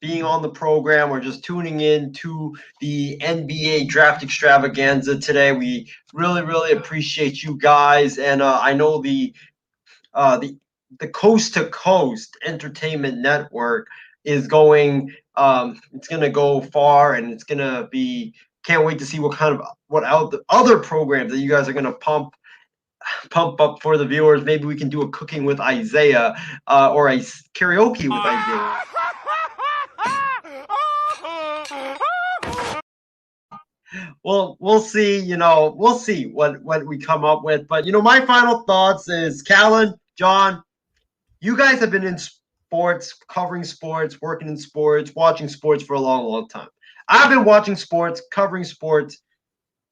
being on the program or just tuning in to the NBA draft extravaganza today. We really, really appreciate you guys, and I know the Coast to Coast Entertainment Network is going. It's going to go far, and it's going to be. Can't wait to see what other programs that you guys are going to pump up for the viewers. Maybe we can do a cooking with Isaiah or a karaoke with Isaiah. Well, we'll see. We'll see what we come up with. But my final thoughts is, Callan, John, you guys have been in sports, covering sports, working in sports, watching sports for a long, long time. I've been watching sports, covering sports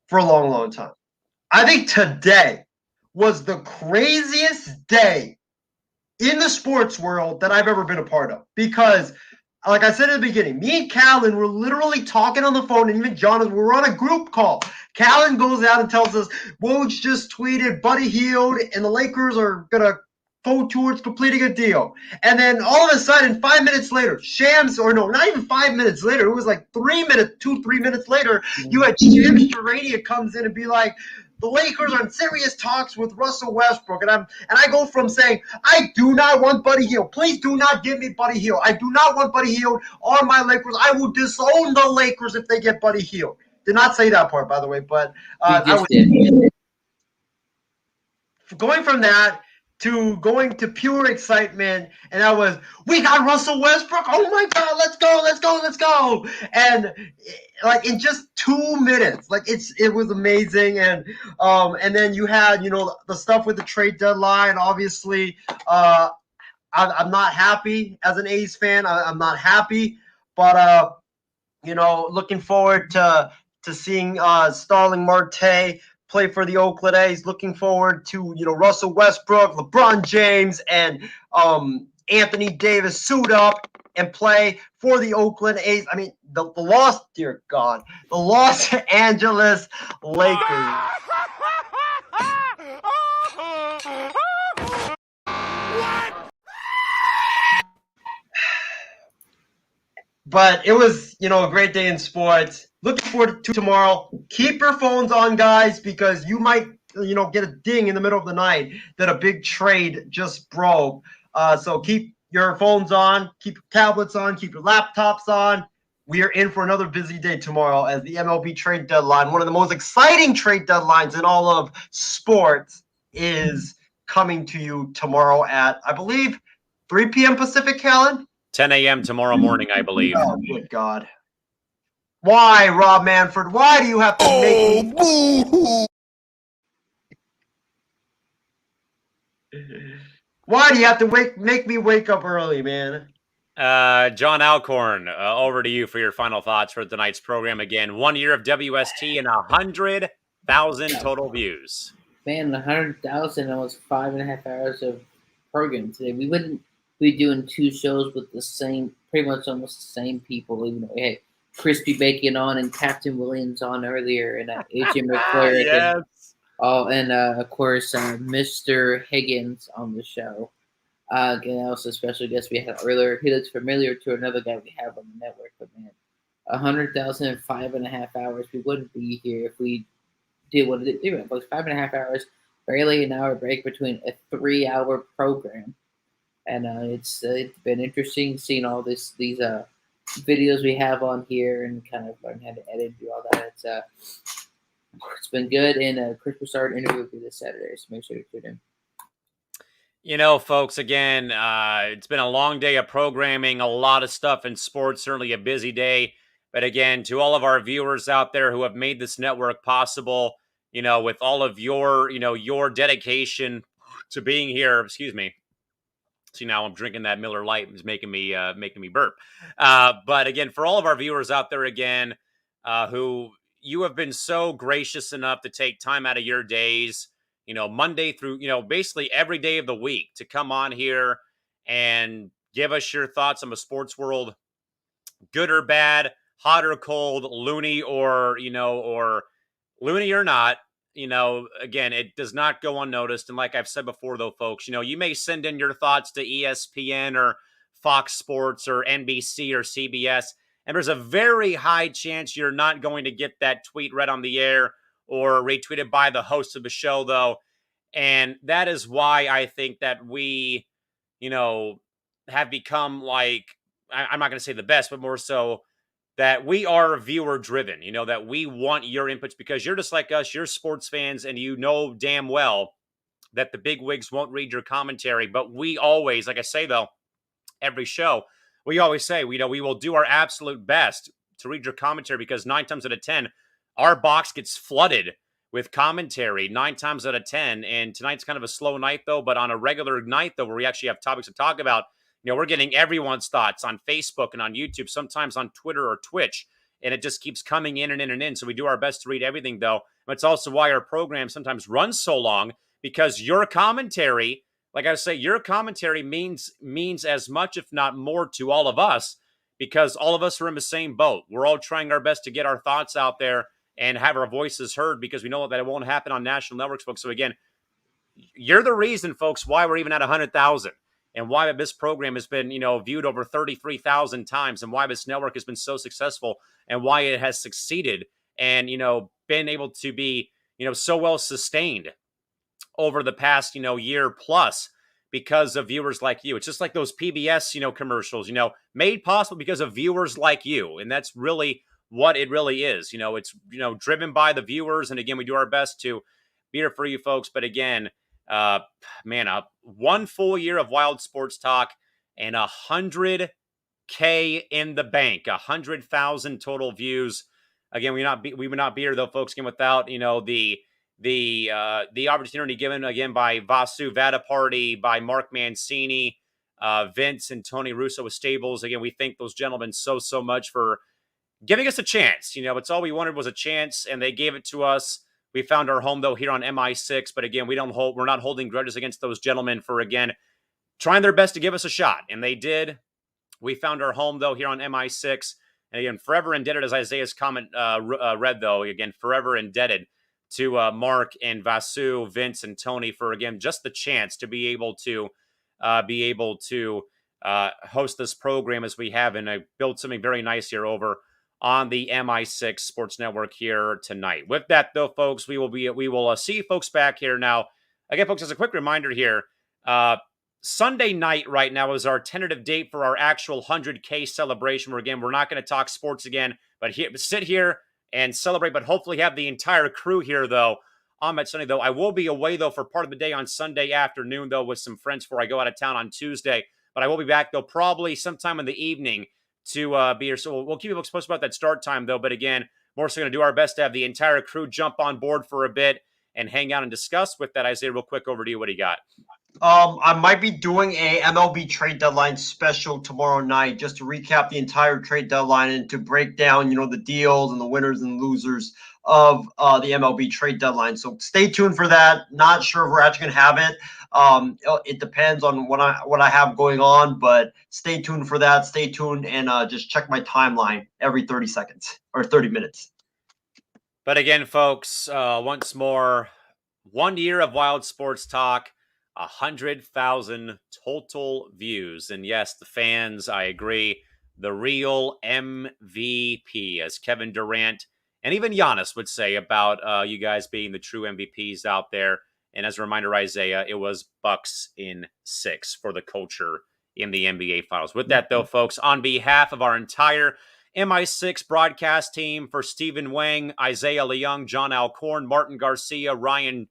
for a long, long time. I think today was the craziest day in the sports world that I've ever been a part of. Because, like I said at the beginning, me and Callan were literally talking on the phone, and even John, we're on a group call. Callan goes out and tells us, Woj just tweeted Buddy Hield, and the Lakers are going to go towards completing a deal. And then all of a sudden, 5 minutes later, not even 5 minutes later, it was like 3 minutes later, you had Shams Charania comes in and be like, the Lakers are in serious talks with Russell Westbrook. And I go from saying, I do not want Buddy Hield. Please do not give me Buddy Hield. I do not want Buddy Hield on my Lakers. I will disown the Lakers if they get Buddy Hield. Did not say that part, by the way, but going from that to going to pure excitement, and that was, we got Russell Westbrook. Oh my God, let's go. And like in just 2 minutes, like it was amazing. And then you had, the stuff with the trade deadline. Obviously, I'm not happy as an A's fan. I'm not happy, but looking forward to seeing Starling Marte play for the Oakland A's. Looking forward to Russell Westbrook, LeBron James, and Anthony Davis suit up and play for the Oakland A's. I mean, the Los Angeles Lakers. But it was, a great day in sports. Looking forward to tomorrow. Keep your phones on, guys, because you might, get a ding in the middle of the night that a big trade just broke. So keep your phones on, keep your tablets on, keep your laptops on. We are in for another busy day tomorrow as the MLB trade deadline, one of the most exciting trade deadlines in all of sports, is coming to you tomorrow at, I believe, 3 p.m. Pacific, Callan? 10 a.m. tomorrow morning, I believe. Oh, good God. Why, Rob Manfred? Why do you have to make me... Boo-hoo. Why do you have to make me wake up early, man? John Alcorn, over to you for your final thoughts for tonight's program. Again, 1 year of WST and 100,000 total views. Man, 100,000, almost 5.5 hours of program today. We wouldn't be doing 2 shows with pretty much almost the same people, even though we had Crispy Bacon on and Captain Williams on earlier, and AJ McClure. Yes. And of course, Mr. Higgins on the show. Again, also a special guest we had earlier. He looks familiar to another guy we have on the network, but man, 100,000 in 5.5 hours. We wouldn't be here if we did what it did. It was 5.5 hours, barely an hour break between a 3-hour program. And it's been interesting seeing all these videos we have on here and kind of learn how to edit and do all that. It's been good. And Chris Broussard interview will be this Saturday, so make sure to tune in. Folks, again, it's been a long day of programming, a lot of stuff in sports, certainly a busy day. But again, to all of our viewers out there who have made this network possible, with all of your dedication to being here. Excuse me. See, now I'm drinking that Miller Lite. It's making me burp. But again, for all of our viewers out there, again, who you have been so gracious enough to take time out of your days, Monday through, basically every day of the week to come on here and give us your thoughts on the sports world, good or bad, hot or cold, loony or loony or not. Again, it does not go unnoticed. And like I've said before, though, folks, you may send in your thoughts to ESPN or Fox Sports or NBC or CBS, and there's a very high chance you're not going to get that tweet read on the air or retweeted by the host of the show, though. And that is why I think that we, have become like, I'm not going to say the best, but more so that we are viewer driven, that we want your inputs because you're just like us, you're sports fans, and you know damn well that the big wigs won't read your commentary. But we always, like I say, though, every show, we always say, we will do our absolute best to read your commentary because 9 times out of 10, our box gets flooded with commentary 9 times out of 10. And tonight's kind of a slow night, though, but on a regular night, though, where we actually have topics to talk about, we're getting everyone's thoughts on Facebook and on YouTube, sometimes on Twitter or Twitch, and it just keeps coming in and in and in. So we do our best to read everything, though. It's also why our program sometimes runs so long because your commentary, like I say, your commentary means as much, if not more, to all of us because all of us are in the same boat. We're all trying our best to get our thoughts out there and have our voices heard because we know that it won't happen on national networks, folks. So again, you're the reason, folks, why we're even at 100,000. And why this program has been, viewed over 33,000 times and why this network has been so successful and why it has succeeded and, been able to be, so well sustained over the past, year plus because of viewers like you. It's just like those PBS, commercials, made possible because of viewers like you. And that's really what it really is. It's, driven by the viewers. And again, we do our best to be here for you folks. But again, one full year of Wild Sports Talk and 100K in the bank, 100,000 total views. Again, we would not be here though, folks, again, without, the opportunity given again by Vasu Vadaparty, by Mark Mancini, Vince and Tony Russo with Stables. Again, we thank those gentlemen so much for giving us a chance. It's all we wanted was a chance, and they gave it to us. We found our home, though, here on MI6. But again, we're not holding grudges against those gentlemen for, again, trying their best to give us a shot. And they did. We found our home, though, here on MI6. And again, forever indebted, as Isaiah's comment read, though, again, forever indebted to Mark and Vasu, Vince, and Tony for, again, just the chance to be able to host this program as we have and build something very nice here over on the MI6 Sports Network here tonight. With that, though, folks, we will see you folks back here now. Again, folks, as a quick reminder here, Sunday night right now is our tentative date for our actual 100K celebration. Where again, we're not going to talk sports again, but sit here and celebrate. But hopefully, have the entire crew here though on that Sunday. Though I will be away though for part of the day on Sunday afternoon though with some friends before I go out of town on Tuesday. But I will be back though probably sometime in the evening to be here. So we'll keep you folks posted about that start time, though. But again, more so going to do our best to have the entire crew jump on board for a bit and hang out and discuss. With that, Isaiah, real quick, over to you. What do you got? I might be doing a MLB trade deadline special tomorrow night just to recap the entire trade deadline and to break down, the deals and the winners and losers of the MLB trade deadline. So stay tuned for that. Not sure if we're actually going to have it. It depends on what I have going on, but stay tuned for that. Stay tuned and just check my timeline every 30 seconds or 30 minutes. But again, folks, once more, 1 year of Wild Sports Talk, 100,000 total views. And yes, the fans, I agree, the real MVP, as Kevin Durant and even Giannis would say about you guys being the true MVPs out there. And as a reminder, Isaiah, it was Bucks in 6 for the culture in the NBA Finals. With that, though, folks, on behalf of our entire MI6 broadcast team, for Stephen Wang, Isaiah Leung, John Alcorn, Martin Garcia, Ryan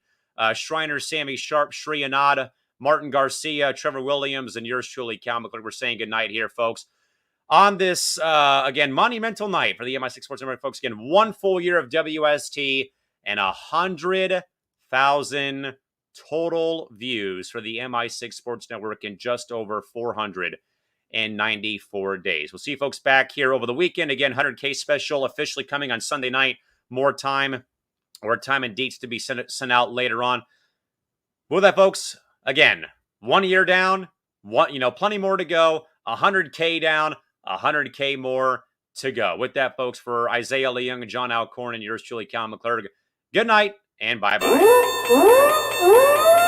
Schreiner, Sammy Sharp, Sri Anada, Martin Garcia, Trevor Williams, and yours truly, Cal McClure. We're saying goodnight here, folks. On this, again, monumental night for the MI6 Sports Network, folks. Again, 1 full year of WST and 100,000 total views for the MI6 Sports Network in just over 494 days. We'll see you folks back here over the weekend. Again, 100K special officially coming on Sunday night. More time and dates to be sent out later on. With that, folks, again, 1 year down, plenty more to go. 100K down, 100K more to go. With that, folks, for Isaiah Leung and John Alcorn and yours truly, Cal McClurg, good night and bye-bye.